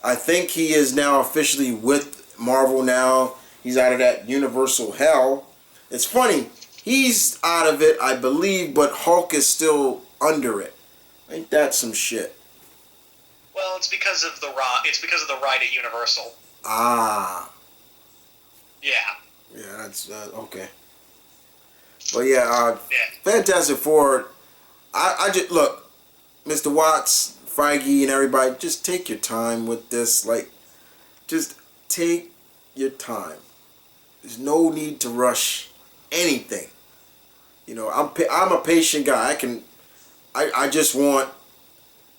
I think he is now officially with Marvel now. He's out of that Universal hell. It's funny. He's out of it, I believe, but Hulk is still under it. Ain't that some shit? Well, it's because of the ride at Universal. Ah. Yeah. Yeah, that's okay. But yeah, Fantastic Four. I just look, Mr. Watts, Feige, and everybody. Just take your time with this. Like, just take your time. There's no need to rush anything. You know, I'm a patient guy. I just want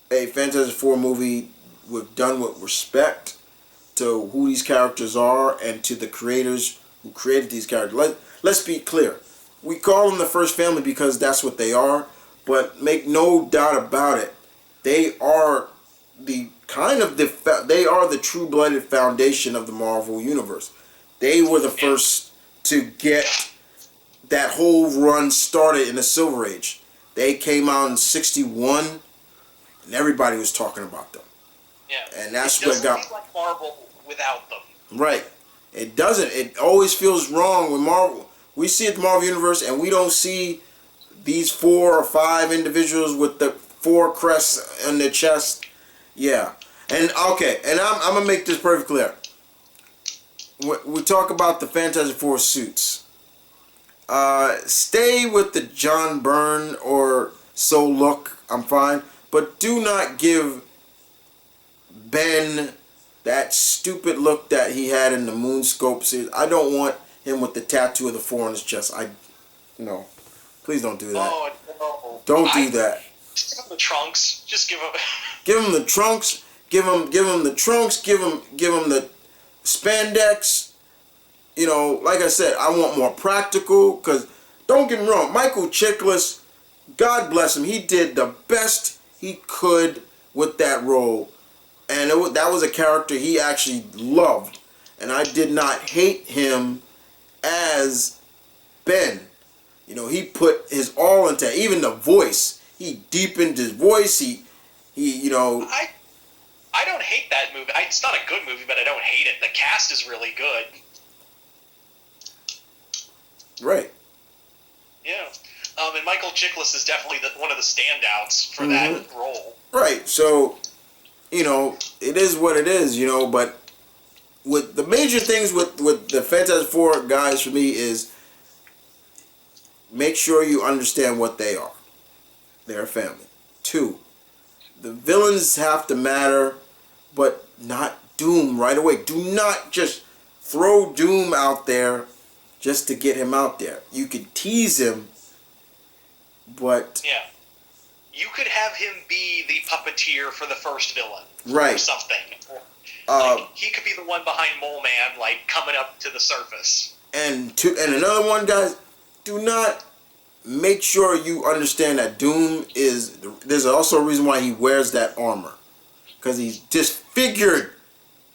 a Fantastic Four movie done with respect to who these characters are and to the creators who created these characters. Let's be clear. We call them the first family because that's what they are, but make no doubt about it. They are the true-blooded foundation of the Marvel Universe. They were the first to get that whole run started in the Silver Age. They came out in '61, and everybody was talking about them. Yeah, and that's it what got feel like Marvel without them. Right. It doesn't. It always feels wrong when Marvel. We see it the Marvel Universe, and we don't see these 4 or 5 individuals with the 4 crests on their chest. Yeah. And okay, and I'm gonna make this perfectly clear. We talk about the Fantastic Four suits. Stay with the John Byrne or so look. I'm fine, but do not give Ben that stupid look that he had in the Moonscope series. I don't want him with the tattoo of the 4 on his chest. No, please don't do that. Oh no! Don't do that. Just give him the trunks. Just give him. Give him the trunks. Give him the trunks. Give him the spandex. You know, like I said, I want more practical. Cause don't get me wrong, Michael Chiklis, God bless him, he did the best he could with that role. And that was a character he actually loved. And I did not hate him as Ben. You know, he put his all into it. Even the voice. He deepened his voice. He you know. I don't hate that movie. It's not a good movie, but I don't hate it. The cast is really good. Right. Yeah. And Michael Chiklis is definitely one of the standouts for that role. Right. So, you know, it is what it is, you know, but with the major things with the Fantastic Four guys for me is make sure you understand what they are. They're a family. 2, the villains have to matter, but not Doom right away. Do not just throw Doom out there just to get him out there. You could tease him, but... Yeah. You could have him be the puppeteer for the first villain. Right. Or something. He could be the one behind Mole Man, like, coming up to the surface. And another one, guys, do not... Make sure you understand that Doom is... There's also a reason why he wears that armor. Because he's disfigured.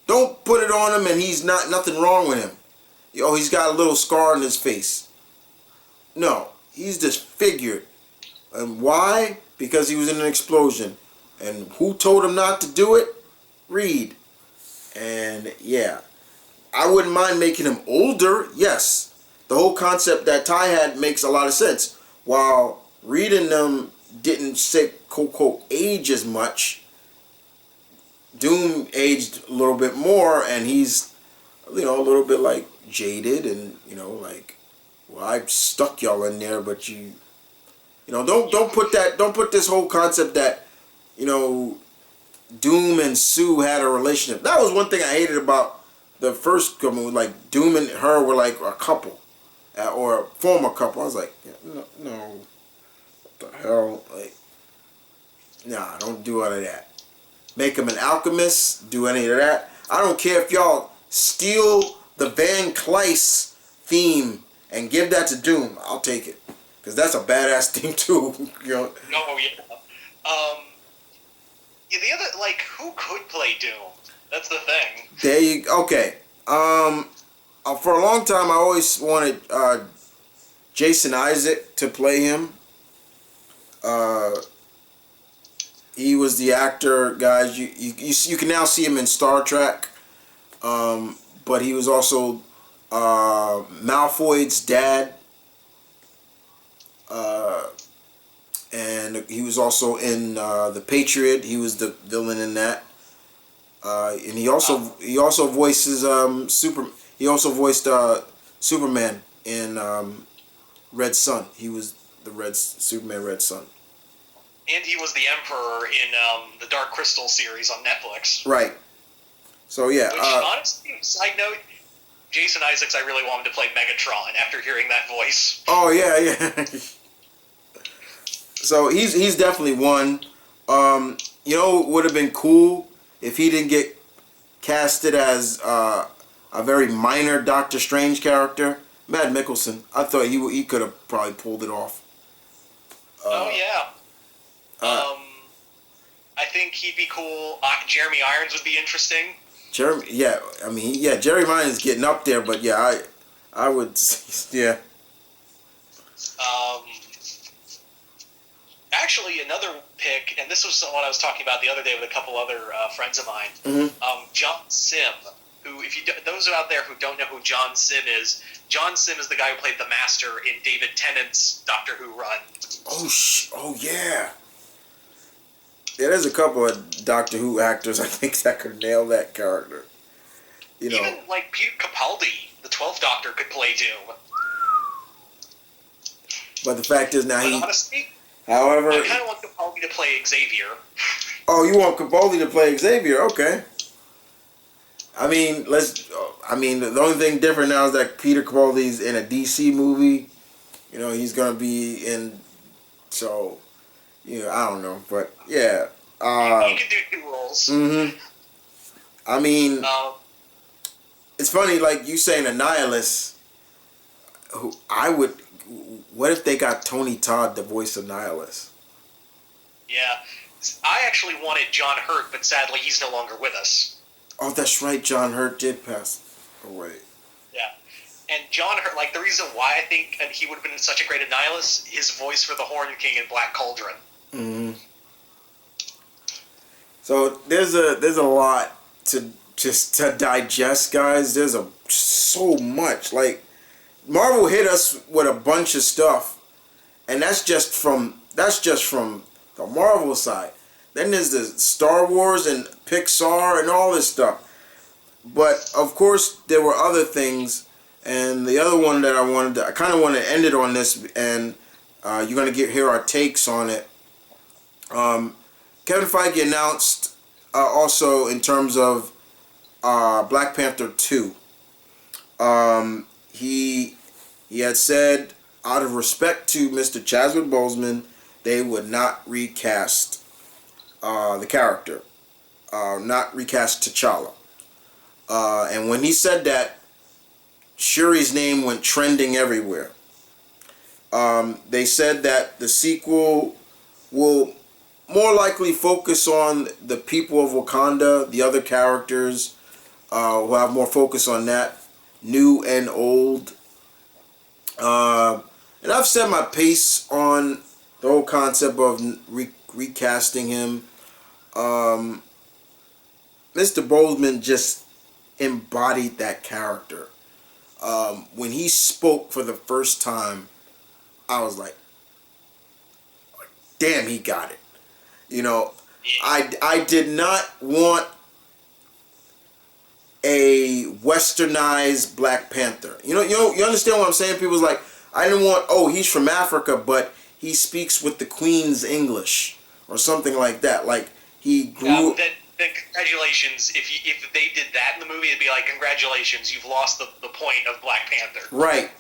Don't put it on him and he's nothing wrong with him. Oh, he's got a little scar on his face. No, he's disfigured. And why? Because he was in an explosion. And who told him not to do it? Reed. And yeah, I wouldn't mind making him older. Yes, the whole concept that Ty had makes a lot of sense. While Reed and them didn't say quote age as much, Doom aged a little bit more, and he's, you know, a little bit like jaded, and you know, like, well, I stuck y'all in there, but you know, don't put this whole concept that, you know, Doom and Sue had a relationship. That was one thing I hated about the first couple, like Doom and her were like a couple, or a former couple. I was like, no, no, what the hell, like, nah, don't do all of that. Make him an alchemist. Do any of that. I don't care if y'all steal the Van Cleist theme and give that to Doom. I'll take it, because that's a badass theme too. You know. No, yeah. Yeah, the other, like, who could play Doom? That's the thing. There you okay. For a long time I always wanted Jason Isaac to play him. He was the actor, guys. You can now see him in Star Trek. But he was also Malfoy's dad. And he was also in The Patriot. He was the villain in that. And he also voices He also voiced Superman in Red Sun. He was the Superman Red Sun. And he was the Emperor in the Dark Crystal series on Netflix. Right. So yeah. Which, honestly, side note, Jason Isaacs, I really want him to play Megatron after hearing that voice. Oh yeah, yeah. So he's definitely one. You know, it would have been cool if he didn't get casted as a very minor Doctor Strange character. Matt Mikkelsen. I thought he could have probably pulled it off. Oh yeah. I think he'd be cool. Jeremy Irons would be interesting. Jeremy Irons is getting up there, but yeah, I would, yeah. Actually, another pick, and this was someone I was talking about the other day with a couple other friends of mine. Mm-hmm. John Sim, who, those out there who don't know who John Sim is the guy who played the Master in David Tennant's Doctor Who run. Oh yeah. Yeah, there's a couple of Doctor Who actors I think that could nail that character. You know, even like Peter Capaldi, the 12th Doctor, could play Doom. But the fact is now honestly, however, I kind of want Capaldi to play Xavier. Oh, you want Capaldi to play Xavier? Okay. I mean, the only thing different now is that Peter Capaldi's in a DC movie. You know, he's gonna be in. So, you know, I don't know, but yeah. You could do two roles. Mm-hmm. I mean, it's funny, like you saying a nihilist. What if they got Tony Todd, the voice of Nihilus? Yeah. I actually wanted John Hurt, but sadly he's no longer with us. Oh, that's right. John Hurt did pass away. Yeah. And John Hurt, like, the reason why I think he would have been such a great Nihilus, his voice for the Horn King in Black Cauldron. Mm-hmm. So there's a lot to digest, guys. There's so much. Like, Marvel hit us with a bunch of stuff, and that's just from the Marvel side. Then there's the Star Wars and Pixar and all this stuff. But of course, there were other things, and the other one that I kind of want to end it on this, and you're gonna hear our takes on it. Kevin Feige announced also in terms of Black Panther 2. He had said, out of respect to Mr. Chadwick Boseman, they would not recast the character, not recast T'Challa. And when he said that, Shuri's name went trending everywhere. They said that the sequel will more likely focus on the people of Wakanda, the other characters will have more focus on that, new and old. And I've set my pace on the whole concept of recasting him. Mr. Boseman just embodied that character. When he spoke for the first time, I was like, damn, he got it. You know, I did not want a westernized Black Panther. You understand what I'm saying? People's like, I didn't want, he's from Africa, but he speaks with the Queen's English or something like that. Like he grew. then congratulations. If they did that in the movie, it'd be like, congratulations, you've lost the point of Black Panther. Right.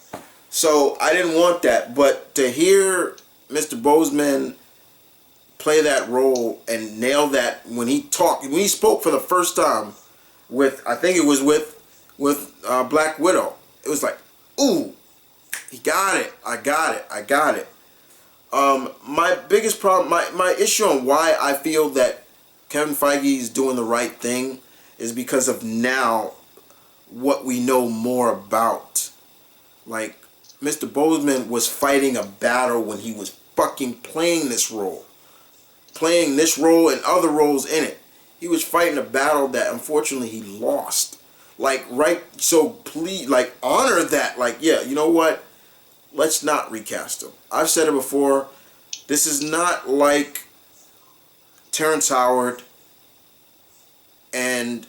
So I didn't want that, but to hear Mr. Boseman play that role and nail that when he spoke for the first time with, I think it was with Black Widow, it was like, ooh, he got it. I got it. My biggest problem, my issue on why I feel that Kevin Feige is doing the right thing is because of now what we know more about. Like, Mr. Boseman was fighting a battle when he was fucking playing this role and other roles in it. He was fighting a battle that unfortunately he lost. Like, right, so please, like, honor that. Like, yeah, you know what? Let's not recast him. I've said it before. This is not like Terrence Howard and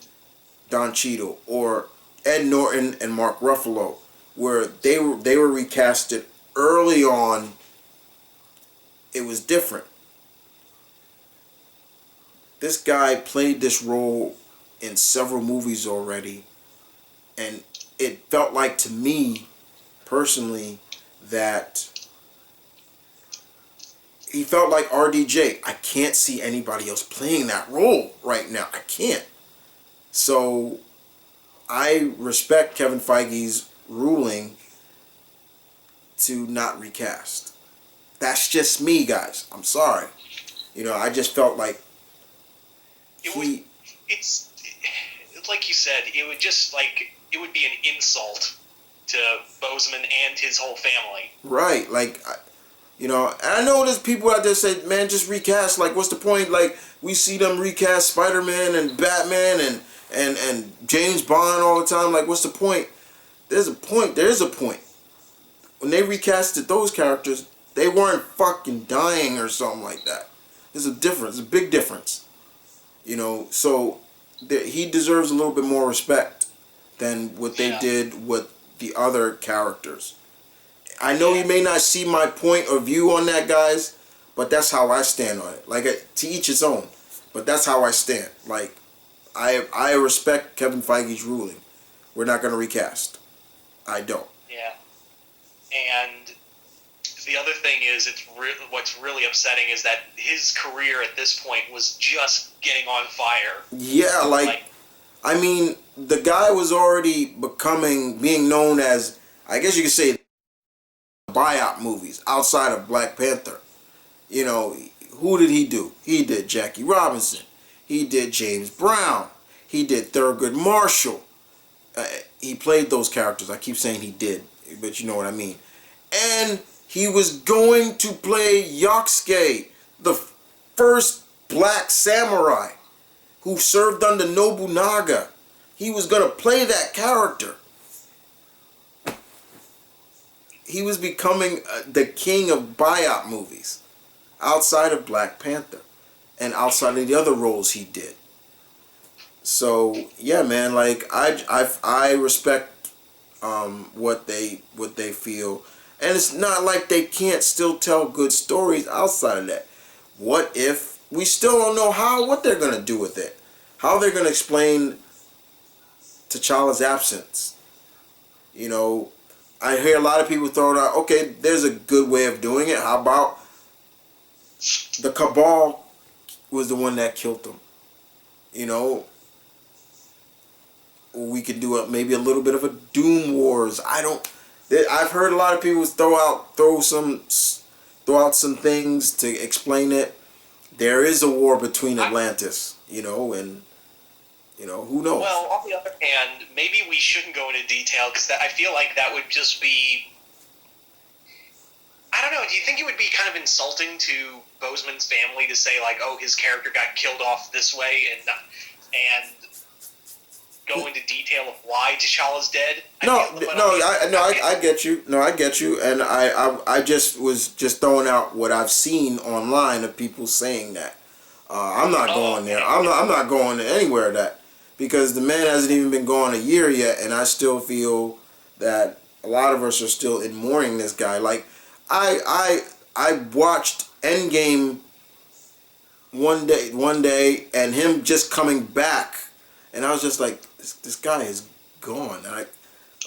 Don Cheadle or Ed Norton and Mark Ruffalo, where they were recasted early on. It was different. This guy played this role in several movies already, and it felt like, to me personally, that he felt like RDJ. I can't see anybody else playing that role right now. I can't. So I respect Kevin Feige's ruling to not recast. That's just me, guys. I'm sorry. You know, I just felt like it's like you said, it would be an insult to Boseman and his whole family. Right, like, you know, and I know there's people out there say, man, just recast. Like, what's the point? Like, we see them recast Spider-Man and Batman and James Bond all the time. Like, what's the point? There's a point. There's a point. When they recasted those characters, they weren't fucking dying or something like that. There's a difference, a big difference. You know, so he deserves a little bit more respect than what they did with the other characters. I know you may not see my point of view on that, guys, but that's how I stand on it. Like, to each his own, but that's how I stand. Like, I respect Kevin Feige's ruling. We're not going to recast. I don't. Yeah. And the other thing is, what's really upsetting is that his career at this point was just getting on fire. Yeah, like I mean, the guy was already being known as, I guess you could say, buyout movies outside of Black Panther. You know, who did he do? He did Jackie Robinson. He did James Brown. He did Thurgood Marshall. He played those characters. I keep saying he did, but you know what I mean. And he was going to play Yosuke, the first black samurai who served under Nobunaga. He was going to play that character. He was becoming the king of buyout movies outside of Black Panther and outside of the other roles he did. So yeah, man, like I respect what they feel, and it's not like they can't still tell good stories outside of that. What if we still don't know what they're gonna do with it? How they're gonna explain T'Challa's absence? You know, I hear a lot of people throwing out, okay, there's a good way of doing it. How about the Cabal was the one that killed him? You know, we could do maybe a little bit of a Doom Wars. I've heard a lot of people throw out some things to explain it. There is a war between Atlantis, you know, and you know, who knows? Well, on the other hand, maybe we shouldn't go into detail because I feel like that would just be, I don't know. Do you think it would be kind of insulting to Boseman's family to say, like, oh, his character got killed off this way and go into detail of why T'Challa's dead? I get you. No, I get you. And I just was throwing out what I've seen online of people saying that. I'm not going there. I'm not going anywhere that, because the man hasn't even been gone a year yet, and I still feel that a lot of us are still in mourning this guy. Like, I watched Endgame one day, and him just coming back, and I was just like, this guy is gone.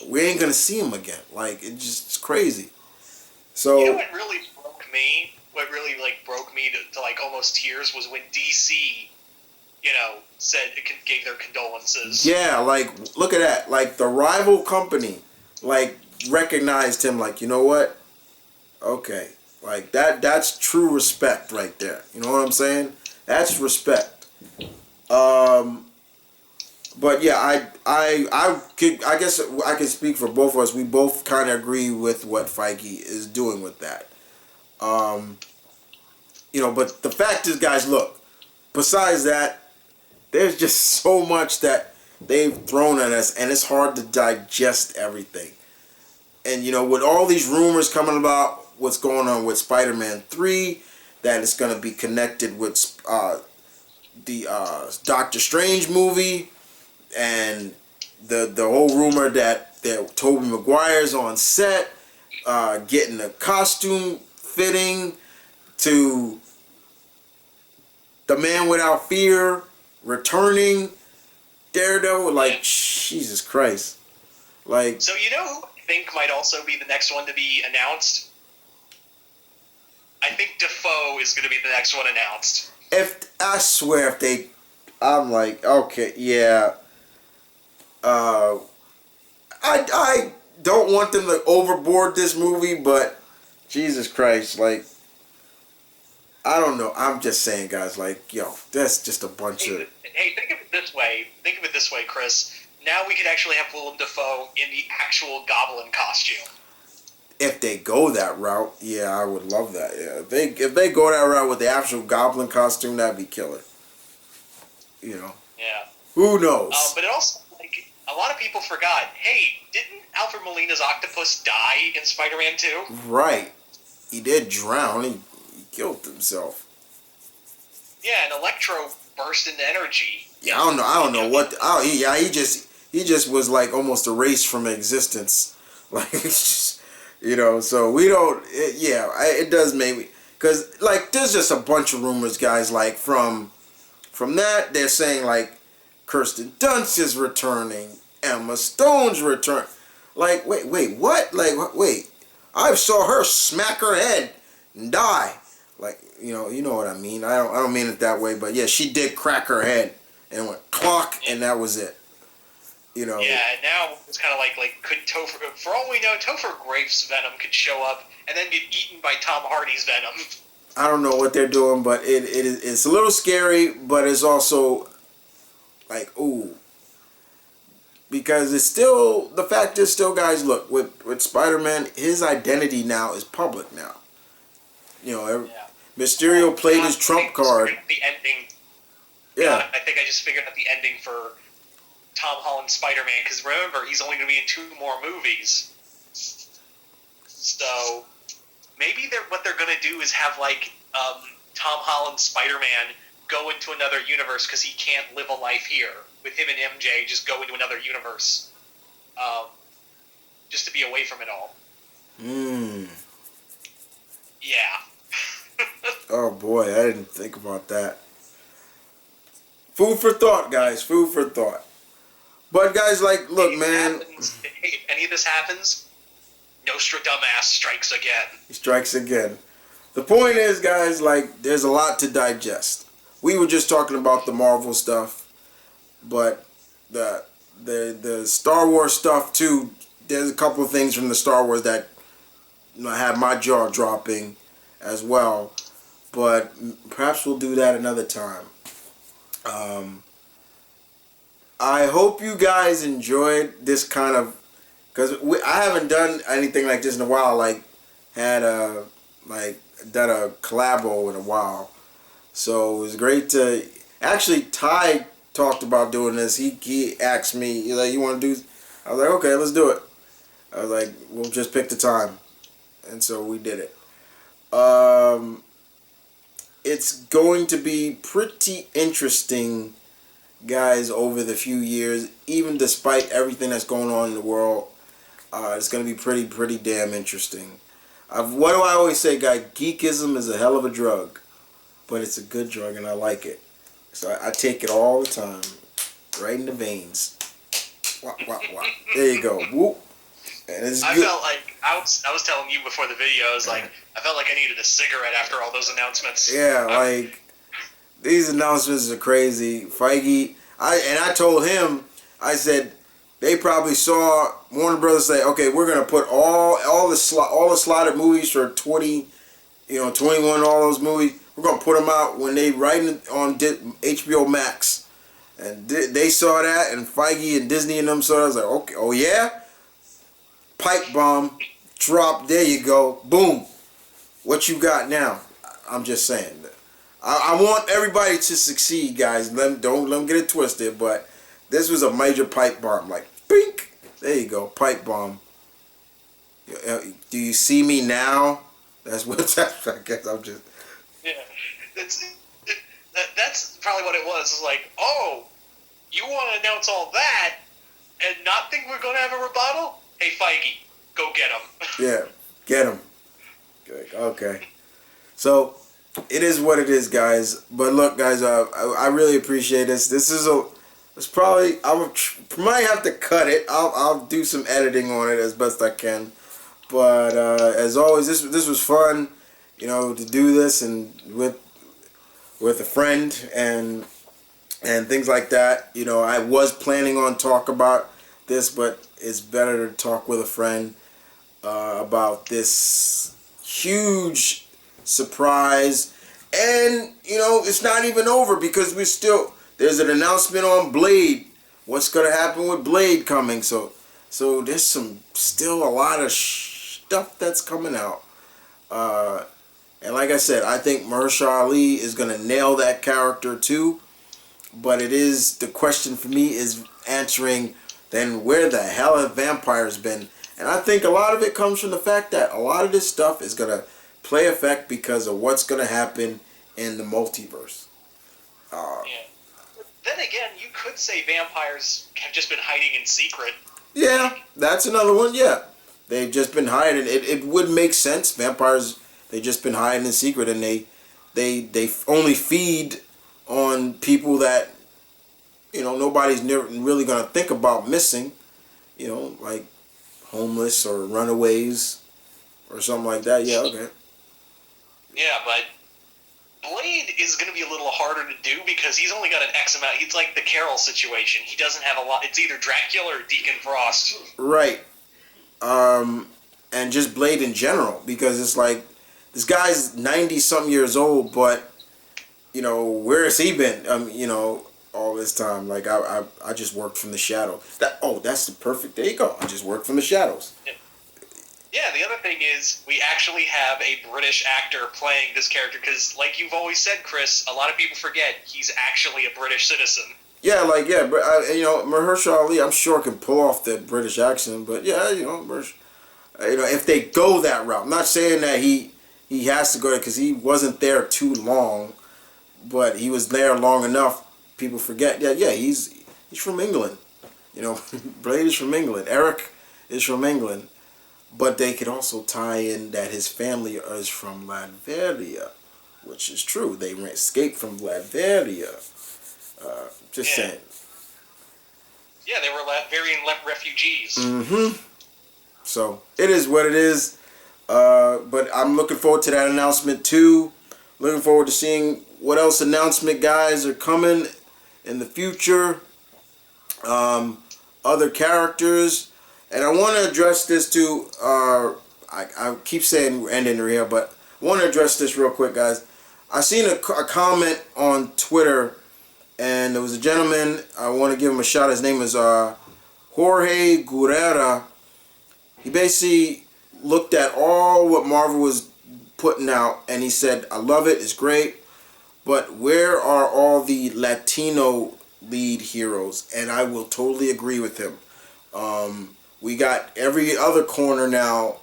We ain't gonna see him again. Like it's crazy. So you know what really broke me? What really broke me to like almost tears was when DC, said gave their condolences. Yeah, like look at that. Like the rival company, recognized him. Like, you know what? Okay, like that's true respect right there. You know what I'm saying? That's respect. But yeah, I guess I can speak for both of us. We both kind of agree with what Feige is doing with that. But the fact is, guys, look. Besides that, there's just so much that they've thrown at us, and it's hard to digest everything. And with all these rumors coming about what's going on with Spider-Man 3, that it's going to be connected with the Doctor Strange movie, and the whole rumor that Tobey Maguire's on set, getting a costume fitting to The Man Without Fear returning, Daredevil, Jesus Christ. So who I think might also be the next one to be announced? I think Dafoe is going to be the next one announced. I'm like, okay, yeah. I don't want them to overboard this movie, but Jesus Christ, I don't know. I'm just saying, guys, that's just a bunch of... Hey, think of it this way. Chris. Now we could actually have Willem Dafoe in the actual Goblin costume. If they go that route, yeah, I would love that. Yeah, if they go that route with the actual Goblin costume, that'd be killer. Yeah. Who knows? But it also, a lot of people forgot. Hey, didn't Alfred Molina's octopus die in Spider-Man 2? Right. He did drown. He killed himself. Yeah, and Electro burst into energy. Yeah, I don't know what. He just was almost erased from existence. So we don't. It does make me, because there's just a bunch of rumors, guys. From that, they're saying Kirsten Dunst is returning, Emma Stone's return. Wait, what? Wait, I saw her smack her head and die. You know what I mean. I don't mean it that way, but yeah, she did crack her head and went clock, and that was it. Yeah, and now it's kind of could Topher, for all we know, Topher Grace's venom could show up and then get eaten by Tom Hardy's venom. I don't know what they're doing, but it's a little scary, but it's also ooh. Because it's still, the fact is still, guys, look, with Spider-Man, his identity now is public now. Mysterio played his trump card. The ending. Yeah. I think I just figured out the ending for Tom Holland's Spider-Man, because remember, he's only going to be in 2 more movies. So maybe what they're going to do is have Tom Holland's Spider-Man go into another universe because he can't live a life here. With him and MJ, just go into another universe, just to be away from it all. Yeah. Oh boy, I didn't think about that. Food for thought, guys. Food for thought. But guys, look, man. If any of this happens, Nostradamus strikes again. He strikes again. The point is, guys, there's a lot to digest. We were just talking about the Marvel stuff, but the Star Wars stuff too. There's a couple of things from the Star Wars that have my jaw dropping as well. But perhaps we'll do that another time. I hope you guys enjoyed this kind of, because I haven't done anything like this in a while. Done a collabo in a while. So it was great to actually. Ty talked about doing this. He asked me, you want to do? I was like, okay, let's do it. I was like, we'll just pick the time, and so we did it. It's going to be pretty interesting, guys, over the few years. Even despite everything that's going on in the world, it's going to be pretty damn interesting. What do I always say, guys? Geekism is a hell of a drug. but it's a good drug and I like it. So I take it all the time, right in the veins. Wah, wah, wah. There you go. Whoop. And it's I good. felt like I was telling you before the video. I was like, I felt like I needed a cigarette after all those announcements. Yeah, like these announcements are crazy. Feige, I told him, I said they probably saw Warner Brothers say, okay, we're gonna put all the slotted movies for 21, all those movies. We're gonna put them out when they write on HBO Max, and they saw that, and Feige and Disney and them saw it. I was like, okay, oh yeah, pipe bomb, drop. There you go, boom. What you got now? I'm just saying. I want everybody to succeed, guys. Don't let them get it twisted. But this was a major pipe bomb. Like, bink. There you go, pipe bomb. Do you see me now? That's what. I guess I'm just. Yeah, that's probably what it was. It's like, oh, you want to announce all that and not think we're going to have a rebuttal? Hey, Feige, go get him. Yeah, get him. Okay. So, it is what it is, guys. But look, guys, I really appreciate this. It's probably, might have to cut it. I'll do some editing on it as best I can. But as always, this was fun, to do this and with a friend and things like that. I was planning on talk about this, but it's better to talk with a friend about this huge surprise. And it's not even over because there's an announcement on Blade. What's gonna happen with Blade coming? So there's still a lot of stuff that's coming out. And like I said, I think Mahershala Ali is gonna nail that character too. But the question for me is answering then where the hell have vampires been? And I think a lot of it comes from the fact that a lot of this stuff is gonna play effect because of what's gonna happen in the multiverse. Yeah. Then again, you could say vampires have just been hiding in secret. Yeah, that's another one. Yeah, they've just been hiding. It would make sense. Vampires, they've just been hiding in secret, and they only feed on people that nobody's never really gonna think about missing. Like homeless or runaways or something like that. Yeah, okay. Yeah, but Blade is going to be a little harder to do because he's only got an X amount. He's like the Carol situation. He doesn't have a lot. It's either Dracula or Deacon Frost. Right. And just Blade in general, because it's like this guy's 90-something years old, but where has he been? All this time. Like I just worked from the shadows. That's the perfect. There you go. I just worked from the shadows. Yeah. Yeah, the other thing is we actually have a British actor playing this character because, like you've always said, Chris, a lot of people forget he's actually a British citizen. Yeah, but Mahershala Ali, I'm sure can pull off the British accent, but yeah, if they go that route, I'm not saying that he has to go there because he wasn't there too long, but he was there long enough. People forget. Yeah, he's from England. Blade is from England. Eric is from England. But they could also tie in that his family is from Latveria, which is true. They escaped from Latveria. Saying. Yeah, they were Latverian refugees. Mm-hmm. So, it is what it is. But I'm looking forward to that announcement, too. Looking forward to seeing what else announcement guys are coming in the future. Other characters. And I want to address this too. I keep saying we're ending here, but I want to address this real quick, guys. I seen a comment on Twitter, and there was a gentleman. I want to give him a shout. His name is Jorge Guerrera. He basically looked at all what Marvel was putting out, and he said, "I love it. It's great, but where are all the Latino lead heroes?" And I will totally agree with him. We got every other corner now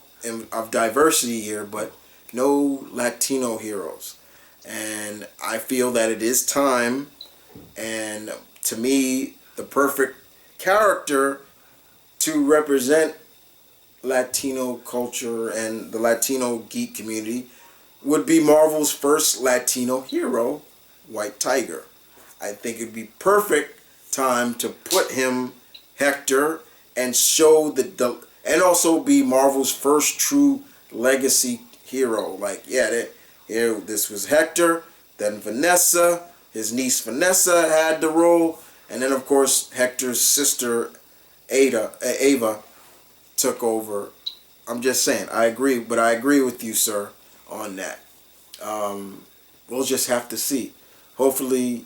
of diversity here, but no Latino heroes. And I feel that it is time, and to me, the perfect character to represent Latino culture and the Latino geek community would be Marvel's first Latino hero, White Tiger. I think it'd be perfect time to put him, Hector, and show and also be Marvel's first true legacy hero. Like, yeah, this was Hector, then Vanessa, his niece Vanessa had the role, and then of course Hector's sister Ava took over. I'm just saying, I agree with you, sir, on that. We'll just have to see. Hopefully,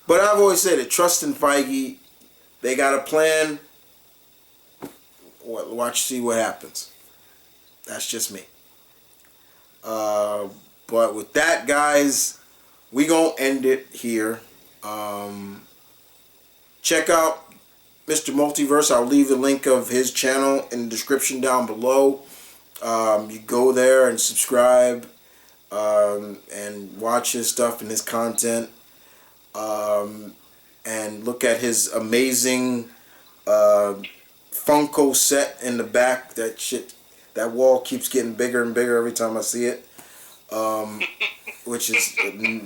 but I've always said it. Trust in Feige. They got a plan. Watch, see what happens. That's just me. But with that, guys, we gonna end it here. Check out Mr. Multiverse. I'll leave the link of his channel in the description down below. You go there and subscribe and watch his stuff and his content. And look at his amazing Funko set in the back. That wall keeps getting bigger and bigger every time I see it, which is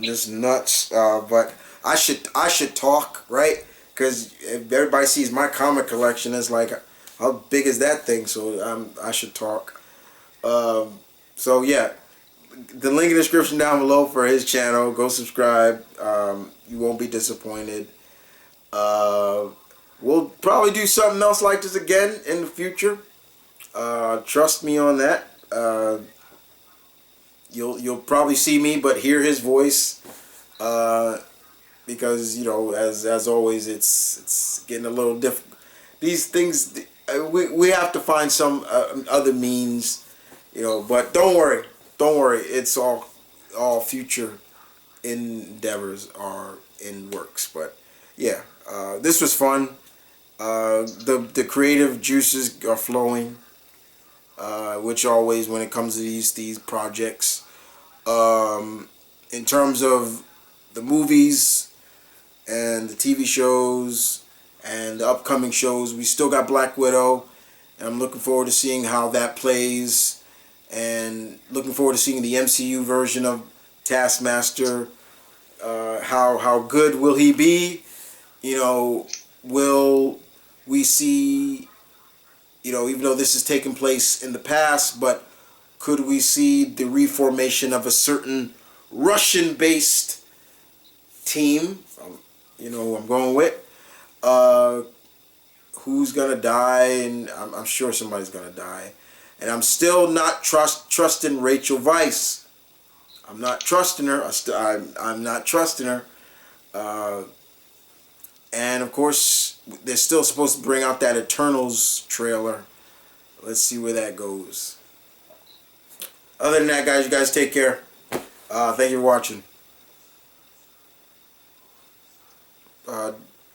just nuts. But I should talk, right? Because if everybody sees my comic collection, it's like, how big is that thing? So I should talk. So yeah, the link in the description down below for his channel. Go subscribe. You won't be disappointed. We'll probably do something else like this again in the future. Trust me on that. You'll probably see me but hear his voice, because as always it's getting a little difficult. These things, we have to find some other means, but don't worry, it's all future endeavors are in works. But yeah, this was fun. The creative juices are flowing, which always when it comes to these projects. In terms of the movies and the TV shows and the upcoming shows, we still got Black Widow, and I'm looking forward to seeing how that plays, and looking forward to seeing the MCU version of Taskmaster. How good will he be? Will we see, even though this has taken place in the past, but could we see the reformation of a certain Russian-based team? I'm going with. Who's gonna die? And I'm sure somebody's gonna die. And I'm still not trusting Rachel Weisz. I'm not trusting her. I'm not trusting her. And of course, they're still supposed to bring out that Eternals trailer. Let's see where that goes. Other than that, guys, you guys take care. Thank you for watching.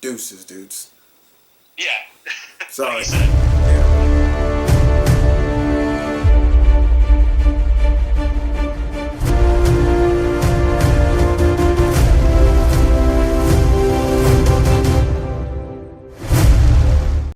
Deuces, dudes. Yeah. Sorry. Yeah.